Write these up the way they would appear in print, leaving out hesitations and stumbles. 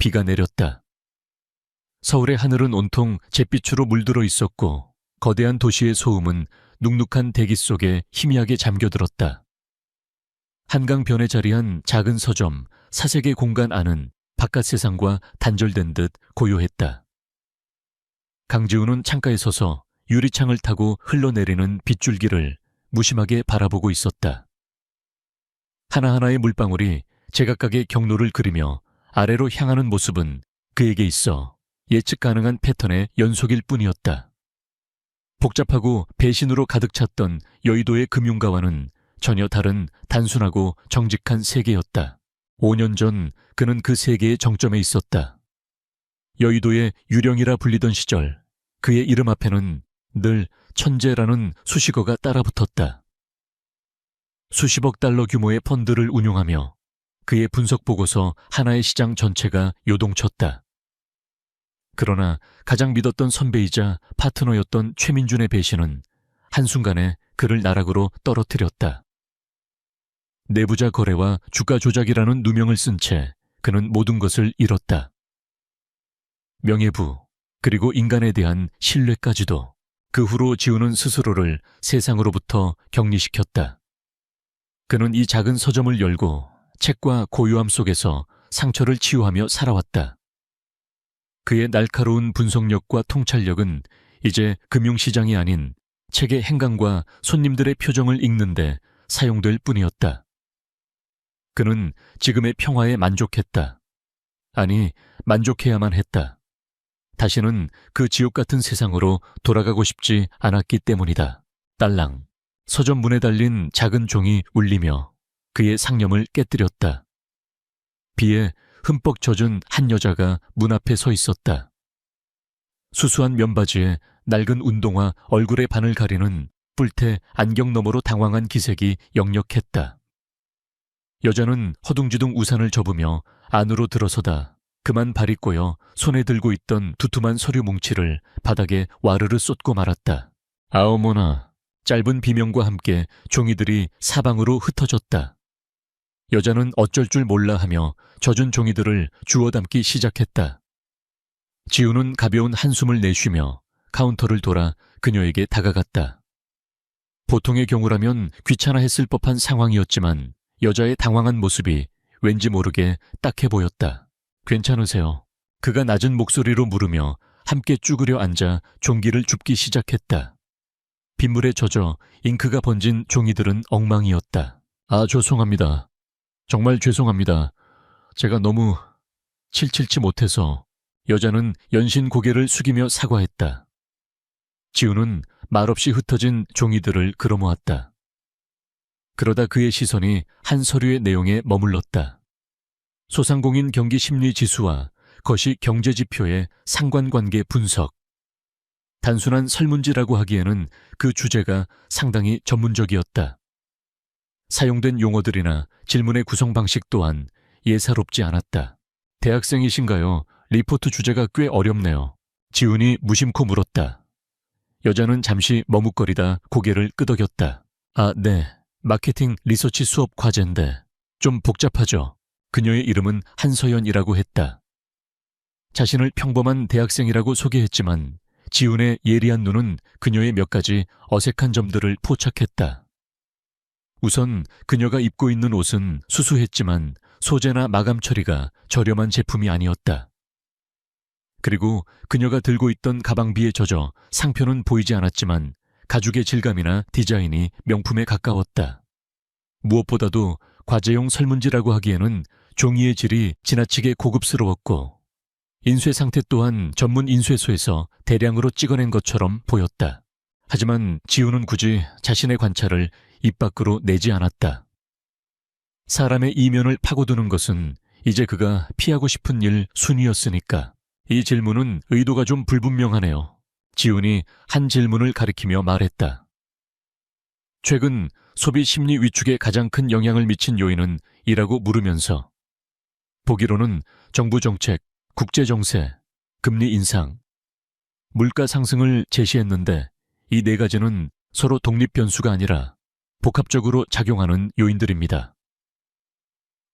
비가 내렸다. 서울의 하늘은 온통 잿빛으로 물들어 있었고 거대한 도시의 소음은 눅눅한 대기 속에 희미하게 잠겨들었다. 한강변에 자리한 작은 서점, 사색의 공간 안은 바깥 세상과 단절된 듯 고요했다. 강지훈은 창가에 서서 유리창을 타고 흘러내리는 빗줄기를 무심하게 바라보고 있었다. 하나하나의 물방울이 제각각의 경로를 그리며 아래로 향하는 모습은 그에게 있어 예측 가능한 패턴의 연속일 뿐이었다. 복잡하고 배신으로 가득 찼던 여의도의 금융가와는 전혀 다른 단순하고 정직한 세계였다. 5년 전 그는 그 세계의 정점에 있었다. 여의도의 유령이라 불리던 시절 그의 이름 앞에는 늘 천재라는 수식어가 따라붙었다. 수십억 달러 규모의 펀드를 운용하며 그의 분석 보고서 하나의 시장 전체가 요동쳤다. 그러나 가장 믿었던 선배이자 파트너였던 최민준의 배신은 한순간에 그를 나락으로 떨어뜨렸다. 내부자 거래와 주가 조작이라는 누명을 쓴 채 그는 모든 것을 잃었다. 명예부, 그리고 인간에 대한 신뢰까지도. 그 후로 지훈은 스스로를 세상으로부터 격리시켰다. 그는 이 작은 서점을 열고 책과 고요함 속에서 상처를 치유하며 살아왔다. 그의 날카로운 분석력과 통찰력은 이제 금융시장이 아닌 책의 행간과 손님들의 표정을 읽는데 사용될 뿐이었다. 그는 지금의 평화에 만족했다. 아니, 만족해야만 했다. 다시는 그 지옥 같은 세상으로 돌아가고 싶지 않았기 때문이다. 딸랑. 서점 문에 달린 작은 종이 울리며 그의 상념을 깨뜨렸다. 비에 흠뻑 젖은 한 여자가 문 앞에 서 있었다. 수수한 면바지에 낡은 운동화 얼굴의 반을 가리는 뿔테 안경 너머로 당황한 기색이 역력했다. 여자는 허둥지둥 우산을 접으며 안으로 들어서다 그만 발이 꼬여 손에 들고 있던 두툼한 서류 뭉치를 바닥에 와르르 쏟고 말았다. 아어머나. 짧은 비명과 함께 종이들이 사방으로 흩어졌다. 여자는 어쩔 줄 몰라 하며 젖은 종이들을 주워 담기 시작했다. 지훈은 가벼운 한숨을 내쉬며 카운터를 돌아 그녀에게 다가갔다. 보통의 경우라면 귀찮아했을 법한 상황이었지만 여자의 당황한 모습이 왠지 모르게 딱해 보였다. 괜찮으세요? 그가 낮은 목소리로 물으며 함께 쭈그려 앉아 종기를 줍기 시작했다. 빗물에 젖어 잉크가 번진 종이들은 엉망이었다. 아, 죄송합니다. 정말 죄송합니다. 제가 너무 칠칠치 못해서. 여자는 연신 고개를 숙이며 사과했다. 지훈은 말없이 흩어진 종이들을 끌어모았다. 그러다 그의 시선이 한 서류의 내용에 머물렀다. 소상공인 경기 심리 지수와 거시 경제지표의 상관관계 분석. 단순한 설문지라고 하기에는 그 주제가 상당히 전문적이었다. 사용된 용어들이나 질문의 구성 방식 또한 예사롭지 않았다. 대학생이신가요? 리포트 주제가 꽤 어렵네요. 지훈이 무심코 물었다. 여자는 잠시 머뭇거리다 고개를 끄덕였다. 아, 네. 마케팅 리서치 수업 과제인데 좀 복잡하죠. 그녀의 이름은 한서연이라고 했다. 자신을 평범한 대학생이라고 소개했지만 지훈의 예리한 눈은 그녀의 몇 가지 어색한 점들을 포착했다. 우선 그녀가 입고 있는 옷은 수수했지만 소재나 마감 처리가 저렴한 제품이 아니었다. 그리고 그녀가 들고 있던 가방비에 젖어 상표는 보이지 않았지만 가죽의 질감이나 디자인이 명품에 가까웠다. 무엇보다도 과제용 설문지라고 하기에는 종이의 질이 지나치게 고급스러웠고 인쇄 상태 또한 전문 인쇄소에서 대량으로 찍어낸 것처럼 보였다. 하지만 지훈은 굳이 자신의 관찰을 입 밖으로 내지 않았다. 사람의 이면을 파고드는 것은 이제 그가 피하고 싶은 일 순위였으니까. 이 질문은 의도가 좀 불분명하네요. 지훈이 한 질문을 가리키며 말했다. 최근 소비 심리 위축에 가장 큰 영향을 미친 요인은 이라고 물으면서 보기로는 정부 정책, 국제 정세, 금리 인상, 물가 상승을 제시했는데 이 네 가지는 서로 독립 변수가 아니라 복합적으로 작용하는 요인들입니다.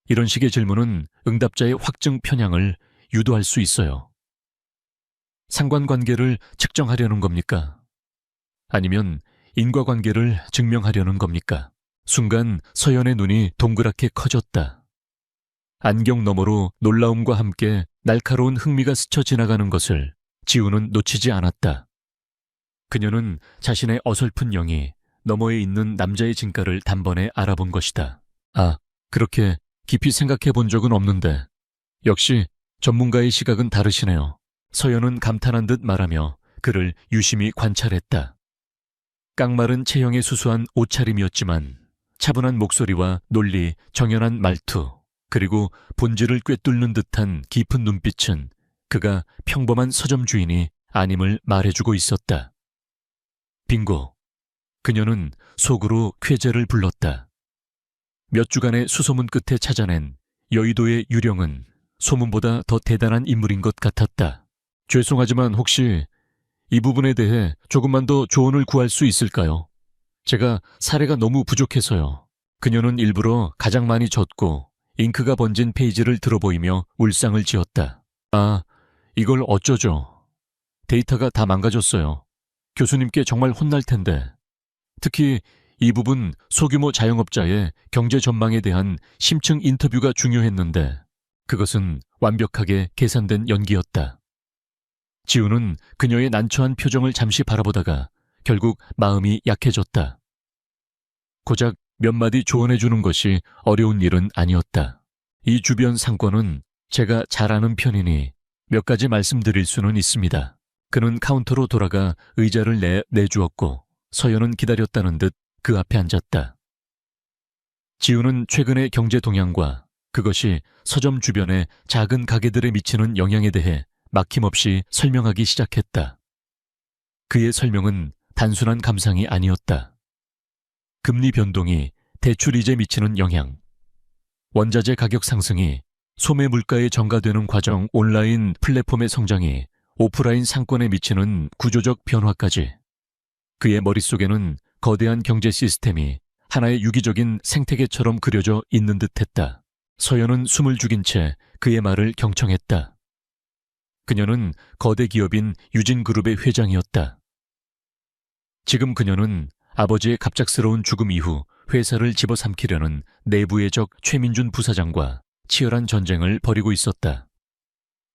이런 식의 질문은 응답자의 확증 편향을 유도할 수 있어요. 상관관계를 측정하려는 겁니까? 아니면 인과관계를 증명하려는 겁니까? 순간 서연의 눈이 동그랗게 커졌다. 안경 너머로 놀라움과 함께 날카로운 흥미가 스쳐 지나가는 것을 지우는 놓치지 않았다. 그녀는 자신의 어설픈 영이 너머에 있는 남자의 진가를 단번에 알아본 것이다. 아, 그렇게 깊이 생각해 본 적은 없는데 역시 전문가의 시각은 다르시네요. 서연은 감탄한 듯 말하며 그를 유심히 관찰했다. 깡마른 체형의 수수한 옷차림이었지만 차분한 목소리와 논리, 정연한 말투, 그리고 본질을 꿰뚫는 듯한 깊은 눈빛은 그가 평범한 서점 주인이 아님을 말해주고 있었다. 빙고. 그녀는 속으로 쾌재를 불렀다. 몇 주간의 수소문 끝에 찾아낸 여의도의 유령은 소문보다 더 대단한 인물인 것 같았다. 죄송하지만 혹시 이 부분에 대해 조금만 더 조언을 구할 수 있을까요? 제가 사례가 너무 부족해서요. 그녀는 일부러 가장 많이 젖고 잉크가 번진 페이지를 들어보이며 울상을 지었다. 아, 이걸 어쩌죠? 데이터가 다 망가졌어요. 교수님께 정말 혼날 텐데. 특히 이 부분 소규모 자영업자의 경제 전망에 대한 심층 인터뷰가 중요했는데 그것은 완벽하게 계산된 연기였다. 지우는 그녀의 난처한 표정을 잠시 바라보다가 결국 마음이 약해졌다. 고작 몇 마디 조언해주는 것이 어려운 일은 아니었다. 이 주변 상권은 제가 잘 아는 편이니 몇 가지 말씀드릴 수는 있습니다. 그는 카운터로 돌아가 의자를 내주었고 서연은 기다렸다는 듯 그 앞에 앉았다. 지우는 최근의 경제 동향과 그것이 서점 주변의 작은 가게들에 미치는 영향에 대해 막힘없이 설명하기 시작했다. 그의 설명은 단순한 감상이 아니었다. 금리 변동이 대출이자에 미치는 영향, 원자재 가격 상승이 소매 물가에 전가되는 과정, 온라인 플랫폼의 성장이 오프라인 상권에 미치는 구조적 변화까지 그의 머릿속에는 거대한 경제 시스템이 하나의 유기적인 생태계처럼 그려져 있는 듯했다. 서연은 숨을 죽인 채 그의 말을 경청했다. 그녀는 거대 기업인 유진그룹의 회장이었다. 지금 그녀는 아버지의 갑작스러운 죽음 이후 회사를 집어삼키려는 내부의 적 최민준 부사장과 치열한 전쟁을 벌이고 있었다.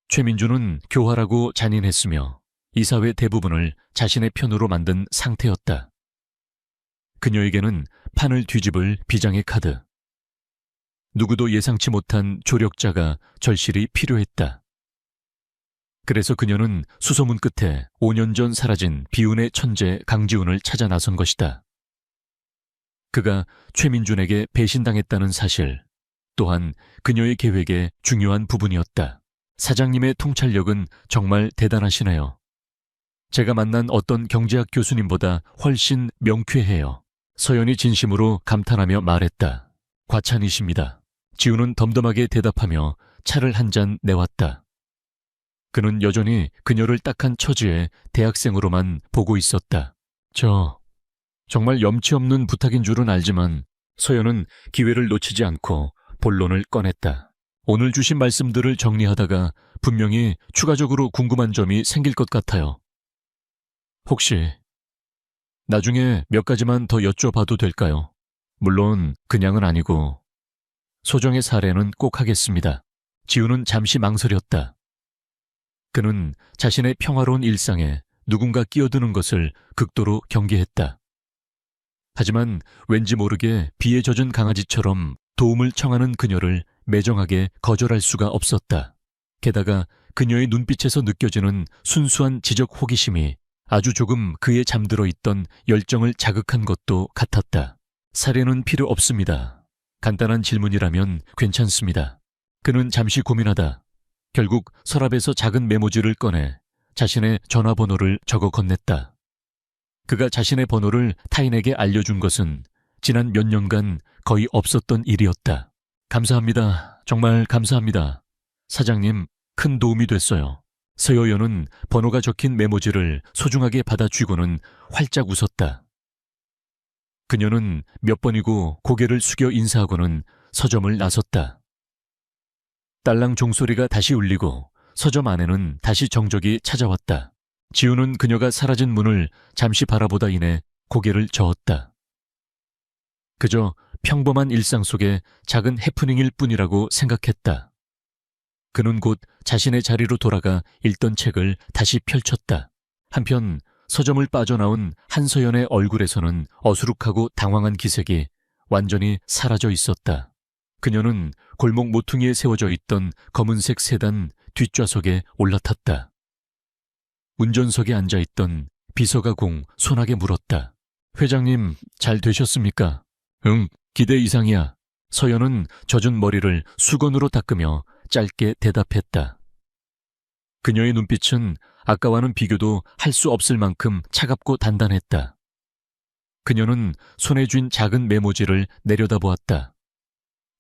최민준은 교활하고 잔인했으며 이사회 대부분을 자신의 편으로 만든 상태였다. 그녀에게는 판을 뒤집을 비장의 카드. 누구도 예상치 못한 조력자가 절실히 필요했다. 그래서 그녀는 수소문 끝에 5년 전 사라진 비운의 천재 강지훈을 찾아 나선 것이다. 그가 최민준에게 배신당했다는 사실 또한 그녀의 계획의 중요한 부분이었다. 사장님의 통찰력은 정말 대단하시네요. 제가 만난 어떤 경제학 교수님보다 훨씬 명쾌해요. 서연이 진심으로 감탄하며 말했다. 과찬이십니다. 지우는 덤덤하게 대답하며 차를 한 잔 내왔다. 그는 여전히 그녀를 딱한 처지의 대학생으로만 보고 있었다. 정말 염치 없는 부탁인 줄은 알지만 서연은 기회를 놓치지 않고 본론을 꺼냈다. 오늘 주신 말씀들을 정리하다가 분명히 추가적으로 궁금한 점이 생길 것 같아요. 혹시 나중에 몇 가지만 더 여쭤봐도 될까요? 물론 그냥은 아니고 소정의 사례는 꼭 하겠습니다. 지우는 잠시 망설였다. 그는 자신의 평화로운 일상에 누군가 끼어드는 것을 극도로 경계했다. 하지만 왠지 모르게 비에 젖은 강아지처럼 도움을 청하는 그녀를 매정하게 거절할 수가 없었다. 게다가 그녀의 눈빛에서 느껴지는 순수한 지적 호기심이 아주 조금 그에 잠들어 있던 열정을 자극한 것도 같았다. 사례는 필요 없습니다. 간단한 질문이라면 괜찮습니다. 그는 잠시 고민하다 결국 서랍에서 작은 메모지를 꺼내 자신의 전화번호를 적어 건넸다. 그가 자신의 번호를 타인에게 알려준 것은 지난 몇 년간 거의 없었던 일이었다. 감사합니다. 정말 감사합니다. 사장님, 큰 도움이 됐어요. 서여연은 번호가 적힌 메모지를 소중하게 받아쥐고는 활짝 웃었다. 그녀는 몇 번이고 고개를 숙여 인사하고는 서점을 나섰다. 딸랑 종소리가 다시 울리고 서점 안에는 다시 정적이 찾아왔다. 지우는 그녀가 사라진 문을 잠시 바라보다 이내 고개를 저었다. 그저 평범한 일상 속의 작은 해프닝일 뿐이라고 생각했다. 그는 곧 자신의 자리로 돌아가 읽던 책을 다시 펼쳤다. 한편 서점을 빠져나온 한서연의 얼굴에서는 어수룩하고 당황한 기색이 완전히 사라져 있었다. 그녀는 골목 모퉁이에 세워져 있던 검은색 세단 뒷좌석에 올라탔다. 운전석에 앉아있던 비서가 공 손하게 물었다. 회장님, 잘 되셨습니까? 응, 기대 이상이야. 서연은 젖은 머리를 수건으로 닦으며 짧게 대답했다. 그녀의 눈빛은 아까와는 비교도 할 수 없을 만큼 차갑고 단단했다. 그녀는 손에 쥔 작은 메모지를 내려다보았다.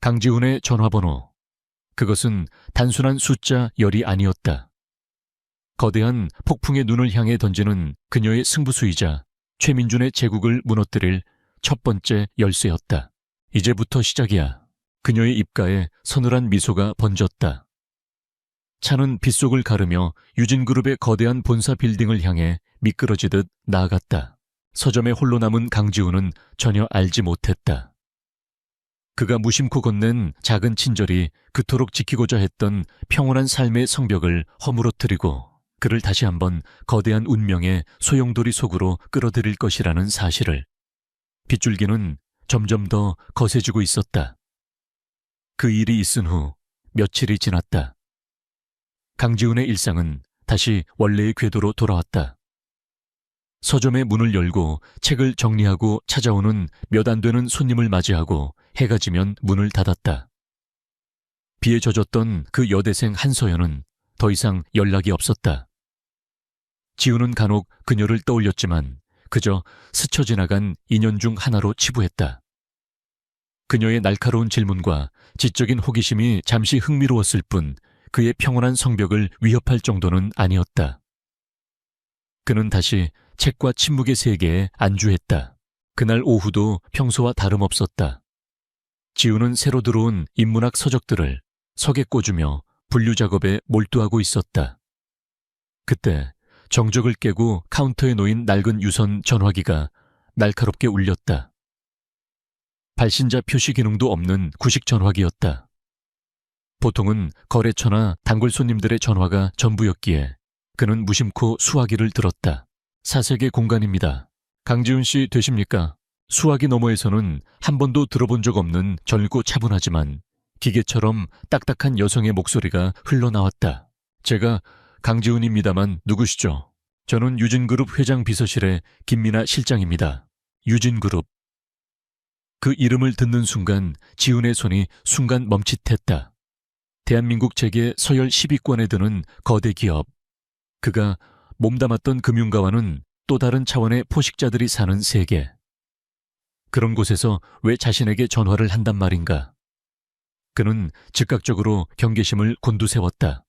강지훈의 전화번호. 그것은 단순한 숫자 열이 아니었다. 거대한 폭풍의 눈을 향해 던지는 그녀의 승부수이자 최민준의 제국을 무너뜨릴 첫 번째 열쇠였다. 이제부터 시작이야. 그녀의 입가에 서늘한 미소가 번졌다. 차는 빗속을 가르며 유진그룹의 거대한 본사 빌딩을 향해 미끄러지듯 나아갔다. 서점에 홀로 남은 강지훈은 전혀 알지 못했다. 그가 무심코 건넨 작은 친절이 그토록 지키고자 했던 평온한 삶의 성벽을 허물어뜨리고 그를 다시 한번 거대한 운명의 소용돌이 속으로 끌어들일 것이라는 사실을. 빗줄기는 점점 더 거세지고 있었다. 그 일이 있은 후 며칠이 지났다. 강지훈의 일상은 다시 원래의 궤도로 돌아왔다. 서점의 문을 열고 책을 정리하고 찾아오는 몇 안 되는 손님을 맞이하고 해가 지면 문을 닫았다. 비에 젖었던 그 여대생 한서연은 더 이상 연락이 없었다. 지우는 간혹 그녀를 떠올렸지만 그저 스쳐 지나간 인연 중 하나로 치부했다. 그녀의 날카로운 질문과 지적인 호기심이 잠시 흥미로웠을 뿐 그의 평온한 성벽을 위협할 정도는 아니었다. 그는 다시 책과 침묵의 세계에 안주했다. 그날 오후도 평소와 다름없었다. 지우는 새로 들어온 인문학 서적들을 석에 꽂으며 분류 작업에 몰두하고 있었다. 그때 정적을 깨고 카운터에 놓인 낡은 유선 전화기가 날카롭게 울렸다. 발신자 표시 기능도 없는 구식 전화기였다. 보통은 거래처나 단골 손님들의 전화가 전부였기에 그는 무심코 수화기를 들었다. 사색의 공간입니다. 강지훈 씨 되십니까? 수화기 너머에서는 한 번도 들어본 적 없는 젊고 차분하지만 기계처럼 딱딱한 여성의 목소리가 흘러나왔다. 제가 강지훈입니다만 누구시죠? 저는 유진그룹 회장 비서실의 김민아 실장입니다. 유진그룹. 그 이름을 듣는 순간 지훈의 손이 순간 멈칫했다. 대한민국 재계 서열 10위권에 드는 거대 기업. 그가 몸담았던 금융가와는 또 다른 차원의 포식자들이 사는 세계. 그런 곳에서 왜 자신에게 전화를 한단 말인가? 그는 즉각적으로 경계심을 곤두세웠다.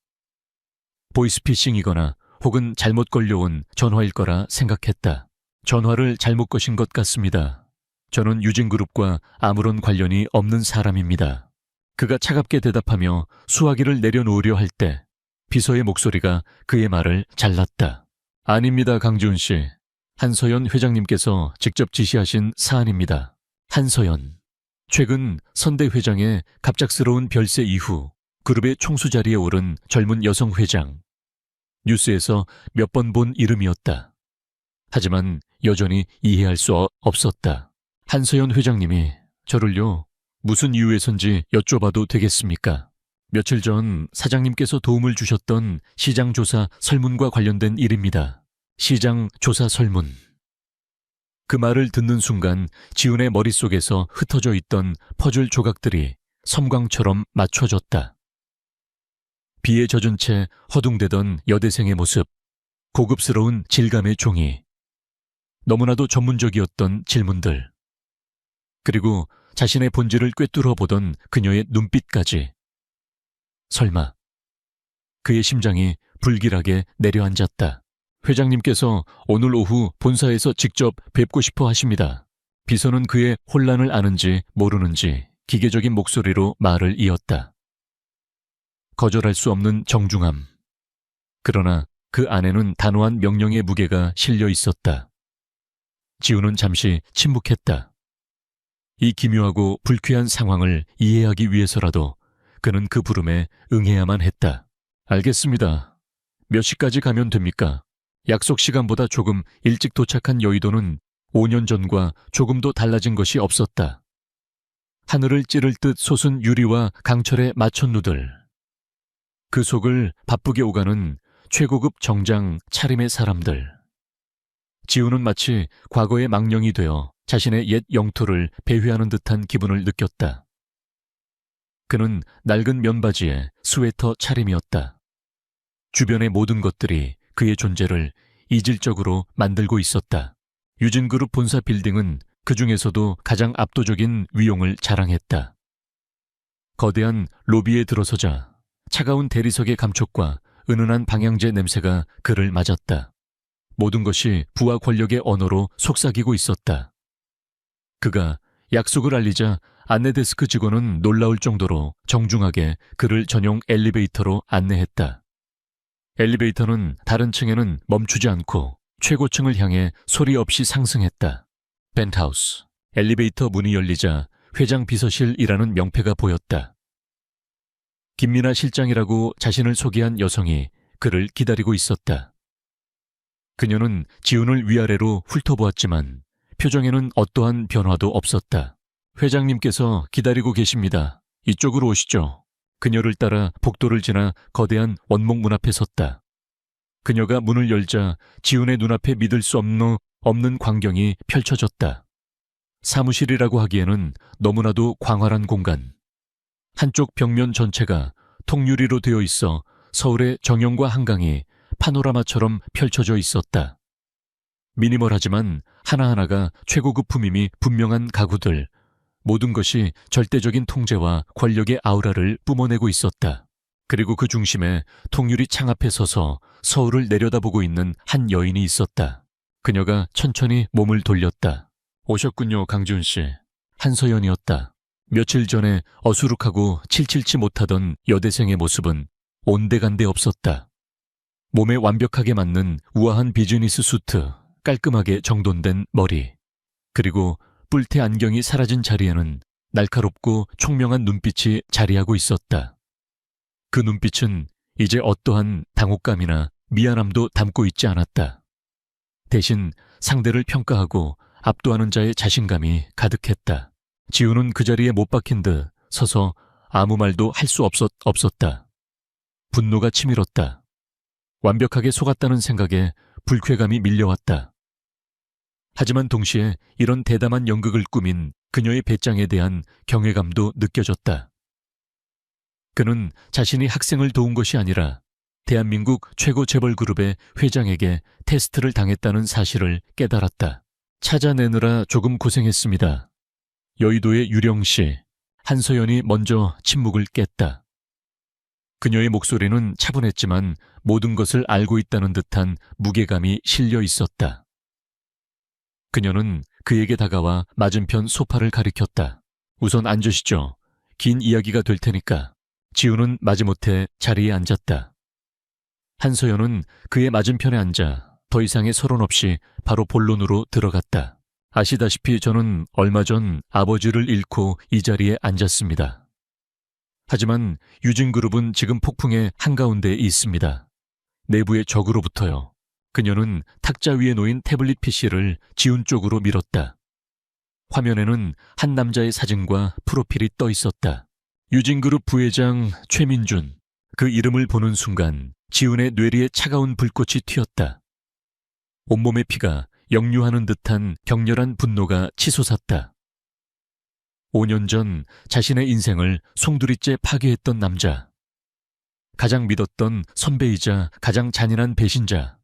보이스피싱이거나 혹은 잘못 걸려온 전화일 거라 생각했다. 전화를 잘못 거신 것 같습니다. 저는 유진그룹과 아무런 관련이 없는 사람입니다. 그가 차갑게 대답하며 수화기를 내려놓으려 할 때 비서의 목소리가 그의 말을 잘랐다. 아닙니다, 강지훈 씨. 한서연 회장님께서 직접 지시하신 사안입니다. 한서연. 최근 선대 회장의 갑작스러운 별세 이후 그룹의 총수 자리에 오른 젊은 여성 회장. 뉴스에서 몇 번 본 이름이었다. 하지만 여전히 이해할 수 없었다. 한서연 회장님이 저를요, 무슨 이유에선지 여쭤봐도 되겠습니까? 며칠 전 사장님께서 도움을 주셨던 시장 조사 설문과 관련된 일입니다. 시장 조사 설문. 그 말을 듣는 순간 지훈의 머릿속에서 흩어져 있던 퍼즐 조각들이 섬광처럼 맞춰졌다. 비에 젖은 채 허둥대던 여대생의 모습, 고급스러운 질감의 종이, 너무나도 전문적이었던 질문들, 그리고 자신의 본질을 꿰뚫어 보던 그녀의 눈빛까지. 설마 그의 심장이 불길하게 내려앉았다. 회장님께서 오늘 오후 본사에서 직접 뵙고 싶어 하십니다. 비서는 그의 혼란을 아는지 모르는지 기계적인 목소리로 말을 이었다. 거절할 수 없는 정중함, 그러나 그 안에는 단호한 명령의 무게가 실려 있었다. 지우는 잠시 침묵했다. 이 기묘하고 불쾌한 상황을 이해하기 위해서라도 그는 그 부름에 응해야만 했다. 알겠습니다. 몇 시까지 가면 됩니까? 약속 시간보다 조금 일찍 도착한 여의도는 5년 전과 조금도 달라진 것이 없었다. 하늘을 찌를 듯 솟은 유리와 강철의 마천루들. 그 속을 바쁘게 오가는 최고급 정장 차림의 사람들. 지우는 마치 과거의 망령이 되어 자신의 옛 영토를 배회하는 듯한 기분을 느꼈다. 그는 낡은 면바지에 스웨터 차림이었다. 주변의 모든 것들이 그의 존재를 이질적으로 만들고 있었다. 유진그룹 본사 빌딩은 그 중에서도 가장 압도적인 위용을 자랑했다. 거대한 로비에 들어서자 차가운 대리석의 감촉과 은은한 방향제 냄새가 그를 맞았다. 모든 것이 부와 권력의 언어로 속삭이고 있었다. 그가 약속을 알리자 안내데스크 직원은 놀라울 정도로 정중하게 그를 전용 엘리베이터로 안내했다. 엘리베이터는 다른 층에는 멈추지 않고 최고층을 향해 소리 없이 상승했다. 펜트하우스. 엘리베이터 문이 열리자 회장 비서실이라는 명패가 보였다. 김민아 실장이라고 자신을 소개한 여성이 그를 기다리고 있었다. 그녀는 지훈을 위아래로 훑어보았지만 표정에는 어떠한 변화도 없었다. 회장님께서 기다리고 계십니다. 이쪽으로 오시죠. 그녀를 따라 복도를 지나 거대한 원목 문 앞에 섰다. 그녀가 문을 열자 지훈의 눈앞에 믿을 수 없는 광경이 펼쳐졌다. 사무실이라고 하기에는 너무나도 광활한 공간. 한쪽 벽면 전체가 통유리로 되어 있어 서울의 정연과 한강이 파노라마처럼 펼쳐져 있었다. 미니멀하지만 하나하나가 최고급 품임이 분명한 가구들, 모든 것이 절대적인 통제와 권력의 아우라를 뿜어내고 있었다. 그리고 그 중심에 통유리 창 앞에 서서 서울을 내려다보고 있는 한 여인이 있었다. 그녀가 천천히 몸을 돌렸다. 오셨군요, 강지훈 씨. 한서연이었다. 며칠 전에 어수룩하고 칠칠치 못하던 여대생의 모습은 온데간데 없었다. 몸에 완벽하게 맞는 우아한 비즈니스 수트, 깔끔하게 정돈된 머리, 그리고 뿔테 안경이 사라진 자리에는 날카롭고 총명한 눈빛이 자리하고 있었다. 그 눈빛은 이제 어떠한 당혹감이나 미안함도 담고 있지 않았다. 대신 상대를 평가하고 압도하는 자의 자신감이 가득했다. 지우는 그 자리에 못 박힌 듯 서서 아무 말도 할 수 없었다. 분노가 치밀었다. 완벽하게 속았다는 생각에 불쾌감이 밀려왔다. 하지만 동시에 이런 대담한 연극을 꾸민 그녀의 배짱에 대한 경외감도 느껴졌다. 그는 자신이 학생을 도운 것이 아니라 대한민국 최고 재벌 그룹의 회장에게 테스트를 당했다는 사실을 깨달았다. 찾아내느라 조금 고생했습니다. 여의도의 유령씨, 한서연이 먼저 침묵을 깼다. 그녀의 목소리는 차분했지만 모든 것을 알고 있다는 듯한 무게감이 실려 있었다. 그녀는 그에게 다가와 맞은편 소파를 가리켰다. 우선 앉으시죠. 긴 이야기가 될 테니까. 지우는 마지못해 자리에 앉았다. 한서연은 그의 맞은편에 앉아 더 이상의 서론 없이 바로 본론으로 들어갔다. 아시다시피 저는 얼마 전 아버지를 잃고 이 자리에 앉았습니다. 하지만 유진그룹은 지금 폭풍의 한가운데에 있습니다. 내부의 적으로부터요. 그녀는 탁자 위에 놓인 태블릿 PC를 지훈 쪽으로 밀었다. 화면에는 한 남자의 사진과 프로필이 떠 있었다. 유진그룹 부회장 최민준. 그 이름을 보는 순간 지훈의 뇌리에 차가운 불꽃이 튀었다. 온몸의 피가 역류하는 듯한 격렬한 분노가 치솟았다. 5년 전 자신의 인생을 송두리째 파괴했던 남자. 가장 믿었던 선배이자 가장 잔인한 배신자.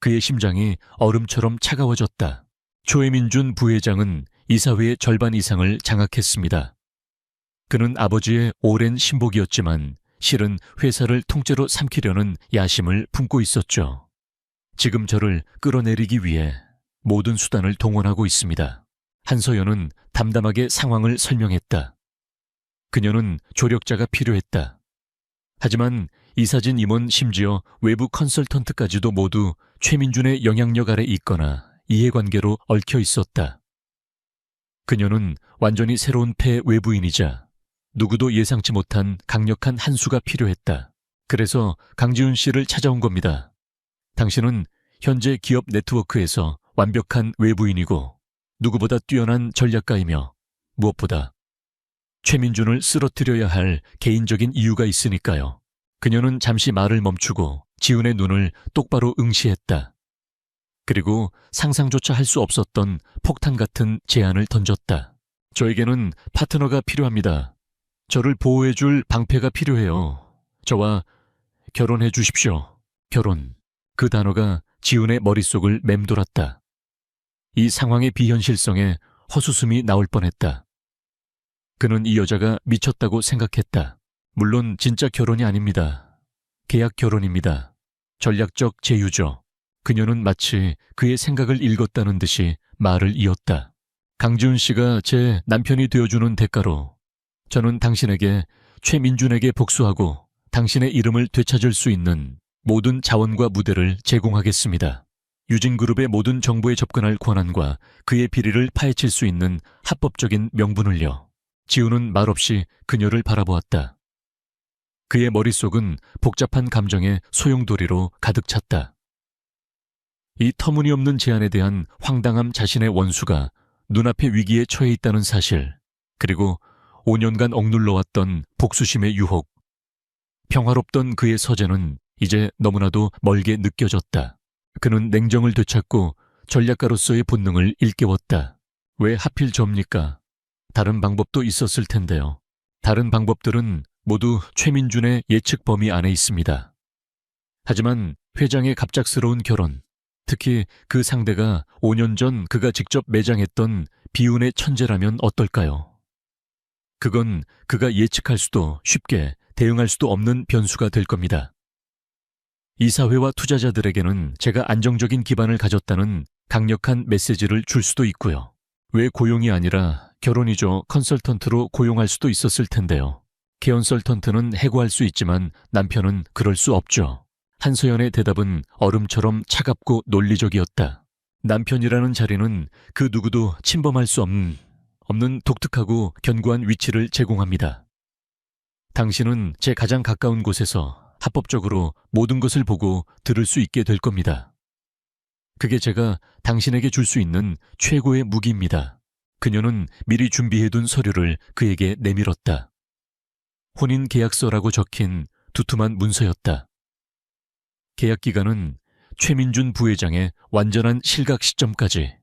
그의 심장이 얼음처럼 차가워졌다. 최민준 부회장은 이사회의 절반 이상을 장악했습니다. 그는 아버지의 오랜 신복이었지만 실은 회사를 통째로 삼키려는 야심을 품고 있었죠. 지금 저를 끌어내리기 위해 모든 수단을 동원하고 있습니다. 한서연은 담담하게 상황을 설명했다. 그녀는 조력자가 필요했다. 하지만 이사진 임원 심지어 외부 컨설턴트까지도 모두 최민준의 영향력 아래 있거나 이해관계로 얽혀 있었다. 그녀는 완전히 새로운 폐 외부인이자 누구도 예상치 못한 강력한 한 수가 필요했다. 그래서 강지훈 씨를 찾아온 겁니다. 당신은 현재 기업 네트워크에서 완벽한 외부인이고 누구보다 뛰어난 전략가이며 무엇보다 최민준을 쓰러뜨려야 할 개인적인 이유가 있으니까요. 그녀는 잠시 말을 멈추고 지훈의 눈을 똑바로 응시했다. 그리고 상상조차 할 수 없었던 폭탄 같은 제안을 던졌다. 저에게는 파트너가 필요합니다. 저를 보호해줄 방패가 필요해요. 저와 결혼해 주십시오. 결혼. 그 단어가 지훈의 머릿속을 맴돌았다. 이 상황의 비현실성에 헛웃음이 나올 뻔했다. 그는 이 여자가 미쳤다고 생각했다. 물론 진짜 결혼이 아닙니다. 계약 결혼입니다. 전략적 제휴죠. 그녀는 마치 그의 생각을 읽었다는 듯이 말을 이었다. 강지훈 씨가 제 남편이 되어주는 대가로 저는 당신에게 최민준에게 복수하고 당신의 이름을 되찾을 수 있는 모든 자원과 무대를 제공하겠습니다. 유진그룹의 모든 정보에 접근할 권한과 그의 비리를 파헤칠 수 있는 합법적인 명분을요. 지훈은 말없이 그녀를 바라보았다. 그의 머릿속은 복잡한 감정의 소용돌이로 가득 찼다. 이 터무니없는 제안에 대한 황당함 자신의 원수가 눈앞의 위기에 처해 있다는 사실, 그리고 5년간 억눌러왔던 복수심의 유혹. 평화롭던 그의 서재는 이제 너무나도 멀게 느껴졌다. 그는 냉정을 되찾고 전략가로서의 본능을 일깨웠다. 왜 하필 접니까? 다른 방법도 있었을 텐데요. 다른 방법들은 모두 최민준의 예측 범위 안에 있습니다. 하지만 회장의 갑작스러운 결혼, 특히 그 상대가 5년 전 그가 직접 매장했던 비운의 천재라면 어떨까요? 그건 그가 예측할 수도 쉽게 대응할 수도 없는 변수가 될 겁니다. 이사회와 투자자들에게는 제가 안정적인 기반을 가졌다는 강력한 메시지를 줄 수도 있고요. 왜 고용이 아니라 결혼이죠. 컨설턴트로 고용할 수도 있었을 텐데요. 케언설턴트는 해고할 수 있지만 남편은 그럴 수 없죠. 한소연의 대답은 얼음처럼 차갑고 논리적이었다. 남편이라는 자리는 그 누구도 침범할 수 없는 독특하고 견고한 위치를 제공합니다. 당신은 제 가장 가까운 곳에서 합법적으로 모든 것을 보고 들을 수 있게 될 겁니다. 그게 제가 당신에게 줄 수 있는 최고의 무기입니다. 그녀는 미리 준비해둔 서류를 그에게 내밀었다. 혼인 계약서라고 적힌 두툼한 문서였다. 계약 기간은 최민준 부회장의 완전한 실각 시점까지.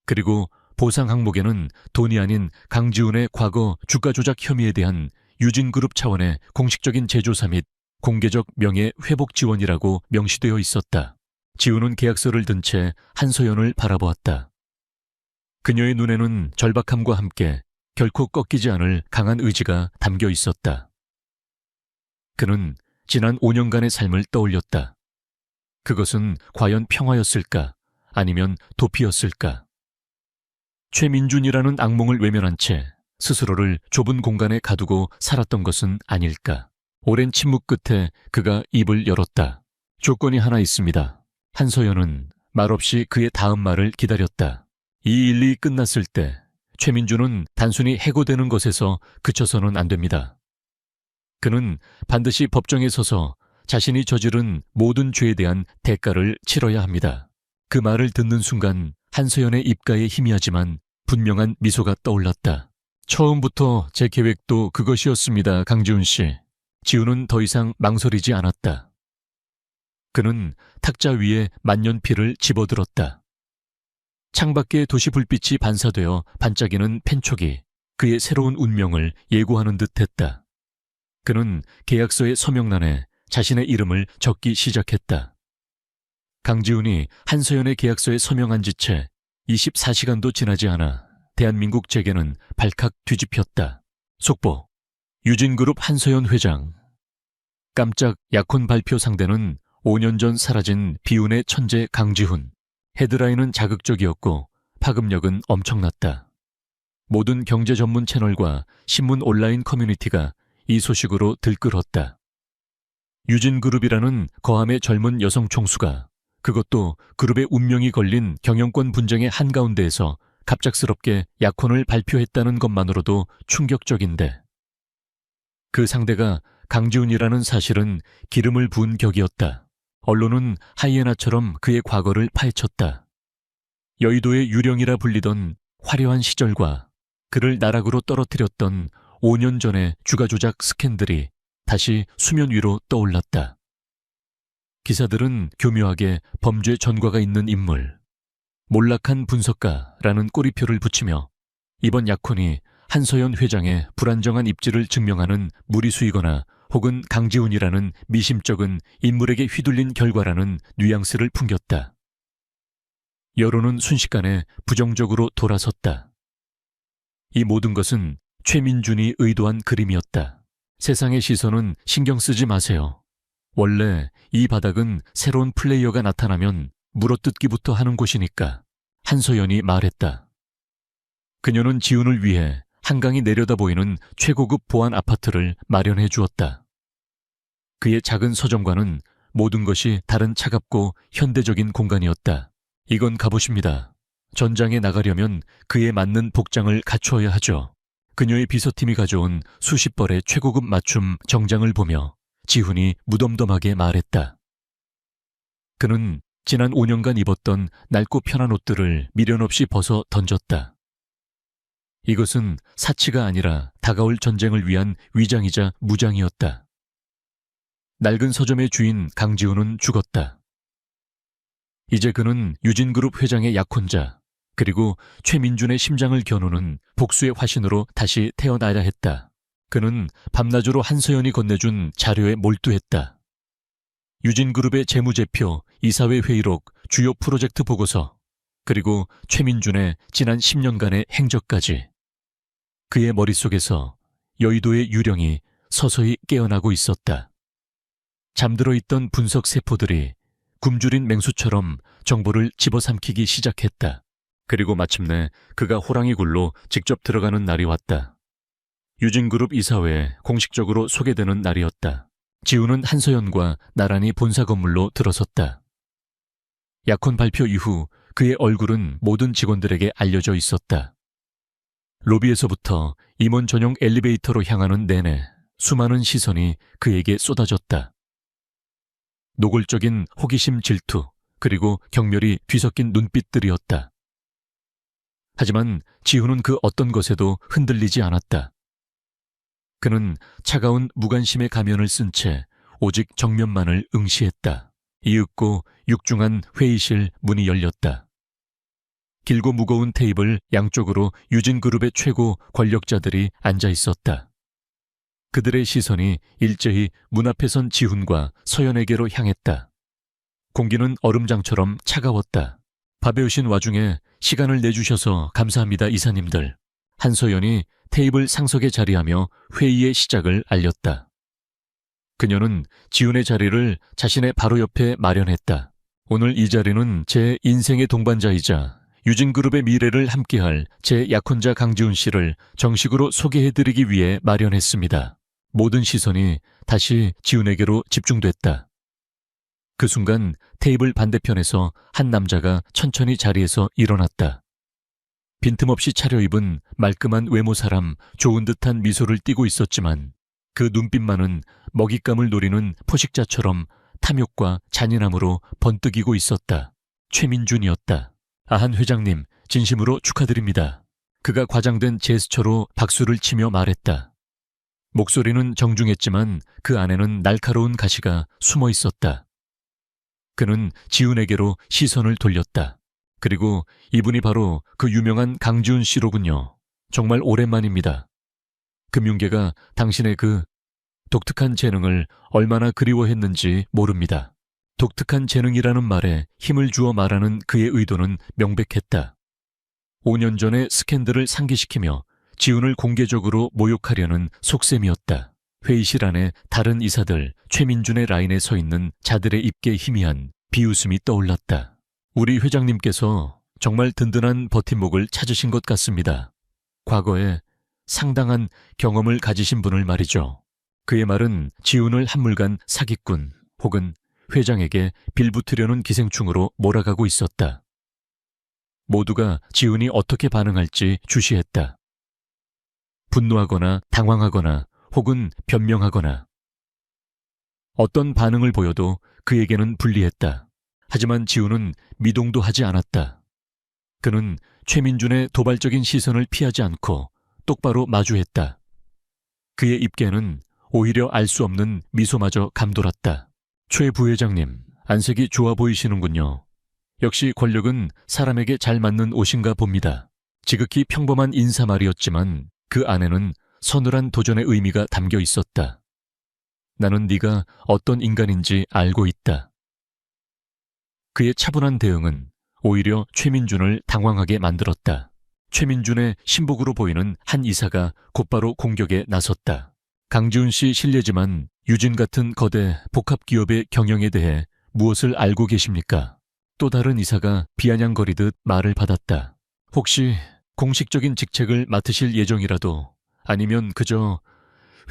그리고 보상 항목에는 돈이 아닌 강지훈의 과거 주가 조작 혐의에 대한 유진그룹 차원의 공식적인 재조사 및 공개적 명예 회복 지원이라고 명시되어 있었다. 지훈은 계약서를 든 채 한소연을 바라보았다. 그녀의 눈에는 절박함과 함께 결코 꺾이지 않을 강한 의지가 담겨 있었다. 그는 지난 5년간의 삶을 떠올렸다. 그것은 과연 평화였을까? 아니면 도피였을까? 최민준이라는 악몽을 외면한 채 스스로를 좁은 공간에 가두고 살았던 것은 아닐까? 오랜 침묵 끝에 그가 입을 열었다. 조건이 하나 있습니다. 한소연은 말없이 그의 다음 말을 기다렸다. 이 일이 끝났을 때 최민준은 단순히 해고되는 것에서 그쳐서는 안 됩니다. 그는 반드시 법정에 서서 자신이 저지른 모든 죄에 대한 대가를 치러야 합니다. 그 말을 듣는 순간 한소연의 입가에 희미하지만 분명한 미소가 떠올랐다. 처음부터 제 계획도 그것이었습니다, 강지훈 씨. 지훈은 더 이상 망설이지 않았다. 그는 탁자 위에 만년필을 집어들었다. 창밖에 도시 불빛이 반사되어 반짝이는 펜촉이 그의 새로운 운명을 예고하는 듯했다. 그는 계약서의 서명란에 자신의 이름을 적기 시작했다. 강지훈이 한소연의 계약서에 서명한 지 채 24시간도 지나지 않아 대한민국 재계는 발칵 뒤집혔다. 속보, 유진그룹 한소연 회장. 깜짝 약혼 발표 상대는 5년 전 사라진 비운의 천재 강지훈. 헤드라인은 자극적이었고 파급력은 엄청났다. 모든 경제 전문 채널과 신문 온라인 커뮤니티가 이 소식으로 들끓었다. 유진그룹이라는 거함의 젊은 여성 총수가 그것도 그룹의 운명이 걸린 경영권 분쟁의 한가운데에서 갑작스럽게 약혼을 발표했다는 것만으로도 충격적인데 그 상대가 강지훈이라는 사실은 기름을 부은 격이었다. 언론은 하이에나처럼 그의 과거를 파헤쳤다. 여의도의 유령이라 불리던 화려한 시절과 그를 나락으로 떨어뜨렸던 5년 전의 주가 조작 스캔들이 다시 수면 위로 떠올랐다. 기사들은 교묘하게 범죄 전과가 있는 인물, 몰락한 분석가라는 꼬리표를 붙이며 이번 약혼이 한서연 회장의 불안정한 입지를 증명하는 무리수이거나 혹은 강지훈이라는 미심쩍은 인물에게 휘둘린 결과라는 뉘앙스를 풍겼다. 여론은 순식간에 부정적으로 돌아섰다. 이 모든 것은 최민준이 의도한 그림이었다. 세상의 시선은 신경 쓰지 마세요. 원래 이 바닥은 새로운 플레이어가 나타나면 물어뜯기부터 하는 곳이니까 한서연이 말했다. 그녀는 지훈을 위해 한강이 내려다 보이는 최고급 보안 아파트를 마련해 주었다. 그의 작은 서점과는 모든 것이 다른 차갑고 현대적인 공간이었다. 이건 갑옷입니다. 전장에 나가려면 그에 맞는 복장을 갖추어야 하죠. 그녀의 비서팀이 가져온 수십 벌의 최고급 맞춤 정장을 보며 지훈이 무덤덤하게 말했다. 그는 지난 5년간 입었던 낡고 편한 옷들을 미련 없이 벗어 던졌다. 이것은 사치가 아니라 다가올 전쟁을 위한 위장이자 무장이었다. 낡은 서점의 주인 강지훈은 죽었다. 이제 그는 유진그룹 회장의 약혼자 그리고 최민준의 심장을 겨누는 복수의 화신으로 다시 태어나야 했다. 그는 밤낮으로 한서연이 건네준 자료에 몰두했다. 유진그룹의 재무제표, 이사회 회의록, 주요 프로젝트 보고서, 그리고 최민준의 지난 10년간의 행적까지. 그의 머릿속에서 여의도의 유령이 서서히 깨어나고 있었다. 잠들어 있던 분석 세포들이 굶주린 맹수처럼 정보를 집어삼키기 시작했다. 그리고 마침내 그가 호랑이 굴로 직접 들어가는 날이 왔다. 유진그룹 이사회에 공식적으로 소개되는 날이었다. 지훈은 한서연과 나란히 본사 건물로 들어섰다. 약혼 발표 이후 그의 얼굴은 모든 직원들에게 알려져 있었다. 로비에서부터 임원 전용 엘리베이터로 향하는 내내 수많은 시선이 그에게 쏟아졌다. 노골적인 호기심 질투 그리고 경멸이 뒤섞인 눈빛들이었다. 하지만 지훈은 그 어떤 것에도 흔들리지 않았다. 그는 차가운 무관심의 가면을 쓴 채 오직 정면만을 응시했다. 이윽고 육중한 회의실 문이 열렸다. 길고 무거운 테이블 양쪽으로 유진그룹의 최고 권력자들이 앉아 있었다. 그들의 시선이 일제히 문 앞에 선 지훈과 서연에게로 향했다. 공기는 얼음장처럼 차가웠다. 밥에 오신 와중에 시간을 내주셔서 감사합니다, 이사님들. 한서연이 테이블 상석에 자리하며 회의의 시작을 알렸다. 그녀는 지훈의 자리를 자신의 바로 옆에 마련했다. 오늘 이 자리는 제 인생의 동반자이자 유진그룹의 미래를 함께할 제 약혼자 강지훈 씨를 정식으로 소개해드리기 위해 마련했습니다. 모든 시선이 다시 지훈에게로 집중됐다. 그 순간 테이블 반대편에서 한 남자가 천천히 자리에서 일어났다. 빈틈없이 차려입은 말끔한 외모 사람, 좋은 듯한 미소를 띠고 있었지만 그 눈빛만은 먹잇감을 노리는 포식자처럼 탐욕과 잔인함으로 번뜩이고 있었다. 최민준이었다. 아한 회장님, 진심으로 축하드립니다. 그가 과장된 제스처로 박수를 치며 말했다. 목소리는 정중했지만 그 안에는 날카로운 가시가 숨어 있었다. 그는 지훈에게로 시선을 돌렸다. 그리고 이분이 바로 그 유명한 강지훈 씨로군요. 정말 오랜만입니다. 금융계가 당신의 그 독특한 재능을 얼마나 그리워했는지 모릅니다. 독특한 재능이라는 말에 힘을 주어 말하는 그의 의도는 명백했다. 5년 전의 스캔들을 상기시키며 지훈을 공개적으로 모욕하려는 속셈이었다. 회의실 안에 다른 이사들, 최민준의 라인에 서 있는 자들의 입게 희미한 비웃음이 떠올랐다. 우리 회장님께서 정말 든든한 버팀목을 찾으신 것 같습니다. 과거에 상당한 경험을 가지신 분을 말이죠. 그의 말은 지훈을 한물간 사기꾼 혹은 회장에게 빌붙으려는 기생충으로 몰아가고 있었다. 모두가 지훈이 어떻게 반응할지 주시했다. 분노하거나 당황하거나 혹은 변명하거나 어떤 반응을 보여도 그에게는 불리했다. 하지만 지훈은 미동도 하지 않았다. 그는 최민준의 도발적인 시선을 피하지 않고 똑바로 마주했다. 그의 입계는 오히려 알 수 없는 미소마저 감돌았다. 최 부회장님, 안색이 좋아 보이시는군요. 역시 권력은 사람에게 잘 맞는 옷인가 봅니다. 지극히 평범한 인사말이었지만 그 안에는 서늘한 도전의 의미가 담겨 있었다. 나는 네가 어떤 인간인지 알고 있다. 그의 차분한 대응은 오히려 최민준을 당황하게 만들었다. 최민준의 신복으로 보이는 한 이사가 곧바로 공격에 나섰다. 강지훈 씨 실례지만 유진 같은 거대 복합기업의 경영에 대해 무엇을 알고 계십니까? 또 다른 이사가 비아냥거리듯 말을 받았다. 혹시 공식적인 직책을 맡으실 예정이라도 아니면 그저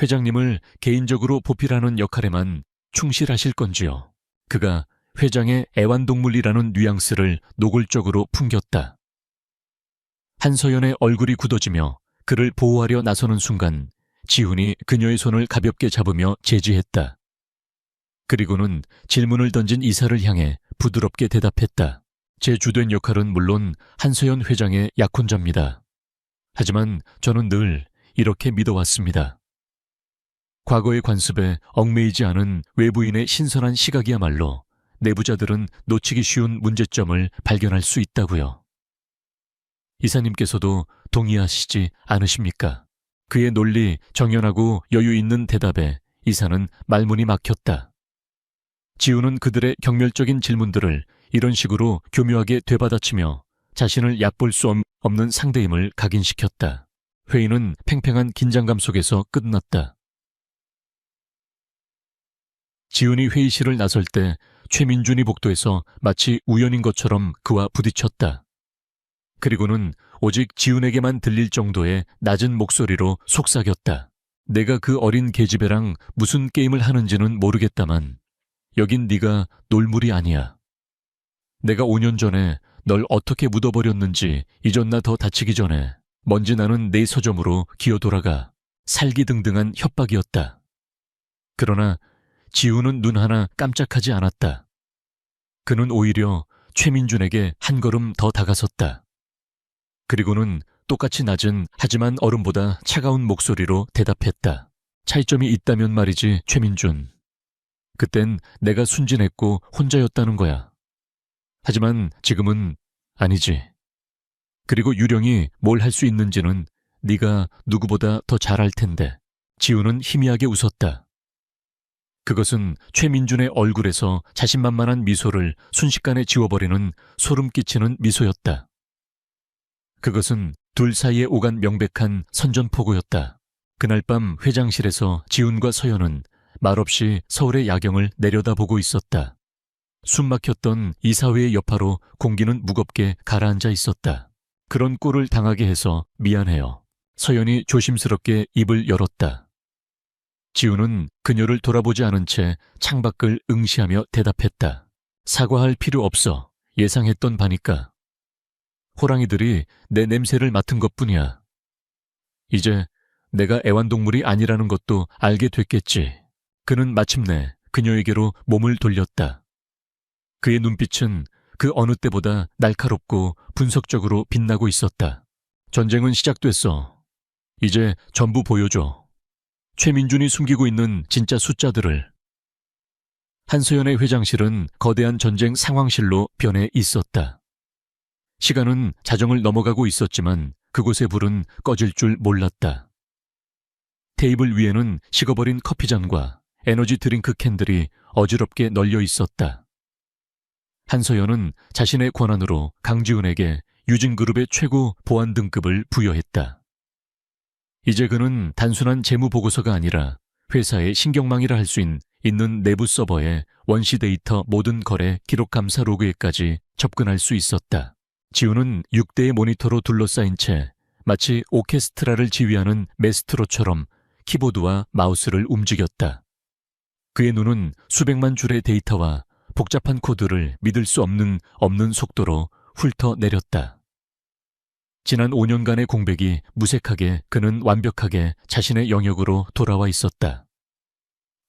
회장님을 개인적으로 보필하는 역할에만 충실하실 건지요? 그가 회장의 애완동물이라는 뉘앙스를 노골적으로 풍겼다. 한서연의 얼굴이 굳어지며 그를 보호하려 나서는 순간 지훈이 그녀의 손을 가볍게 잡으며 제지했다. 그리고는 질문을 던진 이사를 향해 부드럽게 대답했다. 제 주된 역할은 물론 한서연 회장의 약혼자입니다. 하지만 저는 늘 이렇게 믿어왔습니다. 과거의 관습에 얽매이지 않은 외부인의 신선한 시각이야말로 내부자들은 놓치기 쉬운 문제점을 발견할 수 있다고요. 이사님께서도 동의하시지 않으십니까? 그의 논리, 정연하고 여유 있는 대답에 이사는 말문이 막혔다. 지훈은 그들의 경멸적인 질문들을 이런 식으로 교묘하게 되받아치며 자신을 얕볼 수 없는 상대임을 각인시켰다. 회의는 팽팽한 긴장감 속에서 끝났다. 지훈이 회의실을 나설 때 최민준이 복도에서 마치 우연인 것처럼 그와 부딪혔다. 그리고는 오직 지훈에게만 들릴 정도의 낮은 목소리로 속삭였다. 내가 그 어린 계집애랑 무슨 게임을 하는지는 모르겠다만 여긴 네가 놀물이 아니야. 내가 5년 전에 널 어떻게 묻어버렸는지 잊었나 더 다치기 전에 먼지 나는 내 서점으로 기어 돌아가. 살기등등한 협박이었다. 그러나 지훈은 눈 하나 깜짝하지 않았다. 그는 오히려 최민준에게 한 걸음 더 다가섰다. 그리고는 똑같이 낮은 하지만 얼음보다 차가운 목소리로 대답했다. 차이점이 있다면 말이지, 최민준. 그땐 내가 순진했고 혼자였다는 거야. 하지만 지금은 아니지. 그리고 유령이 뭘 할 수 있는지는 네가 누구보다 더 잘 알 텐데. 지훈은 희미하게 웃었다. 그것은 최민준의 얼굴에서 자신만만한 미소를 순식간에 지워버리는 소름 끼치는 미소였다. 그것은 둘 사이에 오간 명백한 선전포고였다. 그날 밤 회장실에서 지훈과 서연은 말없이 서울의 야경을 내려다보고 있었다. 숨막혔던 이사회의 여파로 공기는 무겁게 가라앉아 있었다. 그런 꼴을 당하게 해서 미안해요. 서연이 조심스럽게 입을 열었다. 지훈은 그녀를 돌아보지 않은 채 창밖을 응시하며 대답했다. 사과할 필요 없어. 예상했던 바니까. 호랑이들이 내 냄새를 맡은 것뿐이야. 이제 내가 애완동물이 아니라는 것도 알게 됐겠지. 그는 마침내 그녀에게로 몸을 돌렸다. 그의 눈빛은 그 어느 때보다 날카롭고 분석적으로 빛나고 있었다. 전쟁은 시작됐어. 이제 전부 보여줘. 최민준이 숨기고 있는 진짜 숫자들을. 한서연의 회장실은 거대한 전쟁 상황실로 변해 있었다. 시간은 자정을 넘어가고 있었지만 그곳의 불은 꺼질 줄 몰랐다. 테이블 위에는 식어버린 커피잔과 에너지 드링크 캔들이 어지럽게 널려 있었다. 한서연은 자신의 권한으로 강지훈에게 유진그룹의 최고 보안 등급을 부여했다. 이제 그는 단순한 재무보고서가 아니라 회사의 신경망이라 할 수 있는 내부 서버에 원시 데이터 모든 거래 기록 감사 로그에까지 접근할 수 있었다. 지훈은 6대의 모니터로 둘러싸인 채 마치 오케스트라를 지휘하는 메스트로처럼 키보드와 마우스를 움직였다. 그의 눈은 수백만 줄의 데이터와 복잡한 코드를 믿을 수 없는 속도로 훑어내렸다. 지난 5년간의 공백이 무색하게 그는 완벽하게 자신의 영역으로 돌아와 있었다.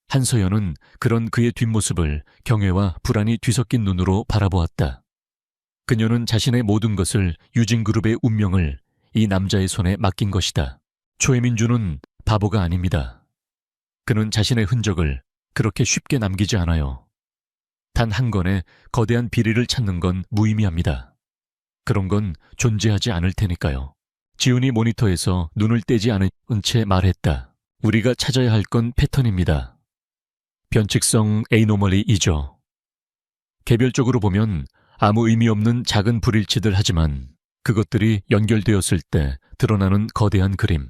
한서연은 그런 그의 뒷모습을 경외와 불안이 뒤섞인 눈으로 바라보았다. 그녀는 자신의 모든 것을 유진그룹의 운명을 이 남자의 손에 맡긴 것이다. 최민주는 바보가 아닙니다. 그는 자신의 흔적을 그렇게 쉽게 남기지 않아요. 단 한 건의 거대한 비리를 찾는 건 무의미합니다. 그런 건 존재하지 않을 테니까요. 지훈이 모니터에서 눈을 떼지 않은 채 말했다. 우리가 찾아야 할 건 패턴입니다. 변칙성 에이노멀리이죠. 개별적으로 보면 아무 의미 없는 작은 불일치들 하지만 그것들이 연결되었을 때 드러나는 거대한 그림.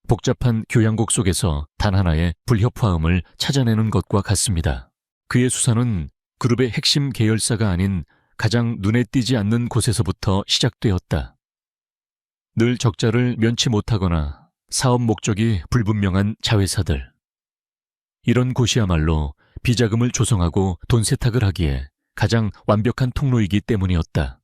복잡한 교향곡 속에서 단 하나의 불협화음을 찾아내는 것과 같습니다. 그의 수사는 그룹의 핵심 계열사가 아닌 가장 눈에 띄지 않는 곳에서부터 시작되었다. 늘 적자를 면치 못하거나 사업 목적이 불분명한 자회사들. 이런 곳이야말로 비자금을 조성하고 돈 세탁을 하기에 가장 완벽한 통로이기 때문이었다.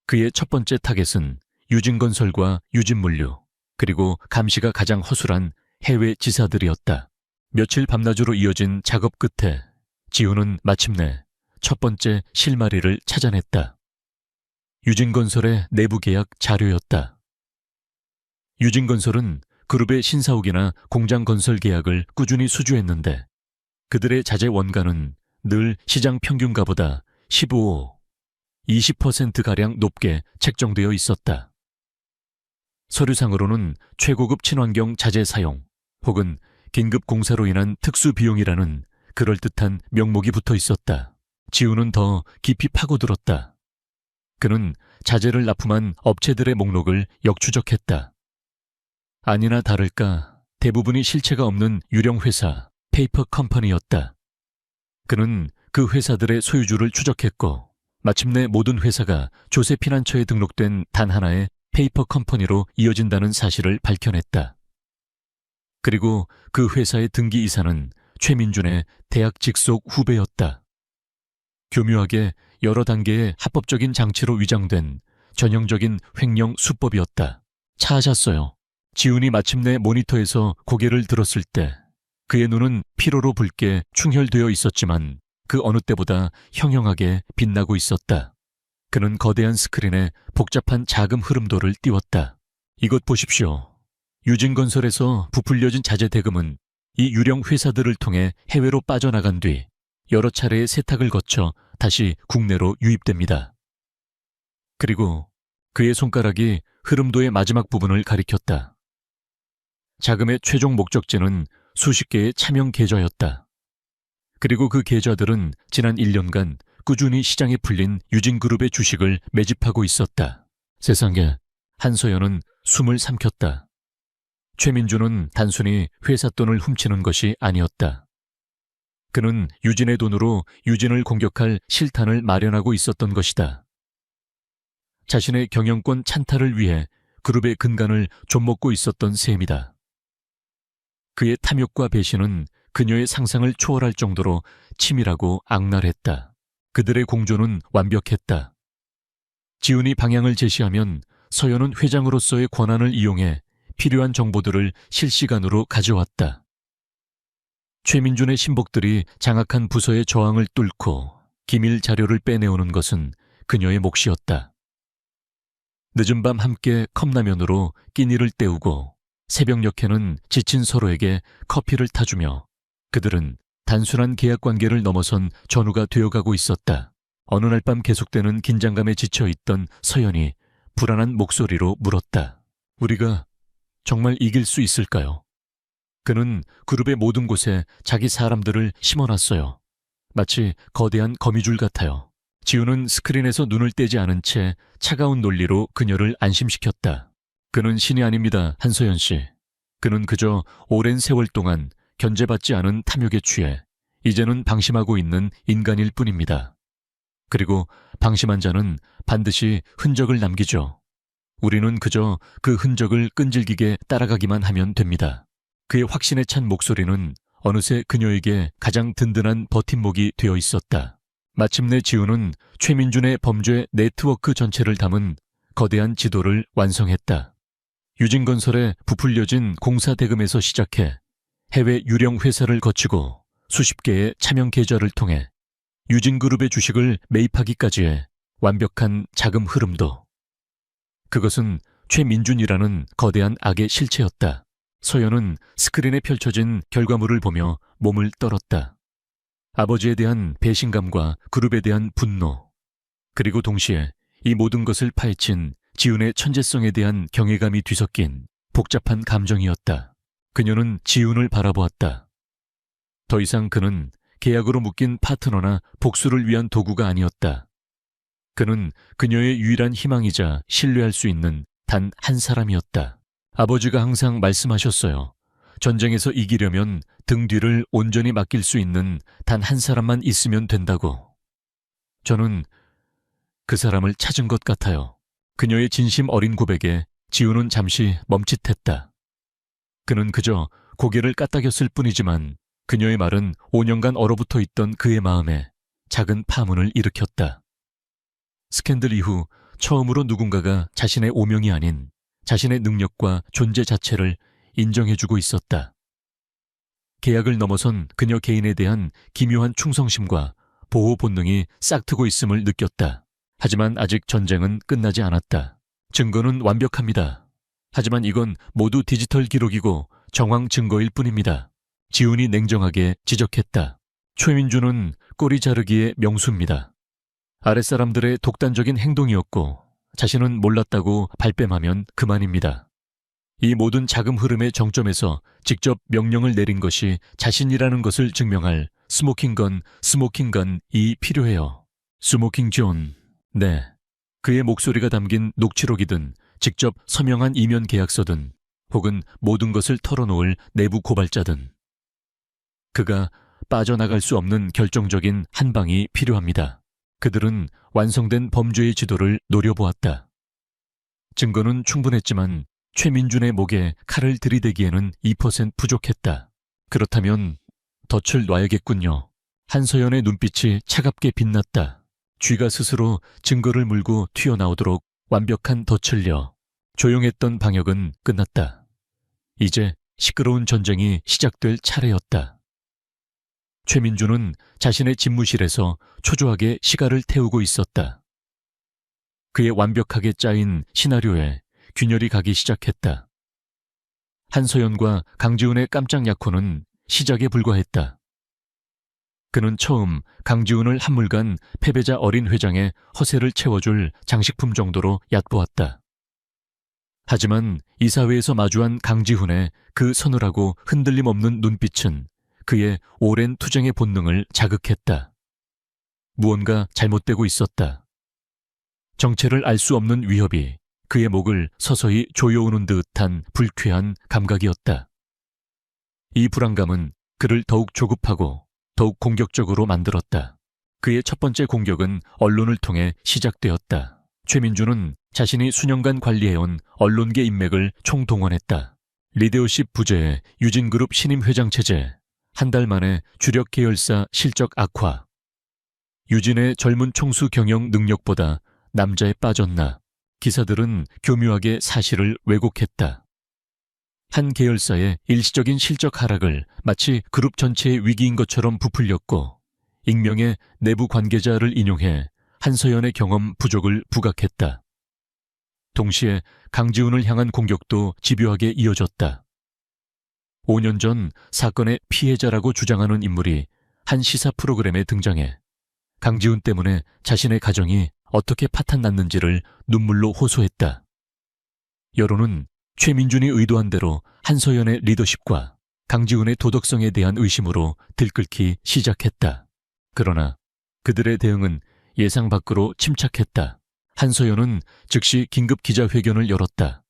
그의 첫 번째 타겟은 유진건설과 유진물류, 그리고 감시가 가장 허술한 해외 지사들이었다. 며칠 밤낮으로 이어진 작업 끝에 지훈은 마침내 첫 번째 실마리를 찾아냈다. 유진건설의 내부 계약 자료였다. 유진건설은 그룹의 신사옥이나 공장 건설 계약을 꾸준히 수주했는데 그들의 자재 원가는 늘 시장 평균가보다 20%가량 높게 책정되어 있었다. 서류상으로는 최고급 친환경 자재 사용 혹은 긴급 공사로 인한 특수 비용이라는 그럴듯한 명목이 붙어 있었다. 지훈은 더 깊이 파고들었다. 그는 자재를 납품한 업체들의 목록을 역추적했다. 아니나 다를까 대부분이 실체가 없는 유령 회사 페이퍼 컴퍼니였다. 그는 그 회사들의 소유주를 추적했고 마침내 모든 회사가 조세 피난처에 등록된 단 하나의 페이퍼 컴퍼니로 이어진다는 사실을 밝혀냈다. 그리고 그 회사의 등기 이사는 최민준의 대학 직속 후배였다. 교묘하게 여러 단계의 합법적인 장치로 위장된 전형적인 횡령 수법이었다. 찾았어요. 지훈이 마침내 모니터에서 고개를 들었을 때 그의 눈은 피로로 붉게 충혈되어 있었지만 그 어느 때보다 형형하게 빛나고 있었다. 그는 거대한 스크린에 복잡한 자금 흐름도를 띄웠다. 이것 보십시오. 유진건설에서 부풀려진 자재 대금은 이 유령 회사들을 통해 해외로 빠져나간 뒤 여러 차례의 세탁을 거쳐 다시 국내로 유입됩니다. 그리고 그의 손가락이 흐름도의 마지막 부분을 가리켰다. 자금의 최종 목적지는 수십 개의 차명 계좌였다. 그리고 그 계좌들은 지난 1년간 꾸준히 시장에 풀린 유진그룹의 주식을 매집하고 있었다. 세상에, 한서연은 숨을 삼켰다. 최민주는 단순히 회사 돈을 훔치는 것이 아니었다. 그는 유진의 돈으로 유진을 공격할 실탄을 마련하고 있었던 것이다. 자신의 경영권 찬탈을 위해 그룹의 근간을 좀먹고 있었던 셈이다. 그의 탐욕과 배신은 그녀의 상상을 초월할 정도로 치밀하고 악랄했다. 그들의 공조는 완벽했다. 지훈이 방향을 제시하면 서연은 회장으로서의 권한을 이용해 필요한 정보들을 실시간으로 가져왔다. 최민준의 신복들이 장악한 부서의 저항을 뚫고 기밀 자료를 빼내오는 것은 그녀의 몫이었다. 늦은 밤 함께 컵라면으로 끼니를 때우고 새벽녘에는 지친 서로에게 커피를 타주며 그들은 단순한 계약 관계를 넘어선 전우가 되어가고 있었다. 어느 날 밤 계속되는 긴장감에 지쳐있던 서연이 불안한 목소리로 물었다. 우리가 정말 이길 수 있을까요? 그는 그룹의 모든 곳에 자기 사람들을 심어놨어요. 마치 거대한 거미줄 같아요. 지훈은 스크린에서 눈을 떼지 않은 채 차가운 논리로 그녀를 안심시켰다. 그는 신이 아닙니다, 한서연 씨. 그는 그저 오랜 세월 동안 견제받지 않은 탐욕에 취해 이제는 방심하고 있는 인간일 뿐입니다. 그리고 방심한 자는 반드시 흔적을 남기죠. 우리는 그저 그 흔적을 끈질기게 따라가기만 하면 됩니다. 그의 확신에 찬 목소리는 어느새 그녀에게 가장 든든한 버팀목이 되어 있었다. 마침내 지우는 최민준의 범죄 네트워크 전체를 담은 거대한 지도를 완성했다. 유진건설에 부풀려진 공사 대금에서 시작해 해외 유령 회사를 거치고 수십 개의 차명 계좌를 통해 유진그룹의 주식을 매입하기까지의 완벽한 자금 흐름도. 그것은 최민준이라는 거대한 악의 실체였다. 서연은 스크린에 펼쳐진 결과물을 보며 몸을 떨었다. 아버지에 대한 배신감과 그룹에 대한 분노, 그리고 동시에 이 모든 것을 파헤친 지훈의 천재성에 대한 경외감이 뒤섞인 복잡한 감정이었다. 그녀는 지훈을 바라보았다. 더 이상 그는 계약으로 묶인 파트너나 복수를 위한 도구가 아니었다. 그는 그녀의 유일한 희망이자 신뢰할 수 있는 단 한 사람이었다. 아버지가 항상 말씀하셨어요. 전쟁에서 이기려면 등 뒤를 온전히 맡길 수 있는 단 한 사람만 있으면 된다고. 저는 그 사람을 찾은 것 같아요. 그녀의 진심 어린 고백에 지우는 잠시 멈칫했다. 그는 그저 고개를 까딱였을 뿐이지만 그녀의 말은 5년간 얼어붙어 있던 그의 마음에 작은 파문을 일으켰다. 스캔들 이후 처음으로 누군가가 자신의 오명이 아닌 자신의 능력과 존재 자체를 인정해주고 있었다. 계약을 넘어선 그녀 개인에 대한 기묘한 충성심과 보호 본능이 싹트고 있음을 느꼈다. 하지만 아직 전쟁은 끝나지 않았다. 증거는 완벽합니다. 하지만 이건 모두 디지털 기록이고 정황 증거일 뿐입니다. 지훈이 냉정하게 지적했다. 최민준은 꼬리 자르기의 명수입니다. 아랫사람들의 독단적인 행동이었고 자신은 몰랐다고 발뺌하면 그만입니다. 이 모든 자금 흐름의 정점에서 직접 명령을 내린 것이 자신이라는 것을 증명할 스모킹건이 필요해요. 스모킹 존. 네. 그의 목소리가 담긴 녹취록이든 직접 서명한 이면 계약서든 혹은 모든 것을 털어놓을 내부 고발자든 그가 빠져나갈 수 없는 결정적인 한 방이 필요합니다. 그들은 완성된 범죄의 지도를 노려보았다. 증거는 충분했지만 최민준의 목에 칼을 들이대기에는 2% 부족했다. 그렇다면 덫을 놔야겠군요. 한서연의 눈빛이 차갑게 빛났다. 쥐가 스스로 증거를 물고 튀어나오도록 완벽한 덫을 려 조용했던 방역은 끝났다. 이제 시끄러운 전쟁이 시작될 차례였다. 최민준은 자신의 집무실에서 초조하게 시간을 태우고 있었다. 그의 완벽하게 짜인 시나리오에 균열이 가기 시작했다. 한서연과 강지훈의 깜짝 약혼은 시작에 불과했다. 그는 처음 강지훈을 한물간 패배자 어린 회장의 허세를 채워줄 장식품 정도로 얕보았다. 하지만 이사회에서 마주한 강지훈의 그 서늘하고 흔들림 없는 눈빛은 그의 오랜 투쟁의 본능을 자극했다. 무언가 잘못되고 있었다. 정체를 알 수 없는 위협이 그의 목을 서서히 조여오는 듯한 불쾌한 감각이었다. 이 불안감은 그를 더욱 조급하고 더욱 공격적으로 만들었다. 그의 첫 번째 공격은 언론을 통해 시작되었다. 최민준은 자신이 수년간 관리해온 언론계 인맥을 총동원했다. 리더십 부재의 유진그룹 신임 회장 체제, 한 달 만에 주력 계열사 실적 악화, 유진의 젊은 총수 경영 능력보다 남자에 빠졌나, 기사들은 교묘하게 사실을 왜곡했다. 한 계열사의 일시적인 실적 하락을 마치 그룹 전체의 위기인 것처럼 부풀렸고, 익명의 내부 관계자를 인용해 한서연의 경험 부족을 부각했다. 동시에 강지훈을 향한 공격도 집요하게 이어졌다. 5년 전 사건의 피해자라고 주장하는 인물이 한 시사 프로그램에 등장해 강지훈 때문에 자신의 가정이 어떻게 파탄났는지를 눈물로 호소했다. 여론은 최민준이 의도한 대로 한서연의 리더십과 강지훈의 도덕성에 대한 의심으로 들끓기 시작했다. 그러나 그들의 대응은 예상 밖으로 침착했다. 한서연은 즉시 긴급 기자회견을 열었다.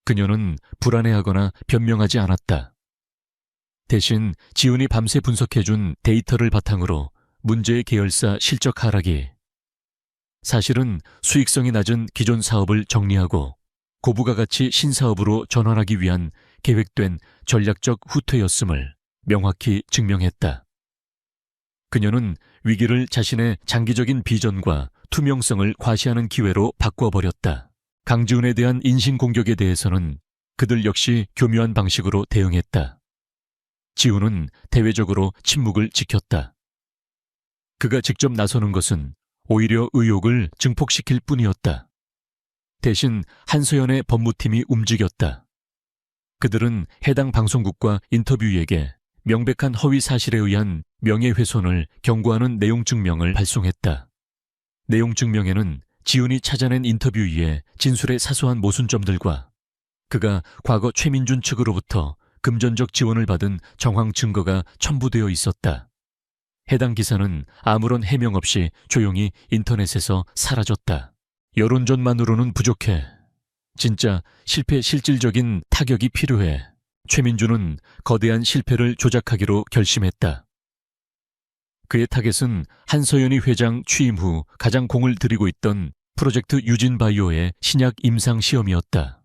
그녀는 불안해하거나 변명하지 않았다. 대신 지훈이 밤새 분석해준 데이터를 바탕으로 문제의 계열사 실적 하락이 사실은 수익성이 낮은 기존 사업을 정리하고 고부가가치 신사업으로 전환하기 위한 계획된 전략적 후퇴였음을 명확히 증명했다. 그녀는 위기를 자신의 장기적인 비전과 투명성을 과시하는 기회로 바꿔버렸다. 강지훈에 대한 인신공격에 대해서는 그들 역시 교묘한 방식으로 대응했다. 지훈은 대외적으로 침묵을 지켰다. 그가 직접 나서는 것은 오히려 의혹을 증폭시킬 뿐이었다. 대신 한서연의 법무팀이 움직였다. 그들은 해당 방송국과 인터뷰에게 명백한 허위 사실에 의한 명예훼손을 경고하는 내용 증명을 발송했다. 내용 증명에는 지훈이 찾아낸 인터뷰 위에 진술의 사소한 모순점들과 그가 과거 최민준 측으로부터 금전적 지원을 받은 정황 증거가 첨부되어 있었다. 해당 기사는 아무런 해명 없이 조용히 인터넷에서 사라졌다. 여론전만으로는 부족해. 진짜 실질적인 타격이 필요해. 최민준은 거대한 실패를 조작하기로 결심했다. 그의 타겟은 한서연이 회장 취임 후 가장 공을 들이고 있던 프로젝트 유진바이오의 신약 임상 시험이었다.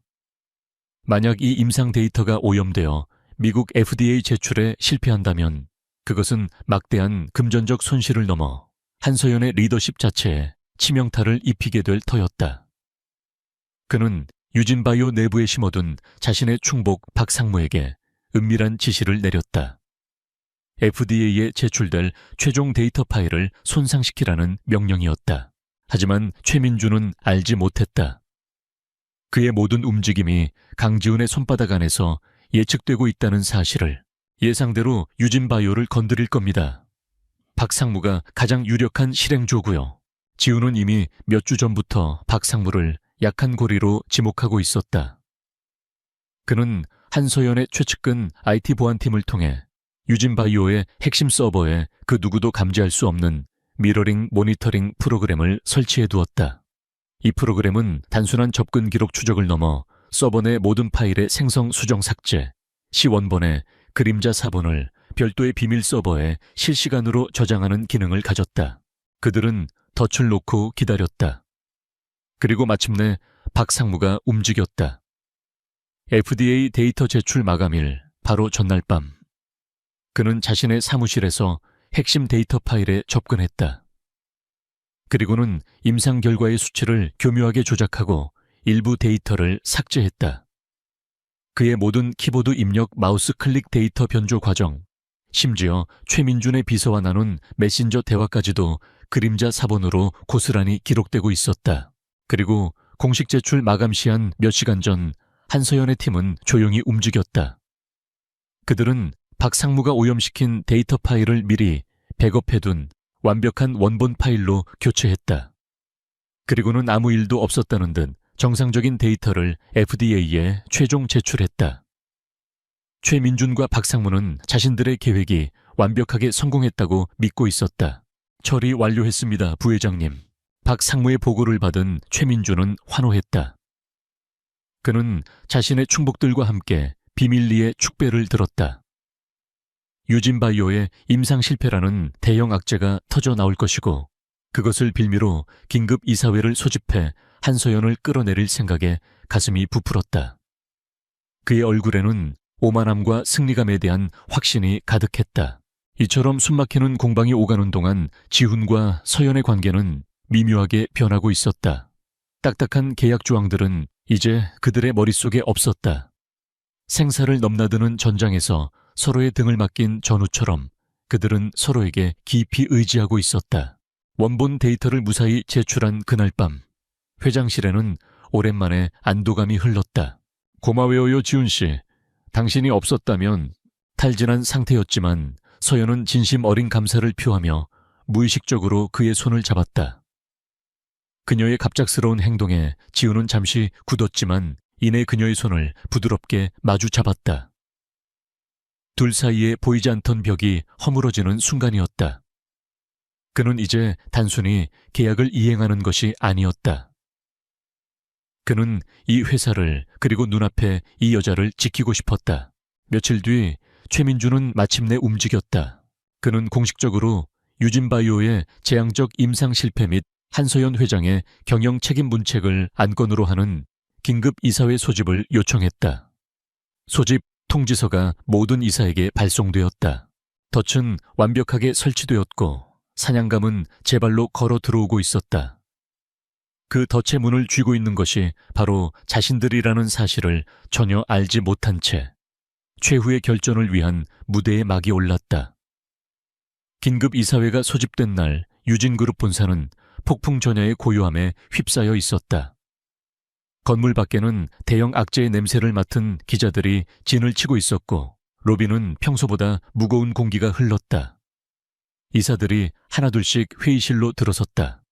만약 이 임상 데이터가 오염되어 미국 FDA 제출에 실패한다면 그것은 막대한 금전적 손실을 넘어 한서연의 리더십 자체에 치명타를 입히게 될 터였다. 그는 유진바이오 내부에 심어둔 자신의 충복 박상무에게 은밀한 지시를 내렸다. FDA에 제출될 최종 데이터 파일을 손상시키라는 명령이었다. 하지만 최민준은 알지 못했다. 그의 모든 움직임이 강지훈의 손바닥 안에서 예측되고 있다는 사실을. 예상대로 유진바이오를 건드릴 겁니다. 박상무가 가장 유력한 실행조고요. 지훈은 이미 몇 주 전부터 박상무를 약한 고리로 지목하고 있었다. 그는 한서연의 최측근 IT 보안팀을 통해 유진바이오의 핵심 서버에 그 누구도 감지할 수 없는 미러링 모니터링 프로그램을 설치해 두었다. 이 프로그램은 단순한 접근 기록 추적을 넘어 서버 내 모든 파일의 생성 수정 삭제, 시원본의 그림자 사본을 별도의 비밀 서버에 실시간으로 저장하는 기능을 가졌다. 그들은 덫을 놓고 기다렸다. 그리고 마침내 박상무가 움직였다. FDA 데이터 제출 마감일 바로 전날 밤. 그는 자신의 사무실에서 핵심 데이터 파일에 접근했다. 그리고는 임상 결과의 수치를 교묘하게 조작하고 일부 데이터를 삭제했다. 그의 모든 키보드 입력 마우스 클릭 데이터 변조 과정, 심지어 최민준의 비서와 나눈 메신저 대화까지도 그림자 사본으로 고스란히 기록되고 있었다. 그리고 공식 제출 마감 시한 몇 시간 전 한서연의 팀은 조용히 움직였다. 그들은 박상무가 오염시킨 데이터 파일을 미리 백업해둔 완벽한 원본 파일로 교체했다. 그리고는 아무 일도 없었다는 듯 정상적인 데이터를 FDA에 최종 제출했다. 최민준과 박상무는 자신들의 계획이 완벽하게 성공했다고 믿고 있었다. 처리 완료했습니다, 부회장님. 박상무의 보고를 받은 최민준은 환호했다. 그는 자신의 충복들과 함께 비밀리에 축배를 들었다. 유진바이오의 임상 실패라는 대형 악재가 터져 나올 것이고 그것을 빌미로 긴급 이사회를 소집해 한서연을 끌어내릴 생각에 가슴이 부풀었다. 그의 얼굴에는 오만함과 승리감에 대한 확신이 가득했다. 이처럼 숨막히는 공방이 오가는 동안 지훈과 서연의 관계는 미묘하게 변하고 있었다. 딱딱한 계약 조항들은 이제 그들의 머릿속에 없었다. 생사를 넘나드는 전장에서 서로의 등을 맡긴 전우처럼 그들은 서로에게 깊이 의지하고 있었다. 원본 데이터를 무사히 제출한 그날 밤, 회장실에는 오랜만에 안도감이 흘렀다. 고마워요, 지훈씨. 당신이 없었다면 탈진한 상태였지만 서연은 진심 어린 감사를 표하며 무의식적으로 그의 손을 잡았다. 그녀의 갑작스러운 행동에 지훈은 잠시 굳었지만 이내 그녀의 손을 부드럽게 마주 잡았다. 둘 사이에 보이지 않던 벽이 허물어지는 순간이었다. 그는 이제 단순히 계약을 이행하는 것이 아니었다. 그는 이 회사를 그리고 눈앞에 이 여자를 지키고 싶었다. 며칠 뒤 최민준은 마침내 움직였다. 그는 공식적으로 유진바이오의 재앙적 임상 실패 및 한서연 회장의 경영 책임 문책을 안건으로 하는 긴급 이사회 소집을 요청했다. 소집 통지서가 모든 이사에게 발송되었다. 덫은 완벽하게 설치되었고 사냥감은 제 발로 걸어 들어오고 있었다. 그 덫의 문을 쥐고 있는 것이 바로 자신들이라는 사실을 전혀 알지 못한 채 최후의 결전을 위한 무대에 막이 올랐다. 긴급 이사회가 소집된 날 유진그룹 본사는 폭풍 전야의 고요함에 휩싸여 있었다. 건물 밖에는 대형 악재의 냄새를 맡은 기자들이 진을 치고 있었고 로비는 평소보다 무거운 공기가 흘렀다. 이사들이 하나둘씩 회의실로 들어섰다.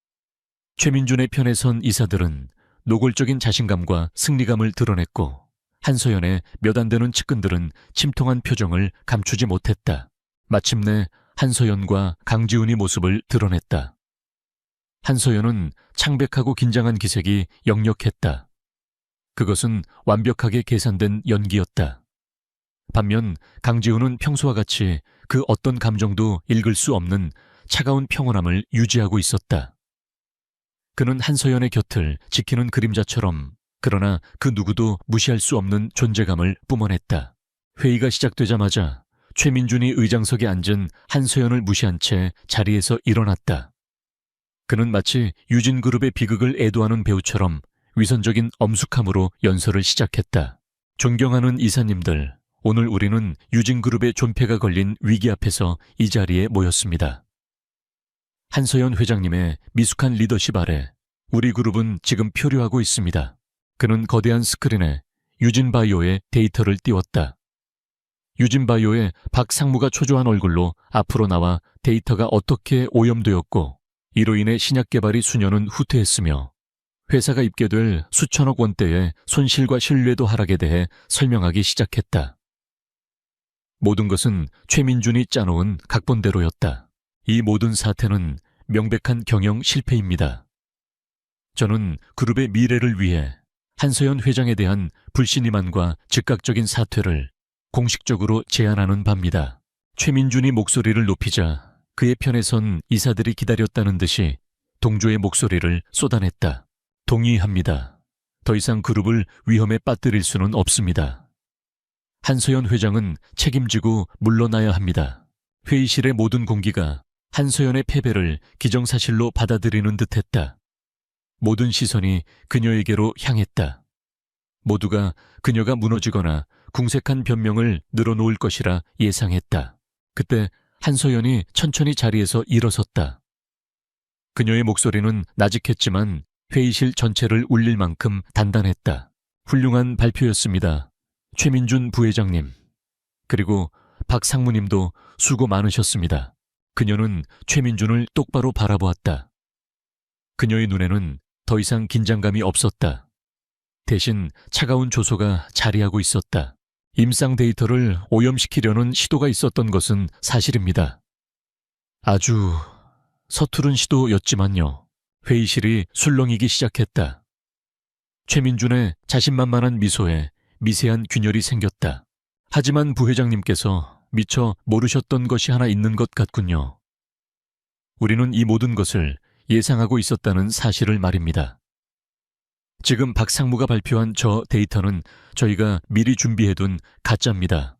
최민준의 편에 선 이사들은 노골적인 자신감과 승리감을 드러냈고 한서연의 몇 안 되는 측근들은 침통한 표정을 감추지 못했다. 마침내 한서연과 강지훈이 모습을 드러냈다. 한서연은 창백하고 긴장한 기색이 역력했다. 그것은 완벽하게 계산된 연기였다. 반면 강지훈은 평소와 같이 그 어떤 감정도 읽을 수 없는 차가운 평온함을 유지하고 있었다. 그는 한서연의 곁을 지키는 그림자처럼 그러나 그 누구도 무시할 수 없는 존재감을 뿜어냈다. 회의가 시작되자마자 최민준이 의장석에 앉은 한서연을 무시한 채 자리에서 일어났다. 그는 마치 유진그룹의 비극을 애도하는 배우처럼 위선적인 엄숙함으로 연설을 시작했다. 존경하는 이사님들, 오늘 우리는 유진그룹의 존폐가 걸린 위기 앞에서 이 자리에 모였습니다. 한서연 회장님의 미숙한 리더십 아래 우리 그룹은 지금 표류하고 있습니다. 그는 거대한 스크린에 유진바이오의 데이터를 띄웠다. 유진바이오의 박 상무가 초조한 얼굴로 앞으로 나와 데이터가 어떻게 오염되었고 이로 인해 신약 개발이 수년은 후퇴했으며 회사가 입게 될 수천억 원대의 손실과 신뢰도 하락에 대해 설명하기 시작했다. 모든 것은 최민준이 짜놓은 각본대로였다. 이 모든 사태는 명백한 경영 실패입니다. 저는 그룹의 미래를 위해 한서연 회장에 대한 불신임함과 즉각적인 사퇴를 공식적으로 제안하는 바입니다. 최민준이 목소리를 높이자 그의 편에 선 이사들이 기다렸다는 듯이 동조의 목소리를 쏟아냈다. 동의합니다. 더 이상 그룹을 위험에 빠뜨릴 수는 없습니다. 한서연 회장은 책임지고 물러나야 합니다. 회의실의 모든 공기가 한서연의 패배를 기정사실로 받아들이는 듯했다. 모든 시선이 그녀에게로 향했다. 모두가 그녀가 무너지거나 궁색한 변명을 늘어놓을 것이라 예상했다. 그때 한서연이 천천히 자리에서 일어섰다. 그녀의 목소리는 나직했지만 회의실 전체를 울릴 만큼 단단했다. 훌륭한 발표였습니다. 최민준 부회장님, 그리고 박 상무님도 수고 많으셨습니다. 그녀는 최민준을 똑바로 바라보았다. 그녀의 눈에는 더 이상 긴장감이 없었다. 대신 차가운 조소가 자리하고 있었다. 임상 데이터를 오염시키려는 시도가 있었던 것은 사실입니다. 아주 서투른 시도였지만요. 회의실이 술렁이기 시작했다. 최민준의 자신만만한 미소에 미세한 균열이 생겼다. 하지만 부회장님께서 미처 모르셨던 것이 하나 있는 것 같군요. 우리는 이 모든 것을 예상하고 있었다는 사실을 말입니다. 지금 박 상무가 발표한 저 데이터는 저희가 미리 준비해둔 가짜입니다.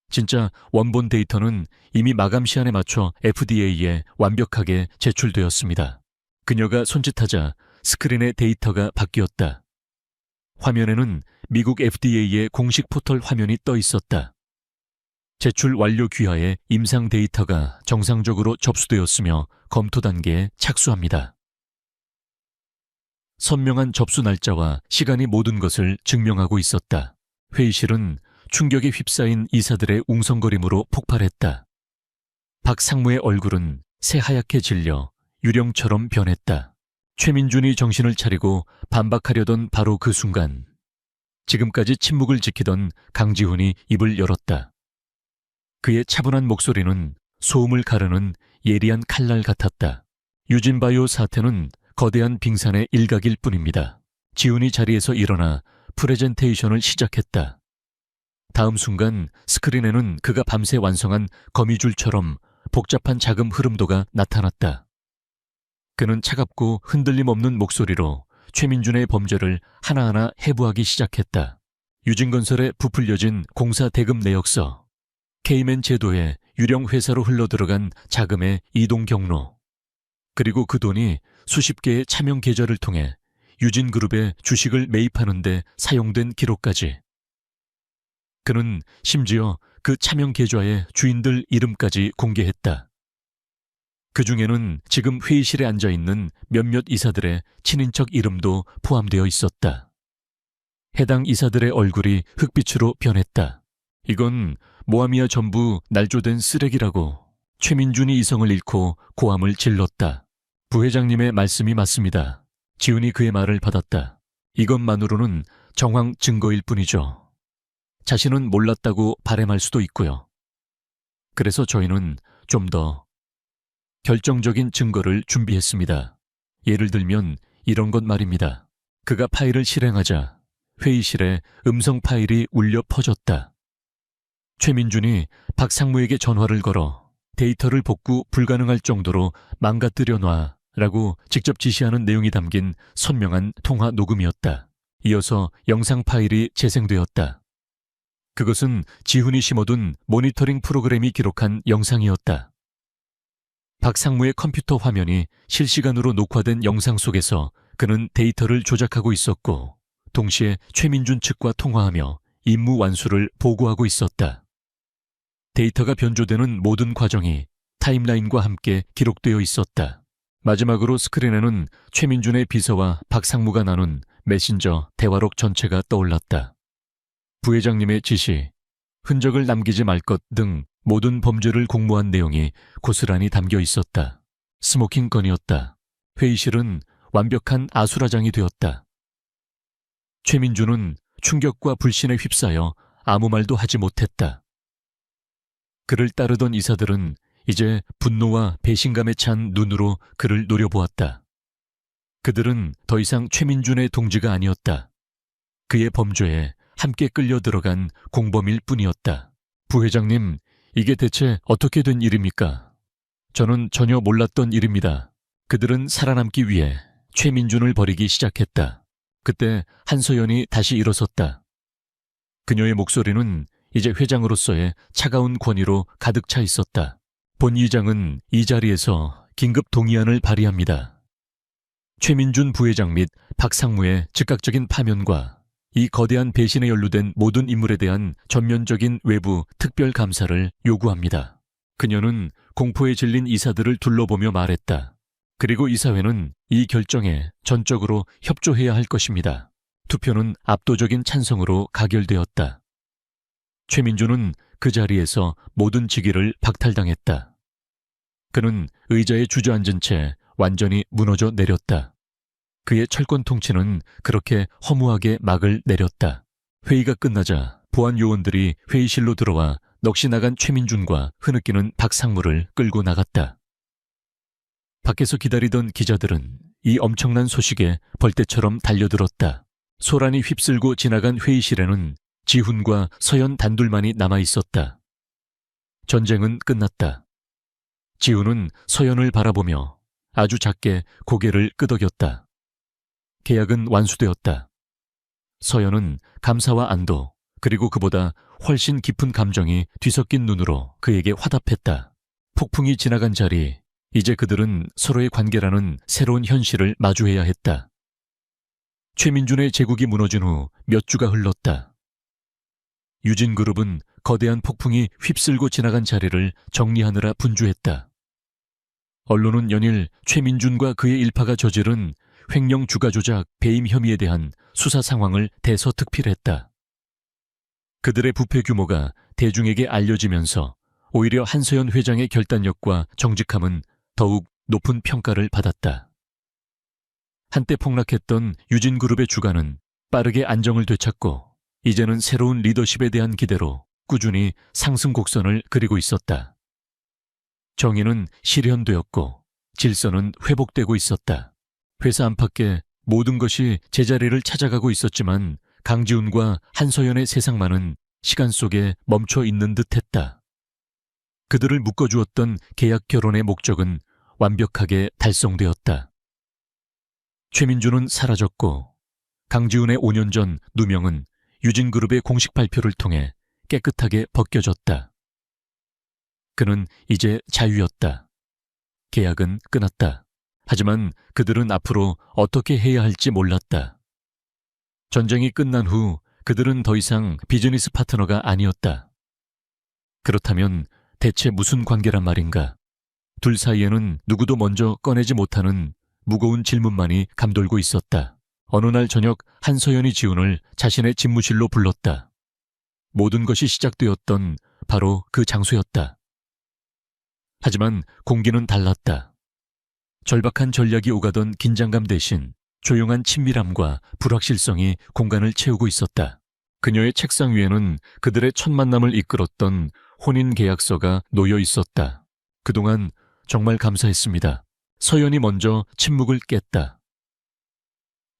진짜 원본 데이터는 이미 마감 시한에 맞춰 FDA에 완벽하게 제출되었습니다. 그녀가 손짓하자 스크린의 데이터가 바뀌었다. 화면에는 미국 FDA의 공식 포털 화면이 떠 있었다. 제출 완료 귀하의 임상 데이터가 정상적으로 접수되었으며 검토 단계에 착수합니다. 선명한 접수 날짜와 시간이 모든 것을 증명하고 있었다. 회의실은 충격에 휩싸인 이사들의 웅성거림으로 폭발했다. 박 상무의 얼굴은 새하얗게 질려 유령처럼 변했다. 최민준이 정신을 차리고 반박하려던 바로 그 순간 지금까지 침묵을 지키던 강지훈이 입을 열었다. 그의 차분한 목소리는 소음을 가르는 예리한 칼날 같았다. 유진바이오 사태는 거대한 빙산의 일각일 뿐입니다. 지훈이 자리에서 일어나 프레젠테이션을 시작했다. 다음 순간 스크린에는 그가 밤새 완성한 거미줄처럼 복잡한 자금 흐름도가 나타났다. 그는 차갑고 흔들림 없는 목소리로 최민준의 범죄를 하나하나 해부하기 시작했다. 유진건설에 부풀려진 공사 대금 내역서, K맨 제도의 유령 회사로 흘러들어간 자금의 이동 경로, 그리고 그 돈이 수십 개의 차명 계좌를 통해 유진그룹의 주식을 매입하는 데 사용된 기록까지. 그는 심지어 그 차명 계좌의 주인들 이름까지 공개했다. 그 중에는 지금 회의실에 앉아있는 몇몇 이사들의 친인척 이름도 포함되어 있었다. 해당 이사들의 얼굴이 흑빛으로 변했다. 이건 모하미아 전부 날조된 쓰레기라고 최민준이 이성을 잃고 고함을 질렀다. 부회장님의 말씀이 맞습니다. 지훈이 그의 말을 받았다. 이것만으로는 정황 증거일 뿐이죠. 자신은 몰랐다고 발뺌할 수도 있고요. 그래서 저희는 좀 더 결정적인 증거를 준비했습니다. 예를 들면 이런 것 말입니다. 그가 파일을 실행하자 회의실에 음성 파일이 울려 퍼졌다. 최민준이 박상무에게 전화를 걸어 데이터를 복구 불가능할 정도로 망가뜨려 놔라고 직접 지시하는 내용이 담긴 선명한 통화 녹음이었다. 이어서 영상 파일이 재생되었다. 그것은 지훈이 심어둔 모니터링 프로그램이 기록한 영상이었다. 박상무의 컴퓨터 화면이 실시간으로 녹화된 영상 속에서 그는 데이터를 조작하고 있었고 동시에 최민준 측과 통화하며 임무 완수를 보고하고 있었다. 데이터가 변조되는 모든 과정이 타임라인과 함께 기록되어 있었다. 마지막으로 스크린에는 최민준의 비서와 박상무가 나눈 메신저 대화록 전체가 떠올랐다. 부회장님의 지시, 흔적을 남기지 말 것 등 모든 범죄를 공모한 내용이 고스란히 담겨 있었다. 스모킹 건이었다. 회의실은 완벽한 아수라장이 되었다. 최민준은 충격과 불신에 휩싸여 아무 말도 하지 못했다. 그를 따르던 이사들은 이제 분노와 배신감에 찬 눈으로 그를 노려보았다. 그들은 더 이상 최민준의 동지가 아니었다. 그의 범죄에 함께 끌려 들어간 공범일 뿐이었다. 부회장님, 이게 대체 어떻게 된 일입니까? 저는 전혀 몰랐던 일입니다. 그들은 살아남기 위해 최민준을 버리기 시작했다. 그때 한서연이 다시 일어섰다. 그녀의 목소리는 이제 회장으로서의 차가운 권위로 가득 차 있었다. 본 의장은 이 자리에서 긴급 동의안을 발의합니다. 최민준 부회장 및 박상무의 즉각적인 파면과 이 거대한 배신에 연루된 모든 인물에 대한 전면적인 외부 특별 감사를 요구합니다. 그녀는 공포에 질린 이사들을 둘러보며 말했다. 그리고 이사회는 이 결정에 전적으로 협조해야 할 것입니다. 투표는 압도적인 찬성으로 가결되었다. 최민준은 그 자리에서 모든 직위를 박탈당했다. 그는 의자에 주저앉은 채 완전히 무너져 내렸다. 그의 철권 통치는 그렇게 허무하게 막을 내렸다. 회의가 끝나자 보안 요원들이 회의실로 들어와 넋이 나간 최민준과 흐느끼는 박상무를 끌고 나갔다. 밖에서 기다리던 기자들은 이 엄청난 소식에 벌떼처럼 달려들었다. 소란이 휩쓸고 지나간 회의실에는 지훈과 서연 단둘만이 남아있었다. 전쟁은 끝났다. 지훈은 서연을 바라보며 아주 작게 고개를 끄덕였다. 계약은 완수되었다. 서연은 감사와 안도, 그리고 그보다 훨씬 깊은 감정이 뒤섞인 눈으로 그에게 화답했다. 폭풍이 지나간 자리, 이제 그들은 서로의 관계라는 새로운 현실을 마주해야 했다. 최민준의 제국이 무너진 후 몇 주가 흘렀다. 유진그룹은 거대한 폭풍이 휩쓸고 지나간 자리를 정리하느라 분주했다. 언론은 연일 최민준과 그의 일파가 저지른 횡령 주가 조작 배임 혐의에 대한 수사 상황을 대서특필했다. 그들의 부패 규모가 대중에게 알려지면서 오히려 한서연 회장의 결단력과 정직함은 더욱 높은 평가를 받았다. 한때 폭락했던 유진그룹의 주가는 빠르게 안정을 되찾고 이제는 새로운 리더십에 대한 기대로 꾸준히 상승 곡선을 그리고 있었다. 정의는 실현되었고 질서는 회복되고 있었다. 회사 안팎에 모든 것이 제자리를 찾아가고 있었지만 강지훈과 한서연의 세상만은 시간 속에 멈춰 있는 듯했다. 그들을 묶어주었던 계약 결혼의 목적은 완벽하게 달성되었다. 최민준은 사라졌고 강지훈의 5년 전 누명은 유진그룹의 공식 발표를 통해 깨끗하게 벗겨졌다. 그는 이제 자유였다. 계약은 끊었다. 하지만 그들은 앞으로 어떻게 해야 할지 몰랐다. 전쟁이 끝난 후 그들은 더 이상 비즈니스 파트너가 아니었다. 그렇다면 대체 무슨 관계란 말인가? 둘 사이에는 누구도 먼저 꺼내지 못하는 무거운 질문만이 감돌고 있었다. 어느 날 저녁 한서연이 지훈을 자신의 집무실로 불렀다. 모든 것이 시작되었던 바로 그 장소였다. 하지만 공기는 달랐다. 절박한 전략이 오가던 긴장감 대신 조용한 친밀함과 불확실성이 공간을 채우고 있었다. 그녀의 책상 위에는 그들의 첫 만남을 이끌었던 혼인계약서가 놓여 있었다. 그동안 정말 감사했습니다. 서연이 먼저 침묵을 깼다.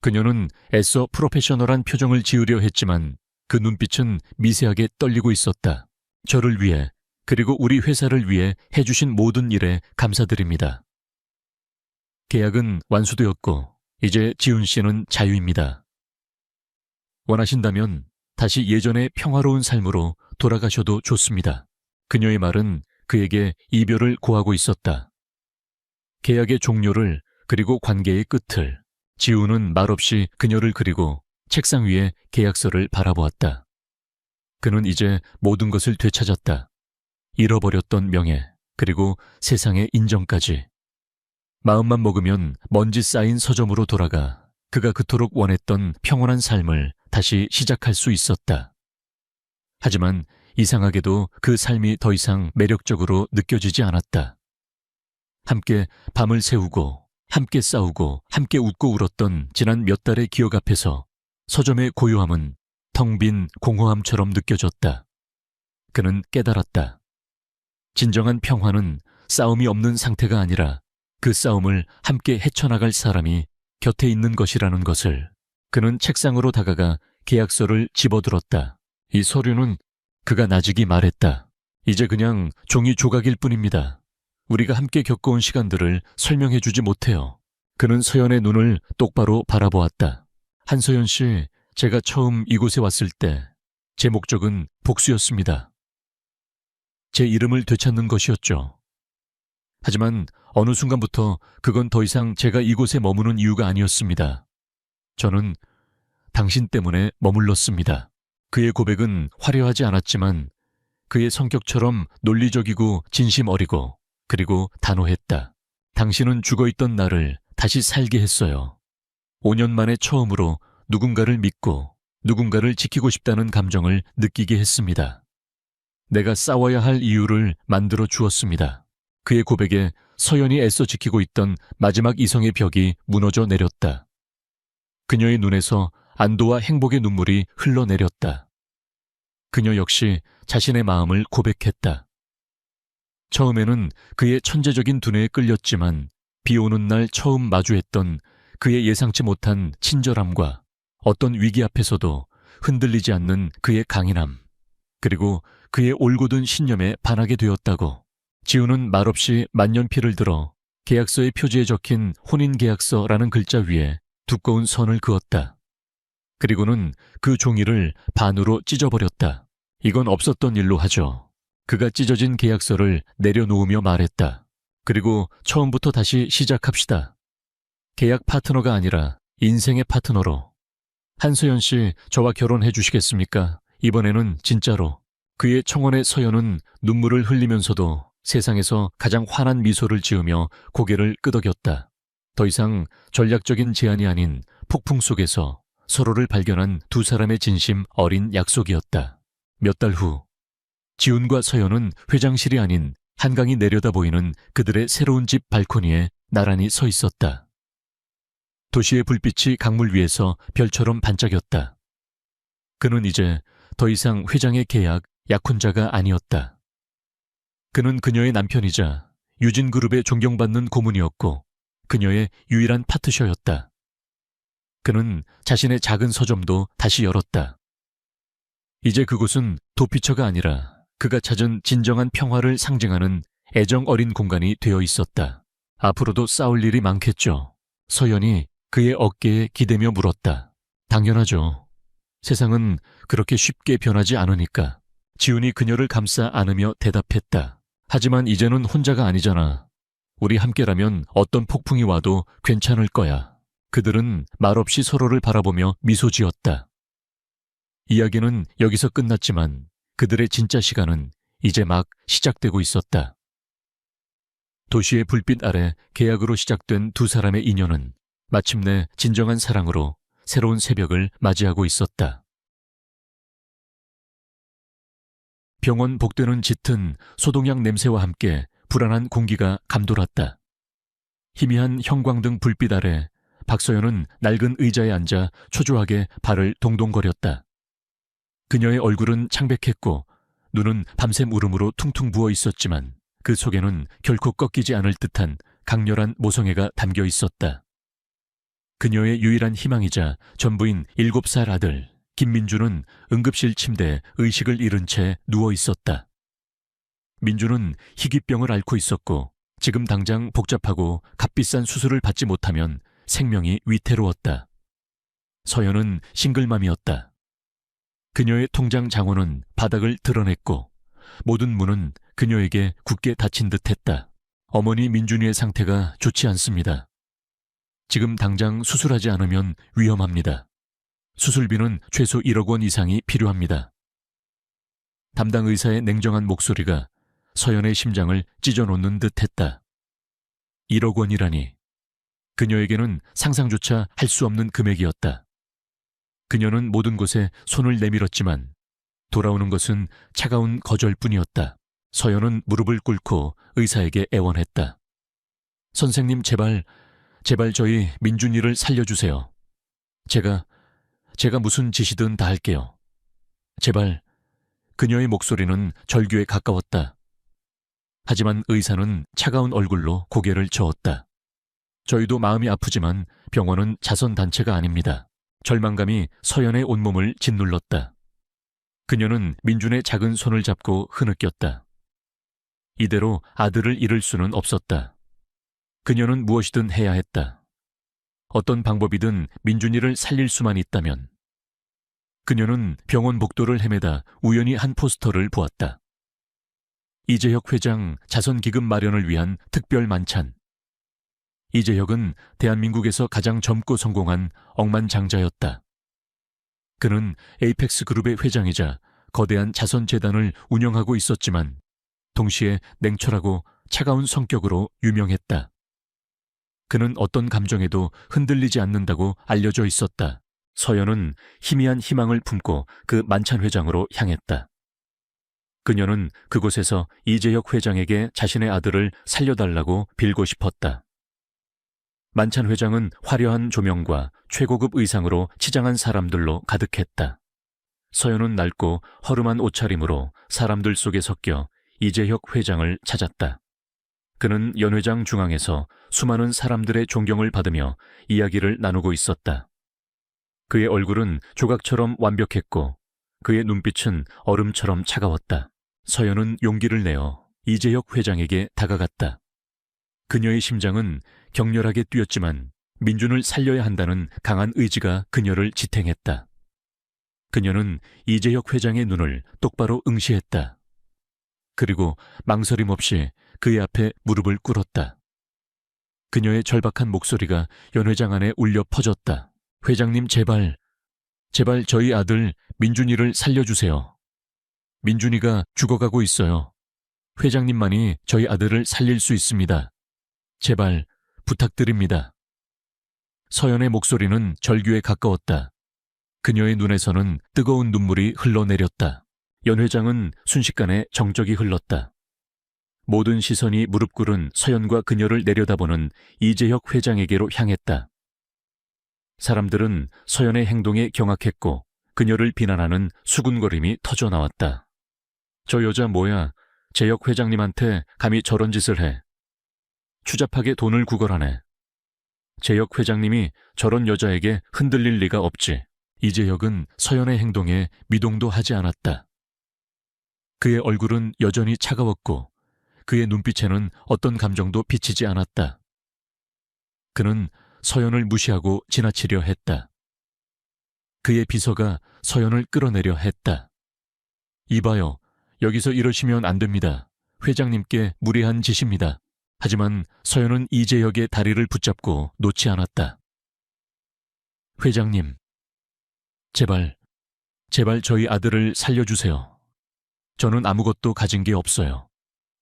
그녀는 애써 프로페셔널한 표정을 지으려 했지만 그 눈빛은 미세하게 떨리고 있었다. 저를 위해 그리고 우리 회사를 위해 해주신 모든 일에 감사드립니다. 계약은 완수되었고 이제 지훈 씨는 자유입니다. 원하신다면 다시 예전의 평화로운 삶으로 돌아가셔도 좋습니다. 그녀의 말은 그에게 이별을 고하고 있었다. 계약의 종료를 그리고 관계의 끝을. 지훈은 말없이 그녀를 그리고 책상 위에 계약서를 바라보았다. 그는 이제 모든 것을 되찾았다. 잃어버렸던 명예, 그리고 세상의 인정까지. 마음만 먹으면 먼지 쌓인 서점으로 돌아가 그가 그토록 원했던 평온한 삶을 다시 시작할 수 있었다. 하지만 이상하게도 그 삶이 더 이상 매력적으로 느껴지지 않았다. 함께 밤을 새우고 함께 싸우고 함께 웃고 울었던 지난 몇 달의 기억 앞에서 서점의 고요함은 텅 빈 공허함처럼 느껴졌다. 그는 깨달았다. 진정한 평화는 싸움이 없는 상태가 아니라 그 싸움을 함께 헤쳐나갈 사람이 곁에 있는 것이라는 것을. 그는 책상으로 다가가 계약서를 집어들었다. 이 서류는 그가 나직이 말했다. 이제 그냥 종이 조각일 뿐입니다. 우리가 함께 겪어온 시간들을 설명해주지 못해요. 그는 서연의 눈을 똑바로 바라보았다. 한서연 씨, 제가 처음 이곳에 왔을 때 제 목적은 복수였습니다. 제 이름을 되찾는 것이었죠. 하지만 어느 순간부터 그건 더 이상 제가 이곳에 머무는 이유가 아니었습니다. 저는 당신 때문에 머물렀습니다. 그의 고백은 화려하지 않았지만 그의 성격처럼 논리적이고 진심 어리고 그리고 단호했다. 당신은 죽어있던 나를 다시 살게 했어요. 5년 만에 처음으로 누군가를 믿고 누군가를 지키고 싶다는 감정을 느끼게 했습니다. 내가 싸워야 할 이유를 만들어 주었습니다. 그의 고백에 서연이 애써 지키고 있던 마지막 이성의 벽이 무너져 내렸다. 그녀의 눈에서 안도와 행복의 눈물이 흘러내렸다. 그녀 역시 자신의 마음을 고백했다. 처음에는 그의 천재적인 두뇌에 끌렸지만 비 오는 날 처음 마주했던 그의 예상치 못한 친절함과 어떤 위기 앞에서도 흔들리지 않는 그의 강인함, 그리고 그의 올곧은 신념에 반하게 되었다고. 지훈은 말없이 만년필을 들어 계약서의 표지에 적힌 혼인계약서라는 글자 위에 두꺼운 선을 그었다. 그리고는 그 종이를 반으로 찢어버렸다. 이건 없었던 일로 하죠. 그가 찢어진 계약서를 내려놓으며 말했다. 그리고 처음부터 다시 시작합시다. 계약 파트너가 아니라 인생의 파트너로. 한서연 씨, 저와 결혼해 주시겠습니까? 이번에는 진짜로. 그의 청혼의 서연은 눈물을 흘리면서도 세상에서 가장 환한 미소를 지으며 고개를 끄덕였다. 더 이상 전략적인 제안이 아닌 폭풍 속에서 서로를 발견한 두 사람의 진심 어린 약속이었다. 몇 달 후, 지훈과 서연은 회장실이 아닌 한강이 내려다 보이는 그들의 새로운 집 발코니에 나란히 서 있었다. 도시의 불빛이 강물 위에서 별처럼 반짝였다. 그는 이제 더 이상 회장의 계약 약혼자가 아니었다. 그는 그녀의 남편이자 유진그룹의 존경받는 고문이었고 그녀의 유일한 파트셔였다. 그는 자신의 작은 서점도 다시 열었다. 이제 그곳은 도피처가 아니라 그가 찾은 진정한 평화를 상징하는 애정 어린 공간이 되어 있었다. 앞으로도 싸울 일이 많겠죠. 서연이 그의 어깨에 기대며 물었다. 당연하죠. 세상은 그렇게 쉽게 변하지 않으니까. 지훈이 그녀를 감싸 안으며 대답했다. 하지만 이제는 혼자가 아니잖아. 우리 함께라면 어떤 폭풍이 와도 괜찮을 거야. 그들은 말없이 서로를 바라보며 미소 지었다. 이야기는 여기서 끝났지만 그들의 진짜 시간은 이제 막 시작되고 있었다. 도시의 불빛 아래 계약으로 시작된 두 사람의 인연은 마침내 진정한 사랑으로 새로운 새벽을 맞이하고 있었다. 병원 복되는 짙은 소독약 냄새와 함께 불안한 공기가 감돌았다. 희미한 형광등 불빛 아래 박서연은 낡은 의자에 앉아 초조하게 발을 동동거렸다. 그녀의 얼굴은 창백했고 눈은 밤샘 울음으로 퉁퉁 부어 있었지만 그 속에는 결코 꺾이지 않을 듯한 강렬한 모성애가 담겨 있었다. 그녀의 유일한 희망이자 전부인 7살 아들 김민주는 응급실 침대에 의식을 잃은 채 누워 있었다. 민주는 희귀병을 앓고 있었고 지금 당장 복잡하고 값비싼 수술을 받지 못하면 생명이 위태로웠다. 서연은 싱글맘이었다. 그녀의 통장 장원은 바닥을 드러냈고 모든 문은 그녀에게 굳게 닫힌 듯했다. 어머니 민준이의 상태가 좋지 않습니다. 지금 당장 수술하지 않으면 위험합니다. 수술비는 최소 1억 원 이상이 필요합니다. 담당 의사의 냉정한 목소리가 서연의 심장을 찢어놓는 듯했다. 1억 원이라니. 그녀에게는 상상조차 할 수 없는 금액이었다. 그녀는 모든 곳에 손을 내밀었지만 돌아오는 것은 차가운 거절뿐이었다. 서연은 무릎을 꿇고 의사에게 애원했다. 선생님 제발 저희 민준이를 살려주세요. 제가 무슨 짓이든 다 할게요. 제발. 그녀의 목소리는 절규에 가까웠다. 하지만 의사는 차가운 얼굴로 고개를 저었다. 저희도 마음이 아프지만 병원은 자선단체가 아닙니다. 절망감이 서연의 온몸을 짓눌렀다. 그녀는 민준의 작은 손을 잡고 흐느꼈다. 이대로 아들을 잃을 수는 없었다. 그녀는 무엇이든 해야 했다. 어떤 방법이든 민준이를 살릴 수만 있다면. 그녀는 병원 복도를 헤매다 우연히 한 포스터를 보았다. 이재혁 회장 자선기금 마련을 위한 특별 만찬. 이재혁은 대한민국에서 가장 젊고 성공한 억만장자였다. 그는 에이펙스 그룹의 회장이자 거대한 자선재단을 운영하고 있었지만 동시에 냉철하고 차가운 성격으로 유명했다. 그는 어떤 감정에도 흔들리지 않는다고 알려져 있었다. 서연은 희미한 희망을 품고 그 만찬 회장으로 향했다. 그녀는 그곳에서 이재혁 회장에게 자신의 아들을 살려달라고 빌고 싶었다. 만찬 회장은 화려한 조명과 최고급 의상으로 치장한 사람들로 가득했다. 서연은 낡고 허름한 옷차림으로 사람들 속에 섞여 이재혁 회장을 찾았다. 그는 연회장 중앙에서 수많은 사람들의 존경을 받으며 이야기를 나누고 있었다. 그의 얼굴은 조각처럼 완벽했고 그의 눈빛은 얼음처럼 차가웠다. 서연은 용기를 내어 이재혁 회장에게 다가갔다. 그녀의 심장은 격렬하게 뛰었지만 민준을 살려야 한다는 강한 의지가 그녀를 지탱했다. 그녀는 이재혁 회장의 눈을 똑바로 응시했다. 그리고 망설임 없이 그의 앞에 무릎을 꿇었다. 그녀의 절박한 목소리가 연회장 안에 울려 퍼졌다. 회장님 제발 저희 아들 민준이를 살려주세요. 민준이가 죽어가고 있어요. 회장님만이 저희 아들을 살릴 수 있습니다. 제발 부탁드립니다. 서연의 목소리는 절규에 가까웠다. 그녀의 눈에서는 뜨거운 눈물이 흘러내렸다. 연 회장은 순식간에 정적이 흘렀다. 모든 시선이 무릎 꿇은 서연과 그녀를 내려다보는 이재혁 회장에게로 향했다. 사람들은 서연의 행동에 경악했고 그녀를 비난하는 수군거림이 터져나왔다. 저 여자 뭐야? 재혁 회장님한테 감히 저런 짓을 해. 추잡하게 돈을 구걸하네. 재혁 회장님이 저런 여자에게 흔들릴 리가 없지. 이재혁은 서연의 행동에 미동도 하지 않았다. 그의 얼굴은 여전히 차가웠고 그의 눈빛에는 어떤 감정도 비치지 않았다. 그는 서연을 무시하고 지나치려 했다. 그의 비서가 서연을 끌어내려 했다. 이봐요. 여기서 이러시면 안 됩니다. 회장님께 무례한 짓입니다. 하지만 서연은 이재혁의 다리를 붙잡고 놓지 않았다. 회장님, 제발 저희 아들을 살려주세요. 저는 아무것도 가진 게 없어요.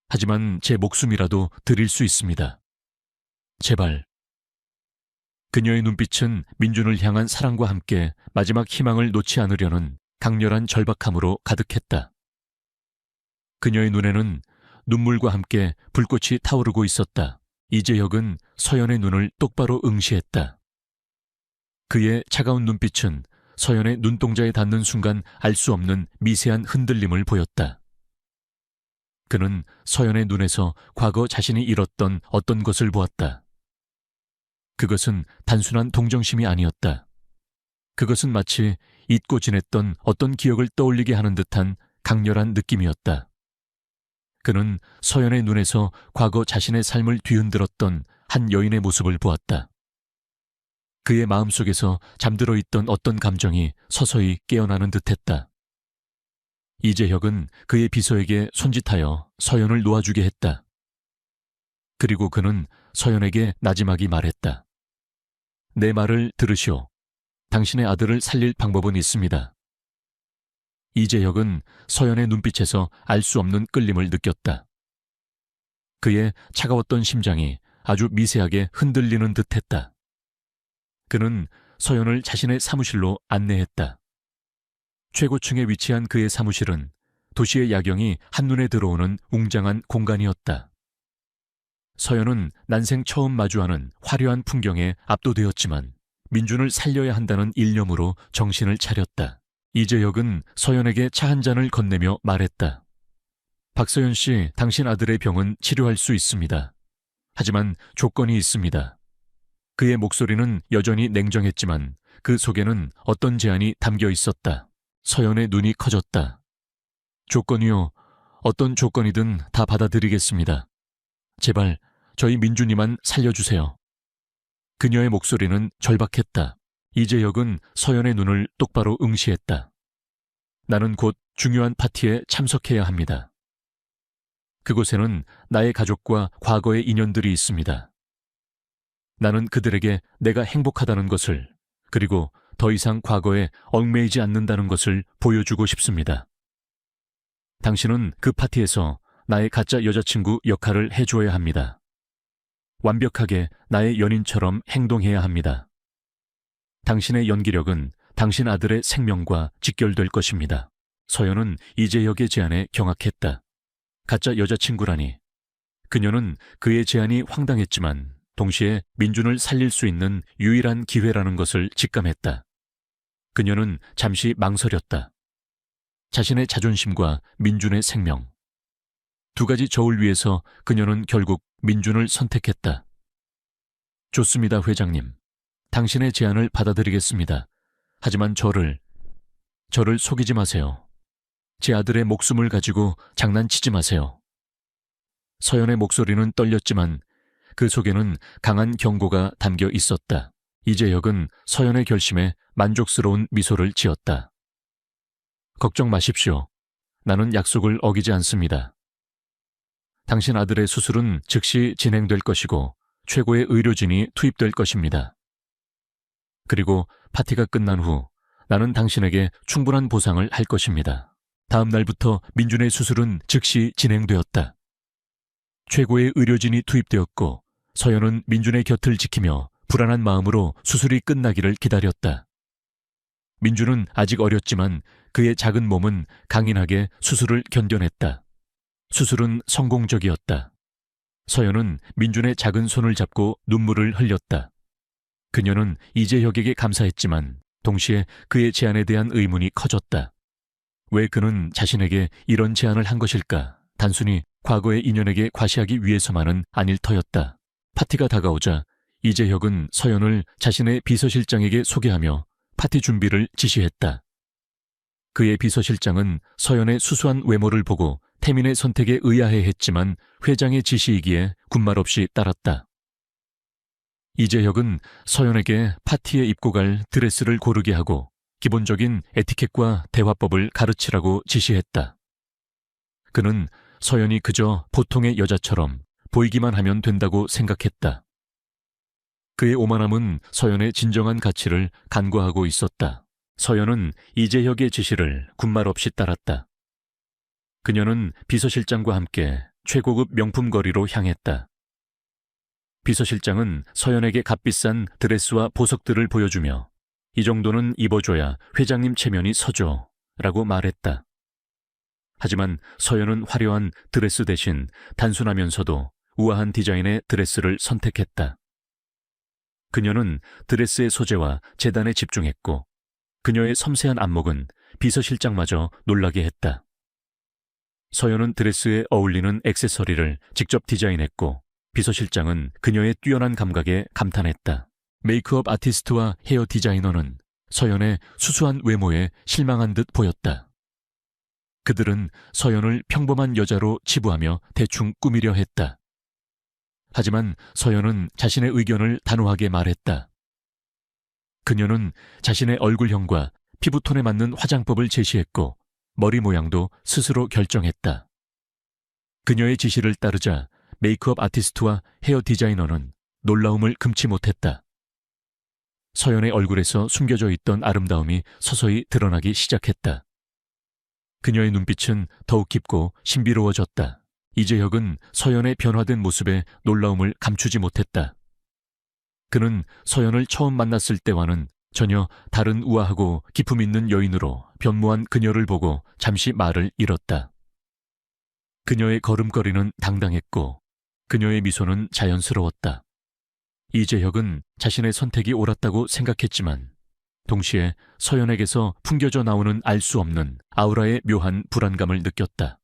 하지만 제 목숨이라도 드릴 수 있습니다. 제발. 그녀의 눈빛은 민준을 향한 사랑과 함께 마지막 희망을 놓지 않으려는 강렬한 절박함으로 가득했다. 그녀의 눈에는 눈물과 함께 불꽃이 타오르고 있었다. 이재혁은 서연의 눈을 똑바로 응시했다. 그의 차가운 눈빛은 서연의 눈동자에 닿는 순간 알 수 없는 미세한 흔들림을 보였다. 그는 서연의 눈에서 과거 자신이 잃었던 어떤 것을 보았다. 그것은 단순한 동정심이 아니었다. 그것은 마치 잊고 지냈던 어떤 기억을 떠올리게 하는 듯한 강렬한 느낌이었다. 그는 서연의 눈에서 과거 자신의 삶을 뒤흔들었던 한 여인의 모습을 보았다. 그의 마음속에서 잠들어 있던 어떤 감정이 서서히 깨어나는 듯했다. 이재혁은 그의 비서에게 손짓하여 서연을 놓아주게 했다. 그리고 그는 서연에게 나지막이 말했다. 내 말을 들으시오. 당신의 아들을 살릴 방법은 있습니다. 이재혁은 서연의 눈빛에서 알 수 없는 끌림을 느꼈다. 그의 차가웠던 심장이 아주 미세하게 흔들리는 듯했다. 그는 서연을 자신의 사무실로 안내했다. 최고층에 위치한 그의 사무실은 도시의 야경이 한눈에 들어오는 웅장한 공간이었다. 서연은 난생 처음 마주하는 화려한 풍경에 압도되었지만 민준을 살려야 한다는 일념으로 정신을 차렸다. 이재혁은 서연에게 차 한 잔을 건네며 말했다. 박서연 씨, 당신 아들의 병은 치료할 수 있습니다. 하지만 조건이 있습니다. 그의 목소리는 여전히 냉정했지만 그 속에는 어떤 제안이 담겨 있었다. 서연의 눈이 커졌다. 조건이요. 어떤 조건이든 다 받아들이겠습니다. 제발 저희 민준이만 살려주세요. 그녀의 목소리는 절박했다. 이재혁은 서연의 눈을 똑바로 응시했다. 나는 곧 중요한 파티에 참석해야 합니다. 그곳에는 나의 가족과 과거의 인연들이 있습니다. 나는 그들에게 내가 행복하다는 것을, 그리고 더 이상 과거에 얽매이지 않는다는 것을 보여주고 싶습니다. 당신은 그 파티에서 나의 가짜 여자친구 역할을 해줘야 합니다. 완벽하게 나의 연인처럼 행동해야 합니다. 당신의 연기력은 당신 아들의 생명과 직결될 것입니다. 서연은 이재혁의 제안에 경악했다. 가짜 여자친구라니. 그녀는 그의 제안이 황당했지만 동시에 민준을 살릴 수 있는 유일한 기회라는 것을 직감했다. 그녀는 잠시 망설였다. 자신의 자존심과 민준의 생명. 두 가지 저울 위에서 그녀는 결국 민준을 선택했다. 좋습니다, 회장님. 당신의 제안을 받아들이겠습니다. 하지만 저를 속이지 마세요. 제 아들의 목숨을 가지고 장난치지 마세요. 서연의 목소리는 떨렸지만 그 속에는 강한 경고가 담겨 있었다. 이재혁은 서연의 결심에 만족스러운 미소를 지었다. 걱정 마십시오. 나는 약속을 어기지 않습니다. 당신 아들의 수술은 즉시 진행될 것이고 최고의 의료진이 투입될 것입니다. 그리고 파티가 끝난 후 나는 당신에게 충분한 보상을 할 것입니다. 다음 날부터 민준의 수술은 즉시 진행되었다. 최고의 의료진이 투입되었고 서연은 민준의 곁을 지키며 불안한 마음으로 수술이 끝나기를 기다렸다. 민준은 아직 어렸지만 그의 작은 몸은 강인하게 수술을 견뎌냈다. 수술은 성공적이었다. 서연은 민준의 작은 손을 잡고 눈물을 흘렸다. 그녀는 이재혁에게 감사했지만 동시에 그의 제안에 대한 의문이 커졌다. 왜 그는 자신에게 이런 제안을 한 것일까? 단순히 과거의 인연에게 과시하기 위해서만은 아닐 터였다. 파티가 다가오자 이재혁은 서연을 자신의 비서실장에게 소개하며 파티 준비를 지시했다. 그의 비서실장은 서연의 수수한 외모를 보고 태민의 선택에 의아해했지만 회장의 지시이기에 군말 없이 따랐다. 이재혁은 서연에게 파티에 입고 갈 드레스를 고르게 하고 기본적인 에티켓과 대화법을 가르치라고 지시했다. 그는 서연이 그저 보통의 여자처럼 보이기만 하면 된다고 생각했다. 그의 오만함은 서연의 진정한 가치를 간과하고 있었다. 서연은 이재혁의 지시를 군말 없이 따랐다. 그녀는 비서실장과 함께 최고급 명품 거리로 향했다. 비서실장은 서연에게 값비싼 드레스와 보석들을 보여주며 이 정도는 입어줘야 회장님 체면이 서죠 라고 말했다. 하지만 서연은 화려한 드레스 대신 단순하면서도 우아한 디자인의 드레스를 선택했다. 그녀는 드레스의 소재와 재단에 집중했고 그녀의 섬세한 안목은 비서실장마저 놀라게 했다. 서연은 드레스에 어울리는 액세서리를 직접 디자인했고 비서실장은 그녀의 뛰어난 감각에 감탄했다. 메이크업 아티스트와 헤어 디자이너는 서연의 수수한 외모에 실망한 듯 보였다. 그들은 서연을 평범한 여자로 치부하며 대충 꾸미려 했다. 하지만 서연은 자신의 의견을 단호하게 말했다. 그녀는 자신의 얼굴형과 피부톤에 맞는 화장법을 제시했고 머리 모양도 스스로 결정했다. 그녀의 지시를 따르자 메이크업 아티스트와 헤어 디자이너는 놀라움을 금치 못했다. 서연의 얼굴에서 숨겨져 있던 아름다움이 서서히 드러나기 시작했다. 그녀의 눈빛은 더욱 깊고 신비로워졌다. 이재혁은 서연의 변화된 모습에 놀라움을 감추지 못했다. 그는 서연을 처음 만났을 때와는 전혀 다른 우아하고 기품 있는 여인으로 변모한 그녀를 보고 잠시 말을 잃었다. 그녀의 걸음걸이는 당당했고 그녀의 미소는 자연스러웠다. 이재혁은 자신의 선택이 옳았다고 생각했지만 동시에 서연에게서 풍겨져 나오는 알 수 없는 아우라의 묘한 불안감을 느꼈다.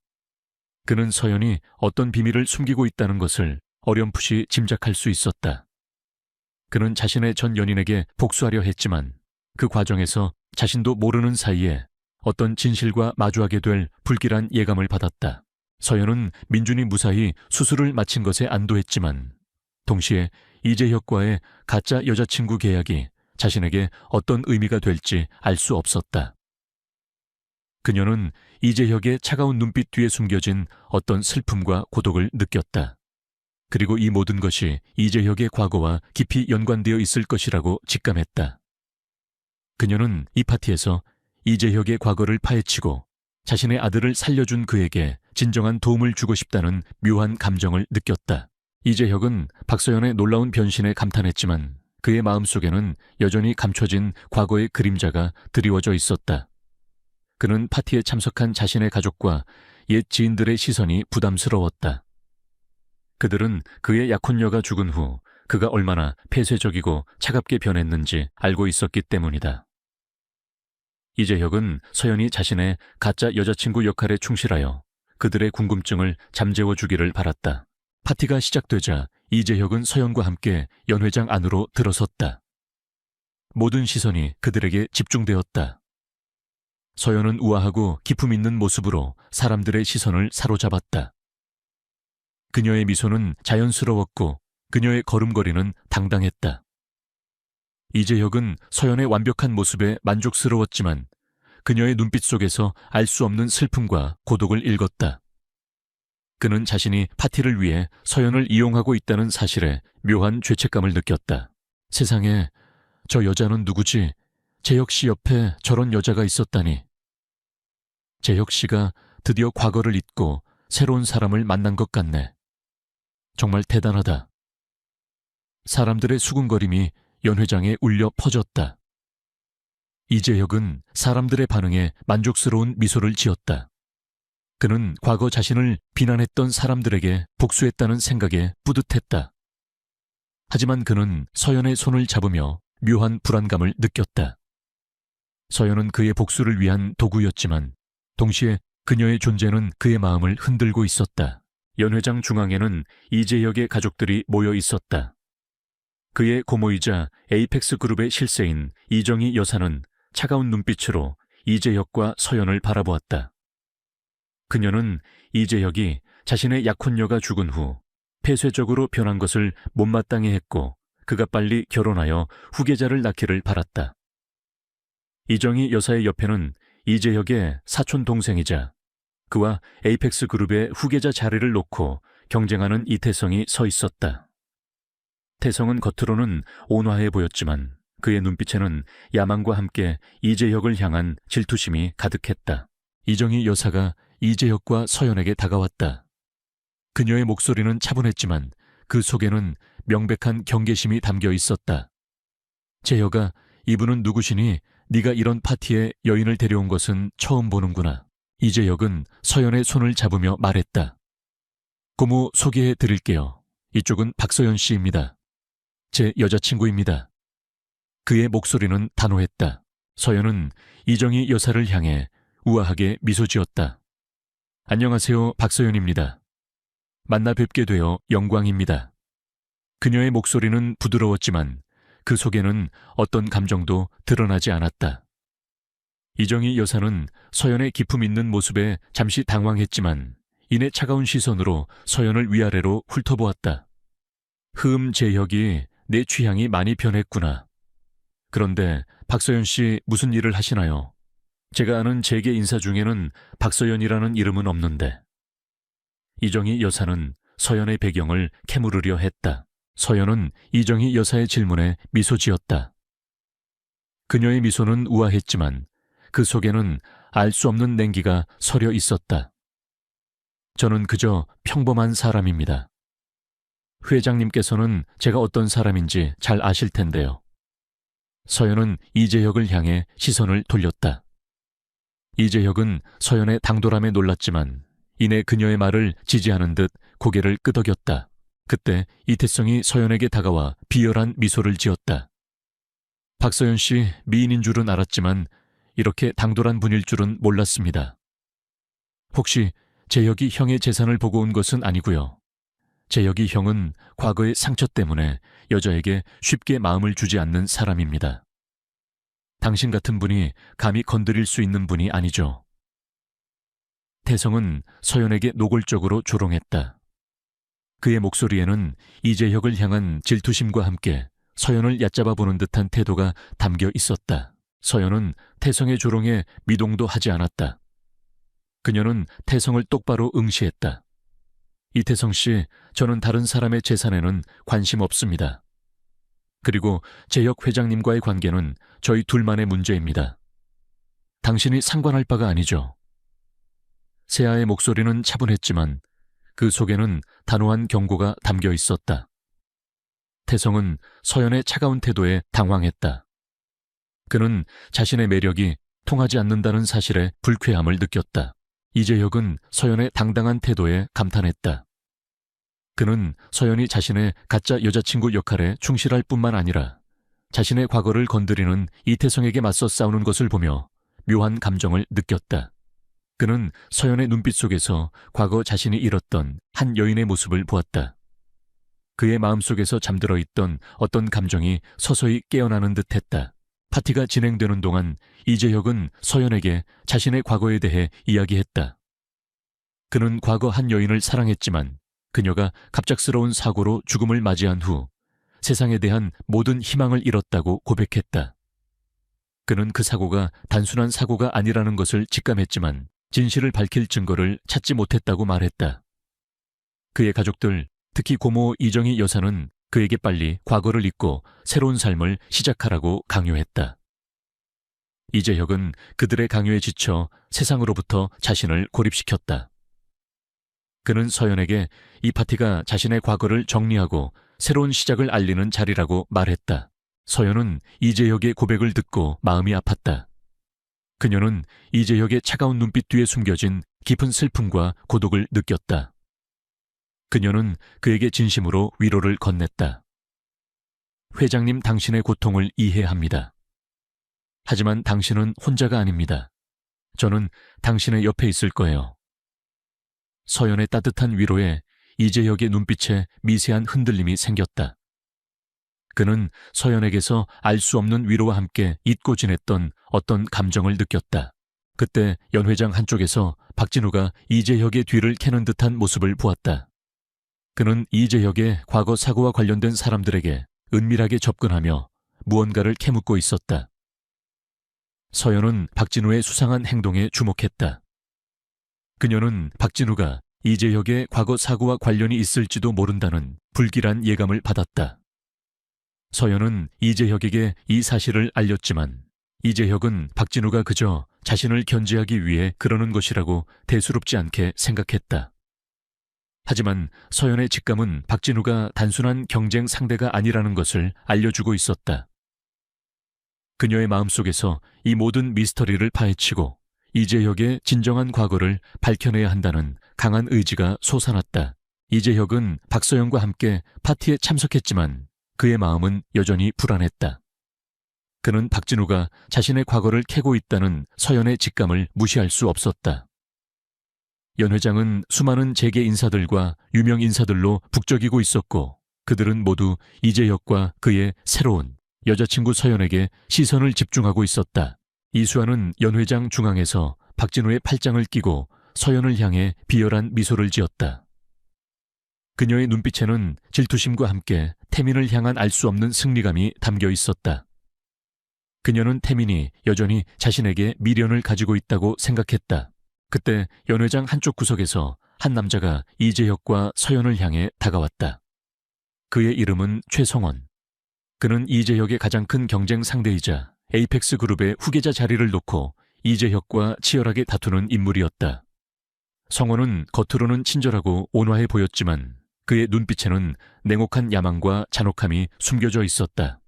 그는 서연이 어떤 비밀을 숨기고 있다는 것을 어렴풋이 짐작할 수 있었다. 그는 자신의 전 연인에게 복수하려 했지만 그 과정에서 자신도 모르는 사이에 어떤 진실과 마주하게 될 불길한 예감을 받았다. 서연은 민준이 무사히 수술을 마친 것에 안도했지만 동시에 이재혁과의 가짜 여자친구 계약이 자신에게 어떤 의미가 될지 알 수 없었다. 그녀는 이재혁의 차가운 눈빛 뒤에 숨겨진 어떤 슬픔과 고독을 느꼈다. 그리고 이 모든 것이 이재혁의 과거와 깊이 연관되어 있을 것이라고 직감했다. 그녀는 이 파티에서 이재혁의 과거를 파헤치고 자신의 아들을 살려준 그에게 진정한 도움을 주고 싶다는 묘한 감정을 느꼈다. 이재혁은 박서연의 놀라운 변신에 감탄했지만 그의 마음속에는 여전히 감춰진 과거의 그림자가 드리워져 있었다. 그는 파티에 참석한 자신의 가족과 옛 지인들의 시선이 부담스러웠다. 그들은 그의 약혼녀가 죽은 후 그가 얼마나 폐쇄적이고 차갑게 변했는지 알고 있었기 때문이다. 이재혁은 서연이 자신의 가짜 여자친구 역할에 충실하여 그들의 궁금증을 잠재워 주기를 바랐다. 파티가 시작되자 이재혁은 서연과 함께 연회장 안으로 들어섰다. 모든 시선이 그들에게 집중되었다. 서연은 우아하고 기품 있는 모습으로 사람들의 시선을 사로잡았다. 그녀의 미소는 자연스러웠고 그녀의 걸음걸이는 당당했다. 이재혁은 서연의 완벽한 모습에 만족스러웠지만 그녀의 눈빛 속에서 알 수 없는 슬픔과 고독을 읽었다. 그는 자신이 파티를 위해 서연을 이용하고 있다는 사실에 묘한 죄책감을 느꼈다. 세상에, 저 여자는 누구지? 재혁 씨 옆에 저런 여자가 있었다니. 재혁 씨가 드디어 과거를 잊고 새로운 사람을 만난 것 같네. 정말 대단하다. 사람들의 수군거림이 연회장에 울려 퍼졌다. 이재혁은 사람들의 반응에 만족스러운 미소를 지었다. 그는 과거 자신을 비난했던 사람들에게 복수했다는 생각에 뿌듯했다. 하지만 그는 서연의 손을 잡으며 묘한 불안감을 느꼈다. 서연은 그의 복수를 위한 도구였지만 동시에 그녀의 존재는 그의 마음을 흔들고 있었다. 연회장 중앙에는 이재혁의 가족들이 모여 있었다. 그의 고모이자 에이펙스 그룹의 실세인 이정희 여사는 차가운 눈빛으로 이재혁과 서연을 바라보았다. 그녀는 이재혁이 자신의 약혼녀가 죽은 후 폐쇄적으로 변한 것을 못마땅해 했고 그가 빨리 결혼하여 후계자를 낳기를 바랐다. 이정희 여사의 옆에는 이재혁의 사촌 동생이자 그와 에이펙스 그룹의 후계자 자리를 놓고 경쟁하는 이태성이 서 있었다. 태성은 겉으로는 온화해 보였지만 그의 눈빛에는 야망과 함께 이재혁을 향한 질투심이 가득했다. 이정희 여사가 이재혁과 서연에게 다가왔다. 그녀의 목소리는 차분했지만 그 속에는 명백한 경계심이 담겨 있었다. 재혁아, 이분은 누구시니 네가 이런 파티에 여인을 데려온 것은 처음 보는구나. 이재혁은 서연의 손을 잡으며 말했다. 고모 소개해 드릴게요. 이쪽은 박서연 씨입니다. 제 여자친구입니다. 그의 목소리는 단호했다. 서연은 이정희 여사를 향해 우아하게 미소 지었다. 안녕하세요, 박서연입니다. 만나 뵙게 되어 영광입니다. 그녀의 목소리는 부드러웠지만 그 속에는 어떤 감정도 드러나지 않았다. 이정희 여사는 서연의 기품 있는 모습에 잠시 당황했지만 이내 차가운 시선으로 서연을 위아래로 훑어보았다. 재혁이 내 취향이 많이 변했구나. 그런데 박서연 씨 무슨 일을 하시나요? 제가 아는 재계 인사 중에는 박서연이라는 이름은 없는데. 이정희 여사는 서연의 배경을 캐물으려 했다. 서연은 이정희 여사의 질문에 미소 지었다. 그녀의 미소는 우아했지만 그 속에는 알 수 없는 냉기가 서려 있었다. 저는 그저 평범한 사람입니다. 회장님께서는 제가 어떤 사람인지 잘 아실 텐데요. 서연은 이재혁을 향해 시선을 돌렸다. 이재혁은 서연의 당돌함에 놀랐지만 이내 그녀의 말을 지지하는 듯 고개를 끄덕였다. 그때 이태성이 서연에게 다가와 비열한 미소를 지었다. 박서연 씨 미인인 줄은 알았지만 이렇게 당돌한 분일 줄은 몰랐습니다. 혹시 재혁이 형의 재산을 보고 온 것은 아니고요. 재혁이 형은 과거의 상처 때문에 여자에게 쉽게 마음을 주지 않는 사람입니다. 당신 같은 분이 감히 건드릴 수 있는 분이 아니죠. 태성은 서연에게 노골적으로 조롱했다. 그의 목소리에는 이재혁을 향한 질투심과 함께 서연을 얕잡아 보는 듯한 태도가 담겨 있었다. 서연은 태성의 조롱에 미동도 하지 않았다. 그녀는 태성을 똑바로 응시했다. 이태성 씨, 저는 다른 사람의 재산에는 관심 없습니다. 그리고 재혁 회장님과의 관계는 저희 둘만의 문제입니다. 당신이 상관할 바가 아니죠. 세아의 목소리는 차분했지만 그 속에는 단호한 경고가 담겨 있었다. 태성은 서연의 차가운 태도에 당황했다. 그는 자신의 매력이 통하지 않는다는 사실에 불쾌함을 느꼈다. 이재혁은 서연의 당당한 태도에 감탄했다. 그는 서연이 자신의 가짜 여자친구 역할에 충실할 뿐만 아니라 자신의 과거를 건드리는 이태성에게 맞서 싸우는 것을 보며 묘한 감정을 느꼈다. 그는 서연의 눈빛 속에서 과거 자신이 잃었던 한 여인의 모습을 보았다. 그의 마음속에서 잠들어 있던 어떤 감정이 서서히 깨어나는 듯했다. 파티가 진행되는 동안 이재혁은 서연에게 자신의 과거에 대해 이야기했다. 그는 과거 한 여인을 사랑했지만 그녀가 갑작스러운 사고로 죽음을 맞이한 후 세상에 대한 모든 희망을 잃었다고 고백했다. 그는 그 사고가 단순한 사고가 아니라는 것을 직감했지만 진실을 밝힐 증거를 찾지 못했다고 말했다. 그의 가족들, 특히 고모 이정희 여사는 그에게 빨리 과거를 잊고 새로운 삶을 시작하라고 강요했다. 이재혁은 그들의 강요에 지쳐 세상으로부터 자신을 고립시켰다. 그는 서연에게 이 파티가 자신의 과거를 정리하고 새로운 시작을 알리는 자리라고 말했다. 서연은 이재혁의 고백을 듣고 마음이 아팠다. 그녀는 이재혁의 차가운 눈빛 뒤에 숨겨진 깊은 슬픔과 고독을 느꼈다. 그녀는 그에게 진심으로 위로를 건넸다. 회장님, 당신의 고통을 이해합니다. 하지만 당신은 혼자가 아닙니다. 저는 당신의 옆에 있을 거예요. 서연의 따뜻한 위로에 이재혁의 눈빛에 미세한 흔들림이 생겼다. 그는 서연에게서 알 수 없는 위로와 함께 잊고 지냈던 어떤 감정을 느꼈다. 그때 연 회장 한쪽에서 박진우가 이재혁의 뒤를 캐는 듯한 모습을 보았다. 그는 이재혁의 과거 사고와 관련된 사람들에게 은밀하게 접근하며 무언가를 캐묻고 있었다. 서연은 박진우의 수상한 행동에 주목했다. 그녀는 박진우가 이재혁의 과거 사고와 관련이 있을지도 모른다는 불길한 예감을 받았다. 서연은 이재혁에게 이 사실을 알렸지만 이재혁은 박진우가 그저 자신을 견제하기 위해 그러는 것이라고 대수롭지 않게 생각했다. 하지만 서연의 직감은 박진우가 단순한 경쟁 상대가 아니라는 것을 알려주고 있었다. 그녀의 마음속에서 이 모든 미스터리를 파헤치고 이재혁의 진정한 과거를 밝혀내야 한다는 강한 의지가 솟아났다. 이재혁은 박서연과 함께 파티에 참석했지만 그의 마음은 여전히 불안했다. 그는 박진우가 자신의 과거를 캐고 있다는 서연의 직감을 무시할 수 없었다. 연 회장은 수많은 재계 인사들과 유명 인사들로 북적이고 있었고 그들은 모두 이재혁과 그의 새로운 여자친구 서연에게 시선을 집중하고 있었다. 이수아는 연 회장 중앙에서 박진우의 팔짱을 끼고 서연을 향해 비열한 미소를 지었다. 그녀의 눈빛에는 질투심과 함께 태민을 향한 알 수 없는 승리감이 담겨 있었다. 그녀는 태민이 여전히 자신에게 미련을 가지고 있다고 생각했다. 그때 연 회장 한쪽 구석에서 한 남자가 이재혁과 서연을 향해 다가왔다. 그의 이름은 최성원. 그는 이재혁의 가장 큰 경쟁 상대이자 에이펙스 그룹의 후계자 자리를 놓고 이재혁과 치열하게 다투는 인물이었다. 성원은 겉으로는 친절하고 온화해 보였지만 그의 눈빛에는 냉혹한 야망과 잔혹함이 숨겨져 있었다.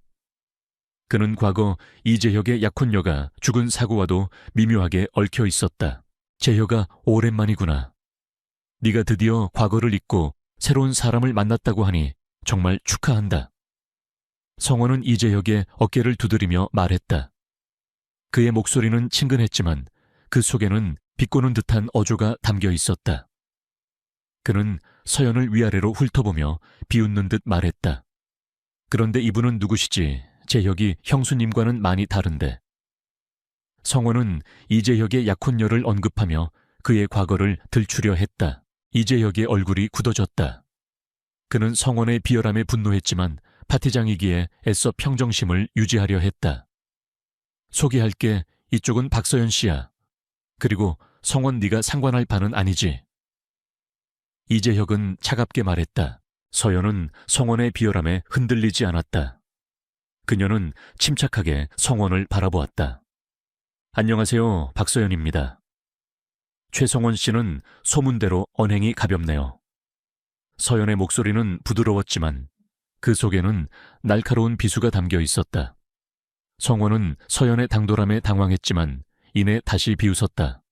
그는 과거 이재혁의 약혼녀가 죽은 사고와도 미묘하게 얽혀 있었다. 재혁아, 오랜만이구나. 네가 드디어 과거를 잊고 새로운 사람을 만났다고 하니 정말 축하한다. 성원은 이재혁의 어깨를 두드리며 말했다. 그의 목소리는 친근했지만 그 속에는 비꼬는 듯한 어조가 담겨 있었다. 그는 서연을 위아래로 훑어보며 비웃는 듯 말했다. 그런데 이분은 누구시지? 재혁이 형수님과는 많이 다른데. 성원은 이재혁의 약혼녀를 언급하며 그의 과거를 들추려 했다. 이재혁의 얼굴이 굳어졌다. 그는 성원의 비열함에 분노했지만 파티장이기에 애써 평정심을 유지하려 했다. 소개할게. 이쪽은 박서연 씨야. 그리고 성원 네가 상관할 바는 아니지. 이재혁은 차갑게 말했다. 서연은 성원의 비열함에 흔들리지 않았다. 그녀는 침착하게 성원을 바라보았다. 안녕하세요, 박서연입니다. 최성원 씨는 소문대로 언행이 가볍네요. 서연의 목소리는 부드러웠지만 그 속에는 날카로운 비수가 담겨 있었다. 성원은 서연의 당돌함에 당황했지만 이내 다시 비웃었다.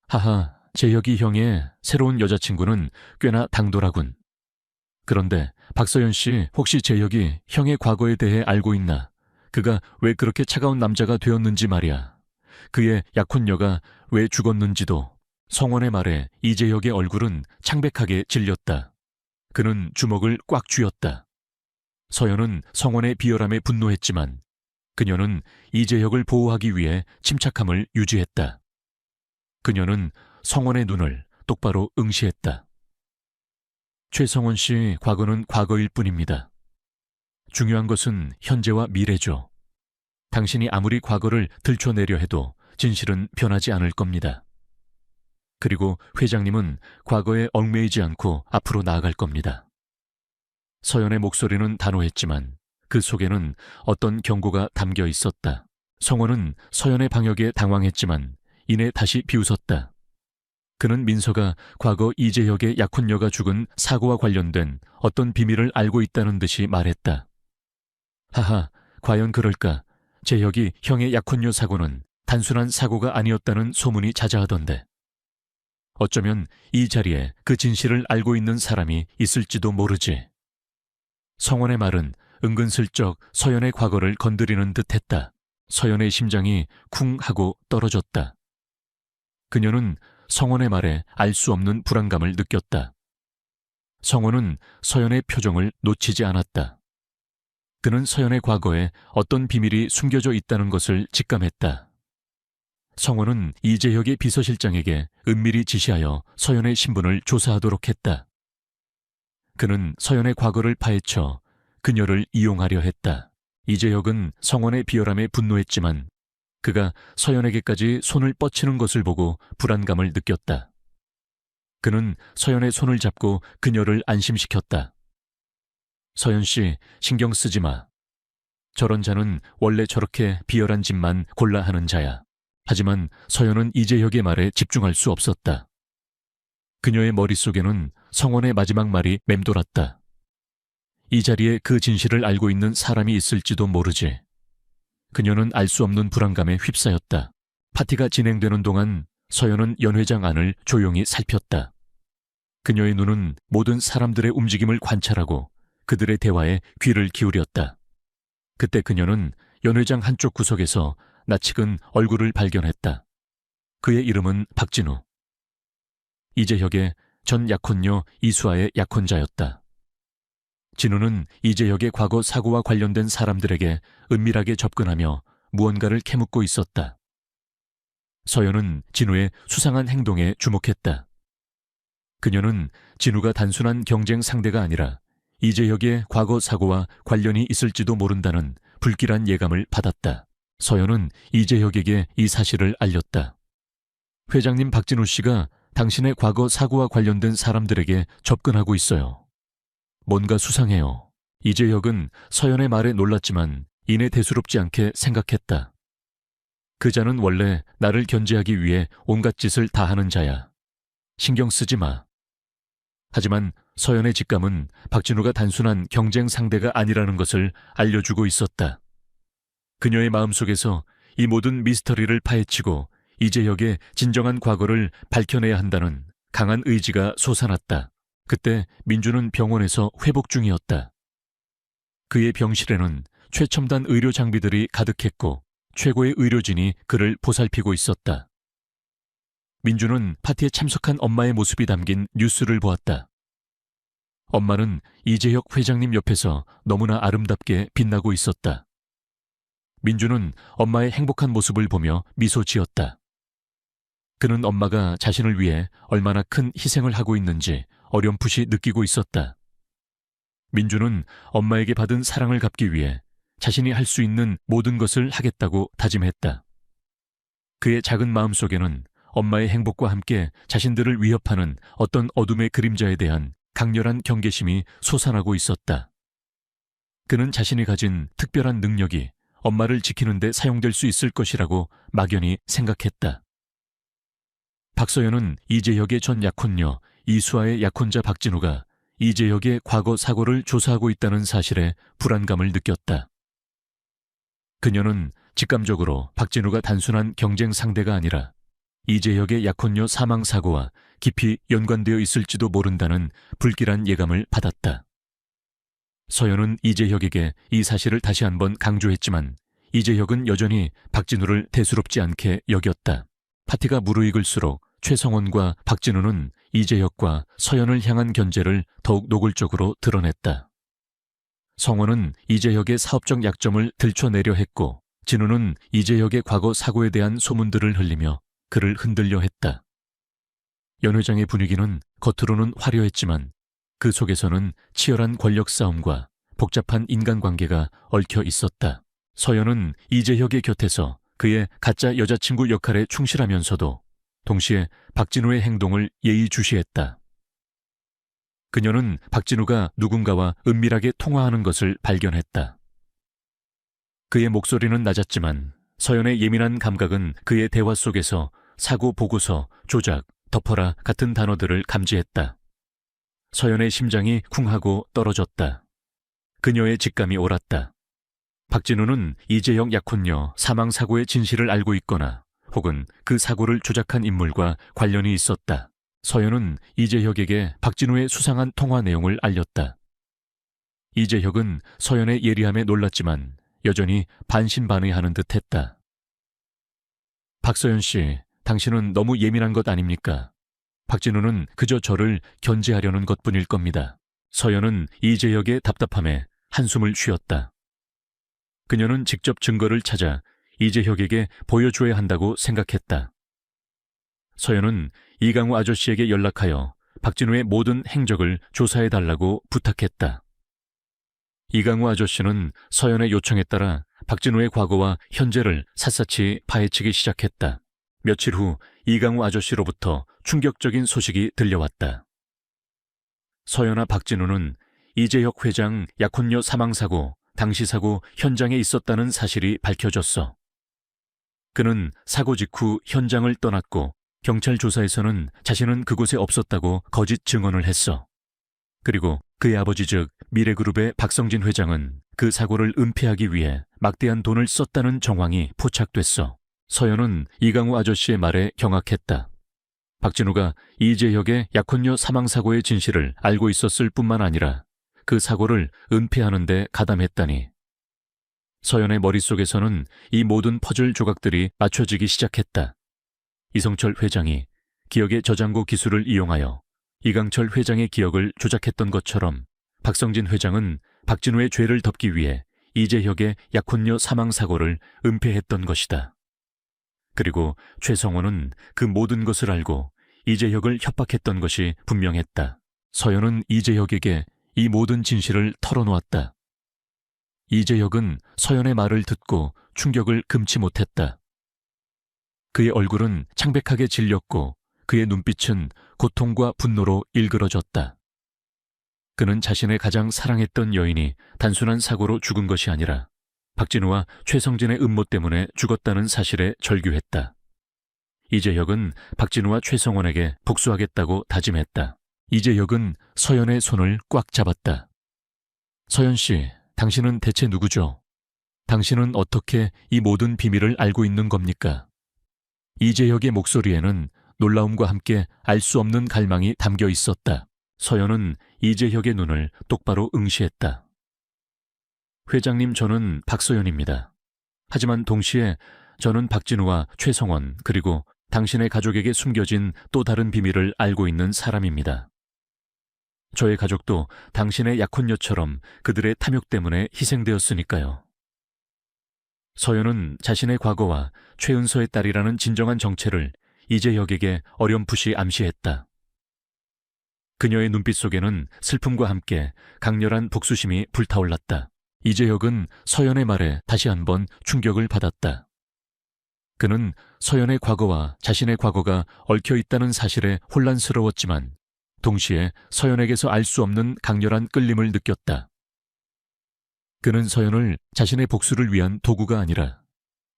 하하, 재혁이 형의 새로운 여자친구는 꽤나 당돌하군. 그런데 박서연 씨, 혹시 재혁이 형의 과거에 대해 알고 있나? 그가 왜 그렇게 차가운 남자가 되었는지 말이야. 그의 약혼녀가 왜 죽었는지도. 성원의 말에 이재혁의 얼굴은 창백하게 질렸다. 그는 주먹을 꽉 쥐었다. 서연은 성원의 비열함에 분노했지만 그녀는 이재혁을 보호하기 위해 침착함을 유지했다. 그녀는 성원의 눈을 똑바로 응시했다. 최성원 씨 과거는 과거일 뿐입니다. 중요한 것은 현재와 미래죠. 당신이 아무리 과거를 들춰내려 해도 진실은 변하지 않을 겁니다. 그리고 회장님은 과거에 얽매이지 않고 앞으로 나아갈 겁니다. 서연의 목소리는 단호했지만 그 속에는 어떤 경고가 담겨 있었다. 성원은 서연의 방역에 당황했지만 이내 다시 비웃었다. 그는 민서가 과거 이재혁의 약혼녀가 죽은 사고와 관련된 어떤 비밀을 알고 있다는 듯이 말했다. 하하, 과연 그럴까? 재혁이 형의 약혼녀 사고는 단순한 사고가 아니었다는 소문이 자자하던데. 어쩌면 이 자리에 그 진실을 알고 있는 사람이 있을지도 모르지. 성원의 말은 은근슬쩍 서연의 과거를 건드리는 듯했다. 서연의 심장이 쿵 하고 떨어졌다. 그녀는 성원의 말에 알 수 없는 불안감을 느꼈다. 성원은 서연의 표정을 놓치지 않았다. 그는 서연의 과거에 어떤 비밀이 숨겨져 있다는 것을 직감했다. 성원은 이재혁의 비서실장에게 은밀히 지시하여 서연의 신분을 조사하도록 했다. 그는 서연의 과거를 파헤쳐 그녀를 이용하려 했다. 이재혁은 성원의 비열함에 분노했지만 그가 서연에게까지 손을 뻗치는 것을 보고 불안감을 느꼈다. 그는 서연의 손을 잡고 그녀를 안심시켰다. 서연 씨, 신경 쓰지 마. 저런 자는 원래 저렇게 비열한 짓만 골라 하는 자야. 하지만 서연은 이재혁의 말에 집중할 수 없었다. 그녀의 머릿속에는 성원의 마지막 말이 맴돌았다. 이 자리에 그 진실을 알고 있는 사람이 있을지도 모르지. 그녀는 알 수 없는 불안감에 휩싸였다. 파티가 진행되는 동안 서연은 연회장 안을 조용히 살폈다. 그녀의 눈은 모든 사람들의 움직임을 관찰하고 그들의 대화에 귀를 기울였다. 그때 그녀는 연회장 한쪽 구석에서 낯익은 얼굴을 발견했다. 그의 이름은 박진우. 이재혁의 전 약혼녀 이수아의 약혼자였다. 진우는 이재혁의 과거 사고와 관련된 사람들에게 은밀하게 접근하며 무언가를 캐묻고 있었다. 서연은 진우의 수상한 행동에 주목했다. 그녀는 진우가 단순한 경쟁 상대가 아니라 이재혁의 과거 사고와 관련이 있을지도 모른다는 불길한 예감을 받았다. 서연은 이재혁에게 이 사실을 알렸다. 회장님 박진우 씨가 당신의 과거 사고와 관련된 사람들에게 접근하고 있어요. 뭔가 수상해요. 이재혁은 서연의 말에 놀랐지만 이내 대수롭지 않게 생각했다. 그 자는 원래 나를 견제하기 위해 온갖 짓을 다 하는 자야. 신경 쓰지 마. 하지만 서연의 직감은 박진우가 단순한 경쟁 상대가 아니라는 것을 알려주고 있었다. 그녀의 마음속에서 이 모든 미스터리를 파헤치고 이재혁의 진정한 과거를 밝혀내야 한다는 강한 의지가 솟아났다. 그때 민주는 병원에서 회복 중이었다. 그의 병실에는 최첨단 의료 장비들이 가득했고 최고의 의료진이 그를 보살피고 있었다. 민주는 파티에 참석한 엄마의 모습이 담긴 뉴스를 보았다. 엄마는 이재혁 회장님 옆에서 너무나 아름답게 빛나고 있었다. 민주는 엄마의 행복한 모습을 보며 미소 지었다. 그는 엄마가 자신을 위해 얼마나 큰 희생을 하고 있는지 어렴풋이 느끼고 있었다. 민주는 엄마에게 받은 사랑을 갚기 위해 자신이 할 수 있는 모든 것을 하겠다고 다짐했다. 그의 작은 마음속에는 엄마의 행복과 함께 자신들을 위협하는 어떤 어둠의 그림자에 대한 강렬한 경계심이 솟아나고 있었다. 그는 자신이 가진 특별한 능력이 엄마를 지키는 데 사용될 수 있을 것이라고 막연히 생각했다. 박서연은 이재혁의 전 약혼녀 이수아의 약혼자 박진우가 이재혁의 과거 사고를 조사하고 있다는 사실에 불안감을 느꼈다. 그녀는 직감적으로 박진우가 단순한 경쟁 상대가 아니라 이재혁의 약혼녀 사망 사고와 깊이 연관되어 있을지도 모른다는 불길한 예감을 받았다. 서연은 이재혁에게 이 사실을 다시 한번 강조했지만 이재혁은 여전히 박진우를 대수롭지 않게 여겼다. 파티가 무르익을수록 최성원과 박진우는 이재혁과 서연을 향한 견제를 더욱 노골적으로 드러냈다. 성원은 이재혁의 사업적 약점을 들춰내려 했고 진우는 이재혁의 과거 사고에 대한 소문들을 흘리며 그를 흔들려 했다. 연회장의 분위기는 겉으로는 화려했지만 그 속에서는 치열한 권력 싸움과 복잡한 인간관계가 얽혀 있었다. 서연은 이재혁의 곁에서 그의 가짜 여자친구 역할에 충실하면서도 동시에 박진우의 행동을 예의주시했다. 그녀는 박진우가 누군가와 은밀하게 통화하는 것을 발견했다. 그의 목소리는 낮았지만 서연의 예민한 감각은 그의 대화 속에서 사고 보고서, 조작, 덮어라 같은 단어들을 감지했다. 서연의 심장이 쿵하고 떨어졌다. 그녀의 직감이 옳았다. 박진우는 이재혁 약혼녀 사망 사고의 진실을 알고 있거나 혹은 그 사고를 조작한 인물과 관련이 있었다. 서연은 이재혁에게 박진우의 수상한 통화 내용을 알렸다. 이재혁은 서연의 예리함에 놀랐지만 여전히 반신반의하는 듯했다. 박서연 씨, 당신은 너무 예민한 것 아닙니까? 박진우는 그저 저를 견제하려는 것뿐일 겁니다. 서연은 이재혁의 답답함에 한숨을 쉬었다. 그녀는 직접 증거를 찾아 이재혁에게 보여줘야 한다고 생각했다. 서연은 이강우 아저씨에게 연락하여 박진우의 모든 행적을 조사해달라고 부탁했다. 이강우 아저씨는 서연의 요청에 따라 박진우의 과거와 현재를 샅샅이 파헤치기 시작했다. 며칠 후 이강우 아저씨로부터 충격적인 소식이 들려왔다. 서연아 박진우는 이재혁 회장 약혼녀 사망사고, 당시 사고 현장에 있었다는 사실이 밝혀졌어. 그는 사고 직후 현장을 떠났고 경찰 조사에서는 자신은 그곳에 없었다고 거짓 증언을 했어. 그리고 그의 아버지 즉 미래그룹의 박성진 회장은 그 사고를 은폐하기 위해 막대한 돈을 썼다는 정황이 포착됐어. 서연은 이강우 아저씨의 말에 경악했다. 박진우가 이재혁의 약혼녀 사망사고의 진실을 알고 있었을 뿐만 아니라 그 사고를 은폐하는 데 가담했다니. 서연의 머릿속에서는 이 모든 퍼즐 조각들이 맞춰지기 시작했다. 이성철 회장이 기억의 저장고 기술을 이용하여 이강철 회장의 기억을 조작했던 것처럼 박성진 회장은 박진우의 죄를 덮기 위해 이재혁의 약혼녀 사망사고를 은폐했던 것이다. 그리고 최성원은 그 모든 것을 알고 이재혁을 협박했던 것이 분명했다. 서연은 이재혁에게 이 모든 진실을 털어놓았다. 이재혁은 서연의 말을 듣고 충격을 금치 못했다. 그의 얼굴은 창백하게 질렸고 그의 눈빛은 고통과 분노로 일그러졌다. 그는 자신의 가장 사랑했던 여인이 단순한 사고로 죽은 것이 아니라 박진우와 최성진의 음모 때문에 죽었다는 사실에 절규했다. 이재혁은 박진우와 최성원에게 복수하겠다고 다짐했다. 이재혁은 서연의 손을 꽉 잡았다. 서연 씨, 당신은 대체 누구죠? 당신은 어떻게 이 모든 비밀을 알고 있는 겁니까? 이재혁의 목소리에는 놀라움과 함께 알 수 없는 갈망이 담겨 있었다. 서연은 이재혁의 눈을 똑바로 응시했다. 회장님, 저는 박서연입니다. 하지만 동시에 저는 박진우와 최성원 그리고 당신의 가족에게 숨겨진 또 다른 비밀을 알고 있는 사람입니다. 저의 가족도 당신의 약혼녀처럼 그들의 탐욕 때문에 희생되었으니까요. 서연은 자신의 과거와 최은서의 딸이라는 진정한 정체를 이재혁에게 어렴풋이 암시했다. 그녀의 눈빛 속에는 슬픔과 함께 강렬한 복수심이 불타올랐다. 이재혁은 서연의 말에 다시 한번 충격을 받았다. 그는 서연의 과거와 자신의 과거가 얽혀 있다는 사실에 혼란스러웠지만 동시에 서연에게서 알 수 없는 강렬한 끌림을 느꼈다. 그는 서연을 자신의 복수를 위한 도구가 아니라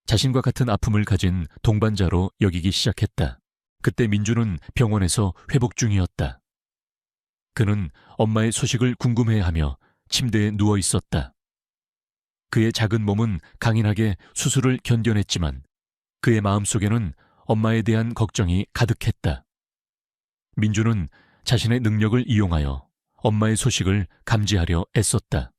자신과 같은 아픔을 가진 동반자로 여기기 시작했다. 그때 민주는 병원에서 회복 중이었다. 그는 엄마의 소식을 궁금해하며 침대에 누워 있었다. 그의 작은 몸은 강인하게 수술을 견뎌냈지만 그의 마음속에는 엄마에 대한 걱정이 가득했다. 민주는 자신의 능력을 이용하여 엄마의 소식을 감지하려 애썼다.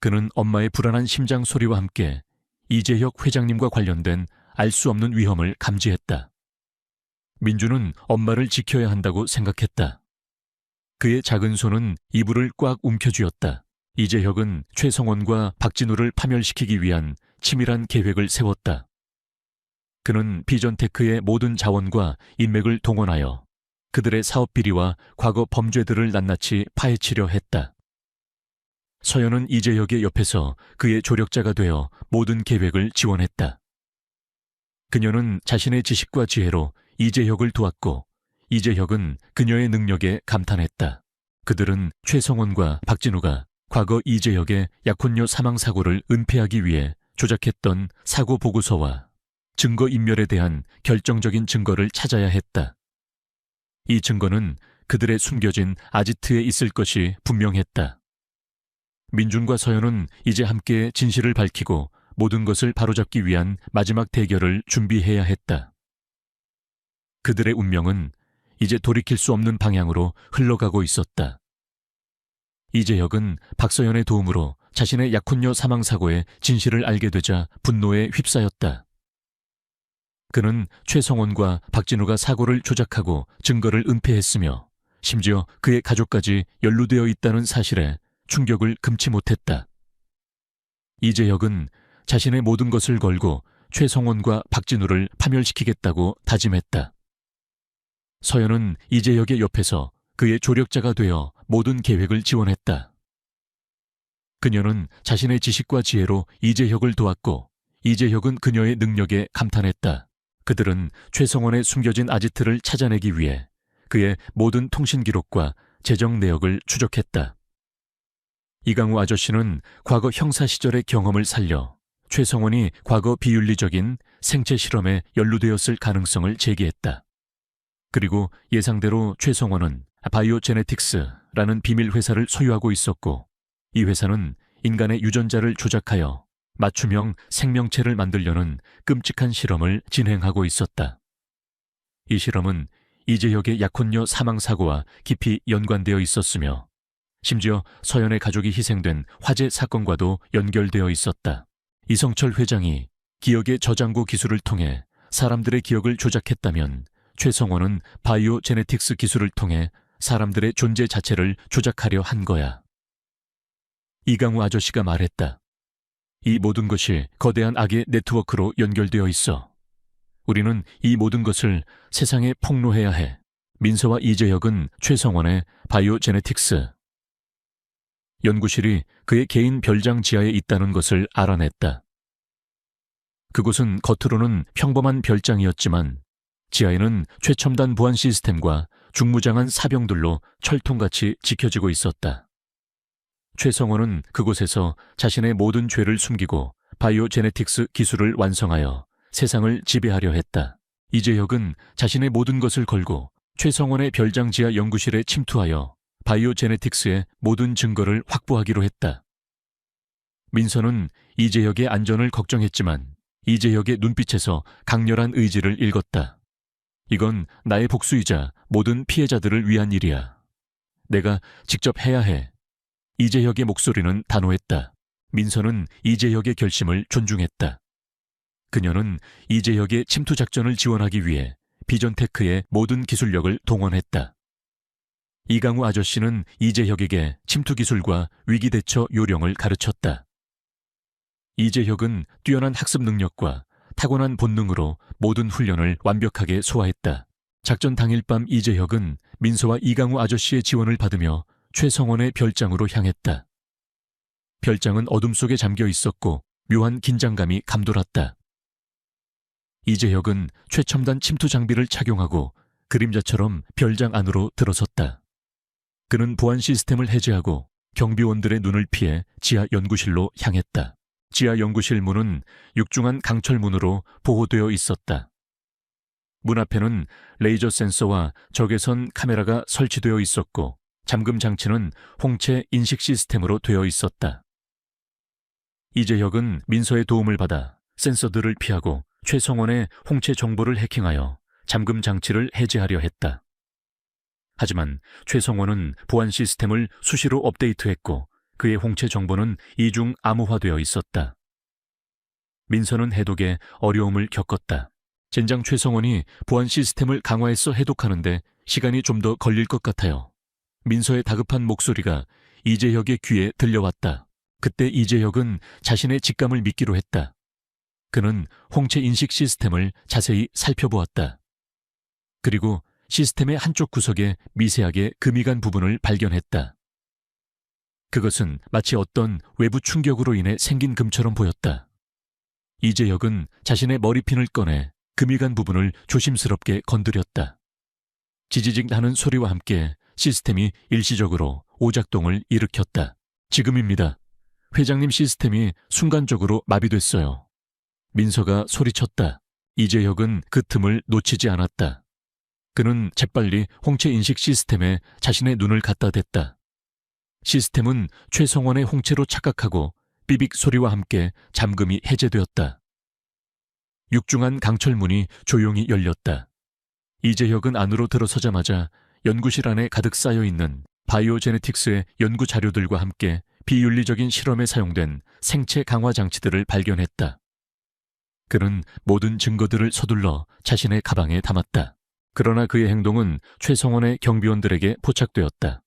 그는 엄마의 불안한 심장 소리와 함께 이재혁 회장님과 관련된 알 수 없는 위험을 감지했다. 민주는 엄마를 지켜야 한다고 생각했다. 그의 작은 손은 이불을 꽉 움켜쥐었다. 이재혁은 최성원과 박진우를 파멸시키기 위한 치밀한 계획을 세웠다. 그는 비전테크의 모든 자원과 인맥을 동원하여 그들의 사업 비리와 과거 범죄들을 낱낱이 파헤치려 했다. 서연은 이재혁의 옆에서 그의 조력자가 되어 모든 계획을 지원했다. 그녀는 자신의 지식과 지혜로 이재혁을 도왔고 이재혁은 그녀의 능력에 감탄했다. 그들은 최성원과 박진우가 과거 이재혁의 약혼녀 사망사고를 은폐하기 위해 조작했던 사고 보고서와 증거인멸에 대한 결정적인 증거를 찾아야 했다. 이 증거는 그들의 숨겨진 아지트에 있을 것이 분명했다. 민준과 서연은 이제 함께 진실을 밝히고 모든 것을 바로잡기 위한 마지막 대결을 준비해야 했다. 그들의 운명은 이제 돌이킬 수 없는 방향으로 흘러가고 있었다. 이재혁은 박서연의 도움으로 자신의 약혼녀 사망사고의 진실을 알게 되자 분노에 휩싸였다. 그는 최성원과 박진우가 사고를 조작하고 증거를 은폐했으며 심지어 그의 가족까지 연루되어 있다는 사실에 충격을 금치 못했다. 이재혁은 자신의 모든 것을 걸고 최성원과 박진우를 파멸시키겠다고 다짐했다. 서연은 이재혁의 옆에서 그의 조력자가 되어 모든 계획을 지원했다. 그녀는 자신의 지식과 지혜로 이재혁을 도왔고 이재혁은 그녀의 능력에 감탄했다. 그들은 최성원의 숨겨진 아지트를 찾아내기 위해 그의 모든 통신 기록과 재정 내역을 추적했다. 이강우 아저씨는 과거 형사 시절의 경험을 살려 최성원이 과거 비윤리적인 생체 실험에 연루되었을 가능성을 제기했다. 그리고 예상대로 최성원은 바이오제네틱스라는 비밀 회사를 소유하고 있었고 이 회사는 인간의 유전자를 조작하여 맞춤형 생명체를 만들려는 끔찍한 실험을 진행하고 있었다. 이 실험은 이재혁의 약혼녀 사망사고와 깊이 연관되어 있었으며 심지어 서연의 가족이 희생된 화재 사건과도 연결되어 있었다. 이성철 회장이 기억의 저장고 기술을 통해 사람들의 기억을 조작했다면 최성원은 바이오 제네틱스 기술을 통해 사람들의 존재 자체를 조작하려 한 거야. 이강우 아저씨가 말했다. 이 모든 것이 거대한 악의 네트워크로 연결되어 있어. 우리는 이 모든 것을 세상에 폭로해야 해. 민서와 이재혁은 최성원의 바이오 제네틱스 연구실이 그의 개인 별장 지하에 있다는 것을 알아냈다. 그곳은 겉으로는 평범한 별장이었지만 지하에는 최첨단 보안 시스템과 중무장한 사병들로 철통같이 지켜지고 있었다. 최성원은 그곳에서 자신의 모든 죄를 숨기고 바이오 제네틱스 기술을 완성하여 세상을 지배하려 했다. 이재혁은 자신의 모든 것을 걸고 최성원의 별장 지하 연구실에 침투하여 바이오 제네틱스의 모든 증거를 확보하기로 했다. 민서는 이재혁의 안전을 걱정했지만 이재혁의 눈빛에서 강렬한 의지를 읽었다. 이건 나의 복수이자 모든 피해자들을 위한 일이야. 내가 직접 해야 해. 이재혁의 목소리는 단호했다. 민서는 이재혁의 결심을 존중했다. 그녀는 이재혁의 침투 작전을 지원하기 위해 비전테크의 모든 기술력을 동원했다. 이강우 아저씨는 이재혁에게 침투 기술과 위기 대처 요령을 가르쳤다. 이재혁은 뛰어난 학습 능력과 타고난 본능으로 모든 훈련을 완벽하게 소화했다. 작전 당일 밤 이재혁은 민서와 이강우 아저씨의 지원을 받으며 최성원의 별장으로 향했다. 별장은 어둠 속에 잠겨 있었고 묘한 긴장감이 감돌았다. 이재혁은 최첨단 침투 장비를 착용하고 그림자처럼 별장 안으로 들어섰다. 그는 보안 시스템을 해제하고 경비원들의 눈을 피해 지하 연구실로 향했다. 지하 연구실 문은 육중한 강철문으로 보호되어 있었다. 문 앞에는 레이저 센서와 적외선 카메라가 설치되어 있었고 잠금 장치는 홍채 인식 시스템으로 되어 있었다. 이재혁은 민서의 도움을 받아 센서들을 피하고 최성원의 홍채 정보를 해킹하여 잠금 장치를 해제하려 했다. 하지만 최성원은 보안 시스템을 수시로 업데이트했고 그의 홍채 정보는 이중 암호화되어 있었다. 민서는 해독에 어려움을 겪었다. 젠장 최성원이 보안 시스템을 강화해서 해독하는데 시간이 좀 더 걸릴 것 같아요. 민서의 다급한 목소리가 이재혁의 귀에 들려왔다. 그때 이재혁은 자신의 직감을 믿기로 했다. 그는 홍채 인식 시스템을 자세히 살펴보았다. 그리고 시스템의 한쪽 구석에 미세하게 금이 간 부분을 발견했다. 그것은 마치 어떤 외부 충격으로 인해 생긴 금처럼 보였다. 이재혁은 자신의 머리핀을 꺼내 금이 간 부분을 조심스럽게 건드렸다. 지지직 나는 소리와 함께 시스템이 일시적으로 오작동을 일으켰다. 지금입니다. 회장님 시스템이 순간적으로 마비됐어요. 민서가 소리쳤다. 이재혁은 그 틈을 놓치지 않았다. 그는 재빨리 홍채 인식 시스템에 자신의 눈을 갖다 댔다. 시스템은 최성원의 홍채로 착각하고 삐빅 소리와 함께 잠금이 해제되었다. 육중한 강철문이 조용히 열렸다. 이재혁은 안으로 들어서자마자 연구실 안에 가득 쌓여있는 바이오제네틱스의 연구 자료들과 함께 비윤리적인 실험에 사용된 생체 강화 장치들을 발견했다. 그는 모든 증거들을 서둘러 자신의 가방에 담았다. 그러나 그의 행동은 최성원의 경비원들에게 포착되었다.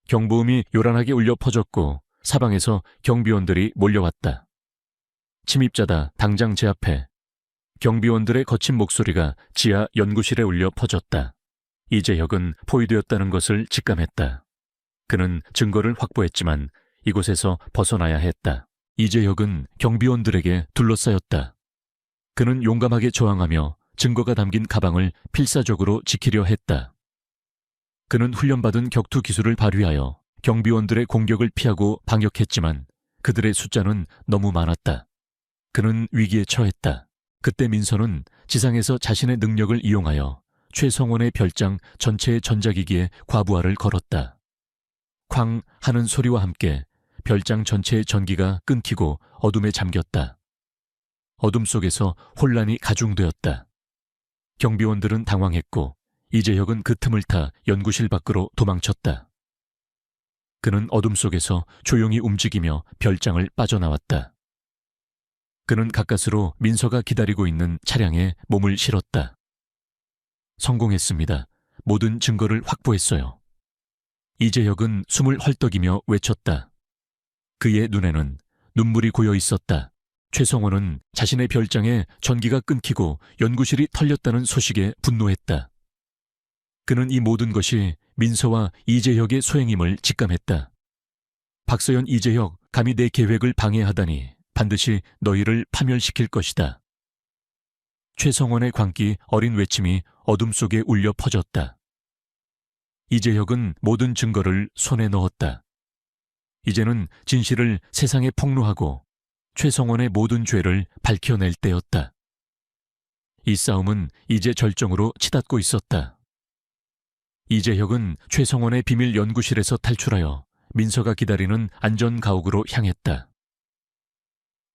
경보음이 요란하게 울려 퍼졌고 사방에서 경비원들이 몰려왔다. 침입자다, 당장 제압해. 경비원들의 거친 목소리가 지하 연구실에 울려 퍼졌다. 이재혁은 포위되었다는 것을 직감했다. 그는 증거를 확보했지만 이곳에서 벗어나야 했다. 이재혁은 경비원들에게 둘러싸였다. 그는 용감하게 저항하며 증거가 담긴 가방을 필사적으로 지키려 했다. 그는 훈련받은 격투 기술을 발휘하여 경비원들의 공격을 피하고 방역했지만 그들의 숫자는 너무 많았다. 그는 위기에 처했다. 그때 민서는 지상에서 자신의 능력을 이용하여 최성원의 별장 전체의 전자기기에 과부하를 걸었다. 쾅 하는 소리와 함께 별장 전체의 전기가 끊기고 어둠에 잠겼다. 어둠 속에서 혼란이 가중되었다. 경비원들은 당황했고 이재혁은 그 틈을 타 연구실 밖으로 도망쳤다. 그는 어둠 속에서 조용히 움직이며 별장을 빠져나왔다. 그는 가까스로 민서가 기다리고 있는 차량에 몸을 실었다. 성공했습니다. 모든 증거를 확보했어요. 이재혁은 숨을 헐떡이며 외쳤다. 그의 눈에는 눈물이 고여 있었다. 최성원은 자신의 별장에 전기가 끊기고 연구실이 털렸다는 소식에 분노했다. 그는 이 모든 것이 민서와 이재혁의 소행임을 직감했다. 박서연, 이재혁, 감히 내 계획을 방해하다니 반드시 너희를 파멸시킬 것이다. 최성원의 광기 어린 외침이 어둠 속에 울려 퍼졌다. 이재혁은 모든 증거를 손에 넣었다. 이제는 진실을 세상에 폭로하고 최성원의 모든 죄를 밝혀낼 때였다. 이 싸움은 이제 절정으로 치닫고 있었다. 이재혁은 최성원의 비밀 연구실에서 탈출하여 민서가 기다리는 안전가옥으로 향했다.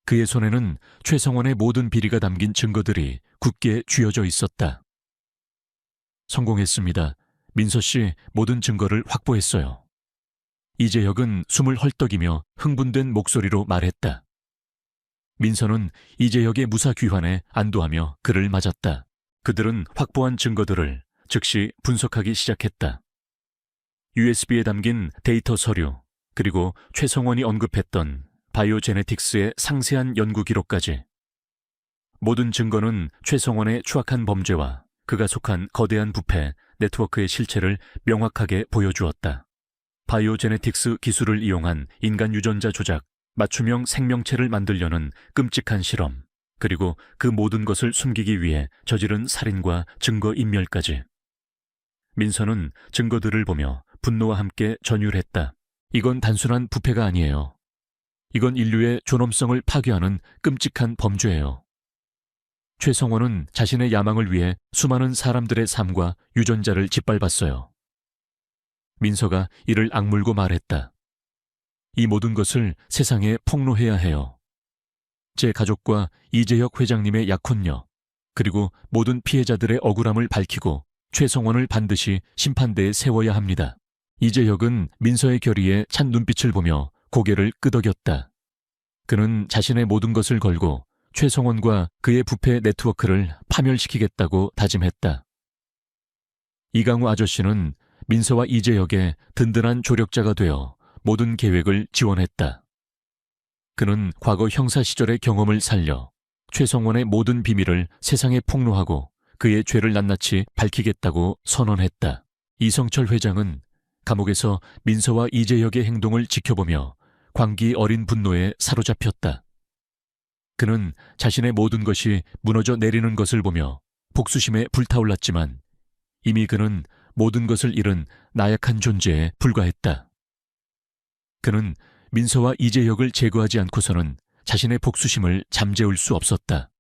그의 손에는 최성원의 모든 비리가 담긴 증거들이 굳게 쥐어져 있었다. 성공했습니다. 민서 씨 모든 증거를 확보했어요. 이재혁은 숨을 헐떡이며 흥분된 목소리로 말했다. 민서는 이재혁의 무사 귀환에 안도하며 그를 맞았다. 그들은 확보한 증거들을 즉시 분석하기 시작했다. USB에 담긴 데이터 서류, 그리고 최성원이 언급했던 바이오제네틱스의 상세한 연구 기록까지. 모든 증거는 최성원의 추악한 범죄와 그가 속한 거대한 부패 네트워크의 실체를 명확하게 보여주었다. 바이오제네틱스 기술을 이용한 인간 유전자 조작, 맞춤형 생명체를 만들려는 끔찍한 실험, 그리고 그 모든 것을 숨기기 위해 저지른 살인과 증거인멸까지. 민서는 증거들을 보며 분노와 함께 전율했다. 이건 단순한 부패가 아니에요. 이건 인류의 존엄성을 파괴하는 끔찍한 범죄예요. 최성원은 자신의 야망을 위해 수많은 사람들의 삶과 유전자를 짓밟았어요. 민서가 이를 악물고 말했다. 이 모든 것을 세상에 폭로해야 해요. 제 가족과 이재혁 회장님의 약혼녀, 그리고 모든 피해자들의 억울함을 밝히고 최성원을 반드시 심판대에 세워야 합니다. 이재혁은 민서의 결의에 찬 눈빛을 보며 고개를 끄덕였다. 그는 자신의 모든 것을 걸고 최성원과 그의 부패 네트워크를 파멸시키겠다고 다짐했다. 이강우 아저씨는 민서와 이재혁의 든든한 조력자가 되어 모든 계획을 지원했다. 그는 과거 형사 시절의 경험을 살려 최성원의 모든 비밀을 세상에 폭로하고 그의 죄를 낱낱이 밝히겠다고 선언했다. 이성철 회장은 감옥에서 민서와 이재혁의 행동을 지켜보며 광기 어린 분노에 사로잡혔다. 그는 자신의 모든 것이 무너져 내리는 것을 보며 복수심에 불타올랐지만 이미 그는 모든 것을 잃은 나약한 존재에 불과했다. 그는 민서와 이재혁을 제거하지 않고서는 자신의 복수심을 잠재울 수 없었다.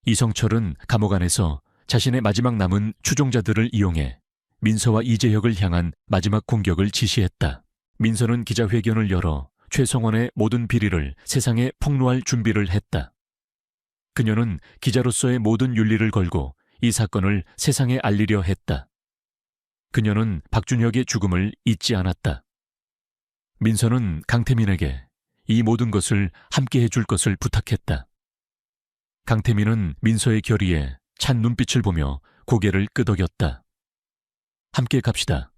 이성철은 감옥 안에서 자신의 마지막 남은 추종자들을 이용해 민서와 이재혁을 향한 마지막 공격을 지시했다. 민서는 기자회견을 열어 최성원의 모든 비리를 세상에 폭로할 준비를 했다. 그녀는 기자로서의 모든 윤리를 걸고 이 사건을 세상에 알리려 했다. 그녀는 박준혁의 죽음을 잊지 않았다. 민서는 강태민에게 이 모든 것을 함께 해줄 것을 부탁했다. 강태민은 민서의 결의에 찬 눈빛을 보며 고개를 끄덕였다. 함께 갑시다.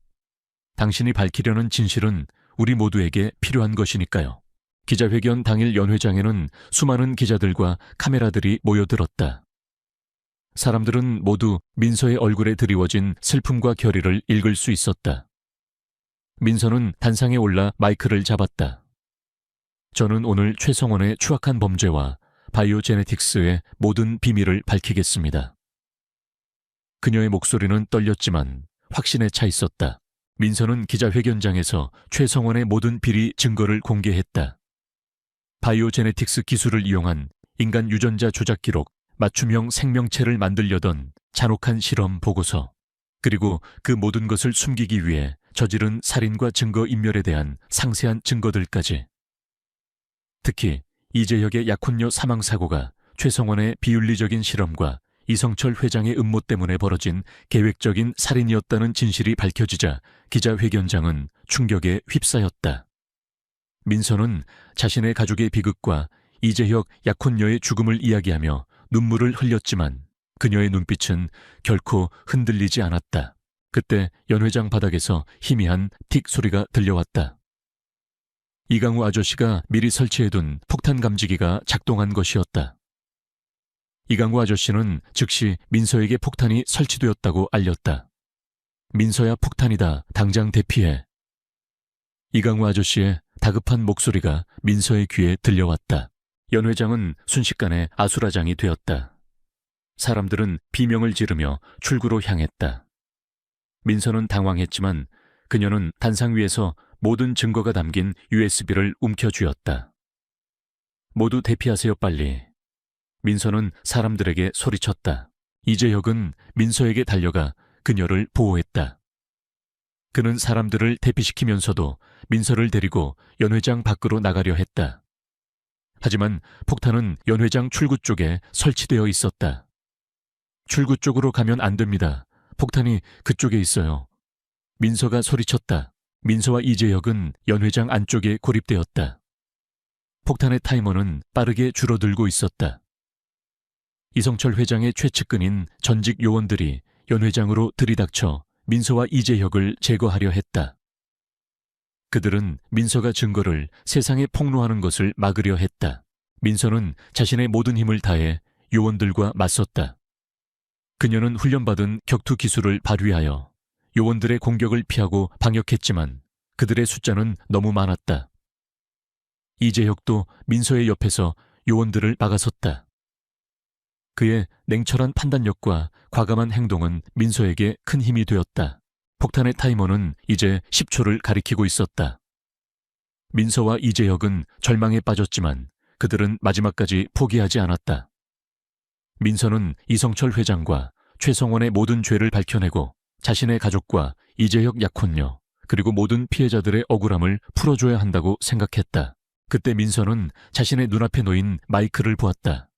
당신이 밝히려는 진실은 우리 모두에게 필요한 것이니까요. 기자회견 당일 연회장에는 수많은 기자들과 카메라들이 모여들었다. 사람들은 모두 민서의 얼굴에 드리워진 슬픔과 결의를 읽을 수 있었다. 민서는 단상에 올라 마이크를 잡았다. 저는 오늘 최성원의 추악한 범죄와 바이오제네틱스의 모든 비밀을 밝히겠습니다. 그녀의 목소리는 떨렸지만 확신에 차 있었다. 민서는 기자회견장에서 최성원의 모든 비리 증거를 공개했다. 바이오제네틱스 기술을 이용한 인간 유전자 조작 기록, 맞춤형 생명체를 만들려던 잔혹한 실험 보고서, 그리고 그 모든 것을 숨기기 위해 저지른 살인과 증거인멸에 대한 상세한 증거들까지. 특히 이재혁의 약혼녀 사망사고가 최성원의 비윤리적인 실험과 이성철 회장의 음모 때문에 벌어진 계획적인 살인이었다는 진실이 밝혀지자 기자회견장은 충격에 휩싸였다. 민서는 자신의 가족의 비극과 이재혁 약혼녀의 죽음을 이야기하며 눈물을 흘렸지만 그녀의 눈빛은 결코 흔들리지 않았다. 그때 연 회장 바닥에서 희미한 틱 소리가 들려왔다. 이강우 아저씨가 미리 설치해둔 폭탄 감지기가 작동한 것이었다. 이강우 아저씨는 즉시 민서에게 폭탄이 설치되었다고 알렸다. 민서야, 폭탄이다. 당장 대피해. 이강우 아저씨의 다급한 목소리가 민서의 귀에 들려왔다. 연 회장은 순식간에 아수라장이 되었다. 사람들은 비명을 지르며 출구로 향했다. 민서는 당황했지만 그녀는 단상 위에서 모든 증거가 담긴 USB를 움켜쥐었다. 모두 대피하세요, 빨리. 민서는 사람들에게 소리쳤다. 이재혁은 민서에게 달려가 그녀를 보호했다. 그는 사람들을 대피시키면서도 민서를 데리고 연 회장 밖으로 나가려 했다. 하지만 폭탄은 연 회장 출구 쪽에 설치되어 있었다. 출구 쪽으로 가면 안 됩니다. 폭탄이 그쪽에 있어요. 민서가 소리쳤다. 민서와 이재혁은 연 회장 안쪽에 고립되었다. 폭탄의 타이머는 빠르게 줄어들고 있었다. 이성철 회장의 최측근인 전직 요원들이 연 회장으로 들이닥쳐 민서와 이재혁을 제거하려 했다. 그들은 민서가 증거를 세상에 폭로하는 것을 막으려 했다. 민서는 자신의 모든 힘을 다해 요원들과 맞섰다. 그녀는 훈련받은 격투 기술을 발휘하여 요원들의 공격을 피하고 방역했지만 그들의 숫자는 너무 많았다. 이재혁도 민서의 옆에서 요원들을 막아섰다. 그의 냉철한 판단력과 과감한 행동은 민서에게 큰 힘이 되었다. 폭탄의 타이머는 이제 10초를 가리키고 있었다. 민서와 이재혁은 절망에 빠졌지만 그들은 마지막까지 포기하지 않았다. 민서는 이성철 회장과 최성원의 모든 죄를 밝혀내고 자신의 가족과 이재혁 약혼녀 그리고 모든 피해자들의 억울함을 풀어줘야 한다고 생각했다. 그때 민서는 자신의 눈앞에 놓인 마이크를 보았다.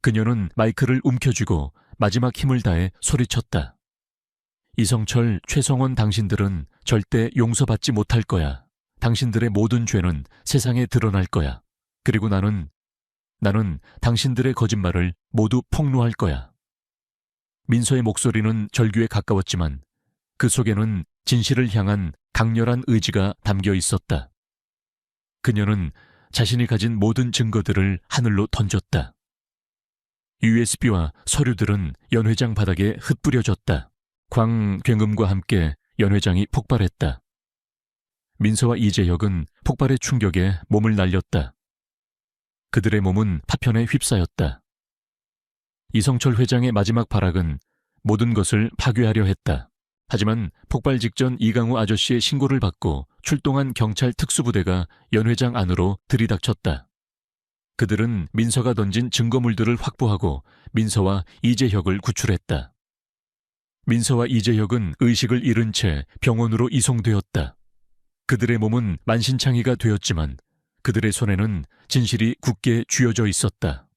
그녀는 마이크를 움켜쥐고 마지막 힘을 다해 소리쳤다. 이성철, 최성원, 당신들은 절대 용서받지 못할 거야. 당신들의 모든 죄는 세상에 드러날 거야. 그리고 나는 당신들의 거짓말을 모두 폭로할 거야. 민서의 목소리는 절규에 가까웠지만 그 속에는 진실을 향한 강렬한 의지가 담겨 있었다. 그녀는 자신이 가진 모든 증거들을 하늘로 던졌다. USB와 서류들은 연 회장 바닥에 흩뿌려졌다. 광괭음과 함께 연 회장이 폭발했다. 민서와 이재혁은 폭발의 충격에 몸을 날렸다. 그들의 몸은 파편에 휩싸였다. 이성철 회장의 마지막 발악은 모든 것을 파괴하려 했다. 하지만 폭발 직전 이강우 아저씨의 신고를 받고 출동한 경찰 특수부대가 연 회장 안으로 들이닥쳤다. 그들은 민서가 던진 증거물들을 확보하고 민서와 이재혁을 구출했다. 민서와 이재혁은 의식을 잃은 채 병원으로 이송되었다. 그들의 몸은 만신창이가 되었지만 그들의 손에는 진실이 굳게 쥐어져 있었다.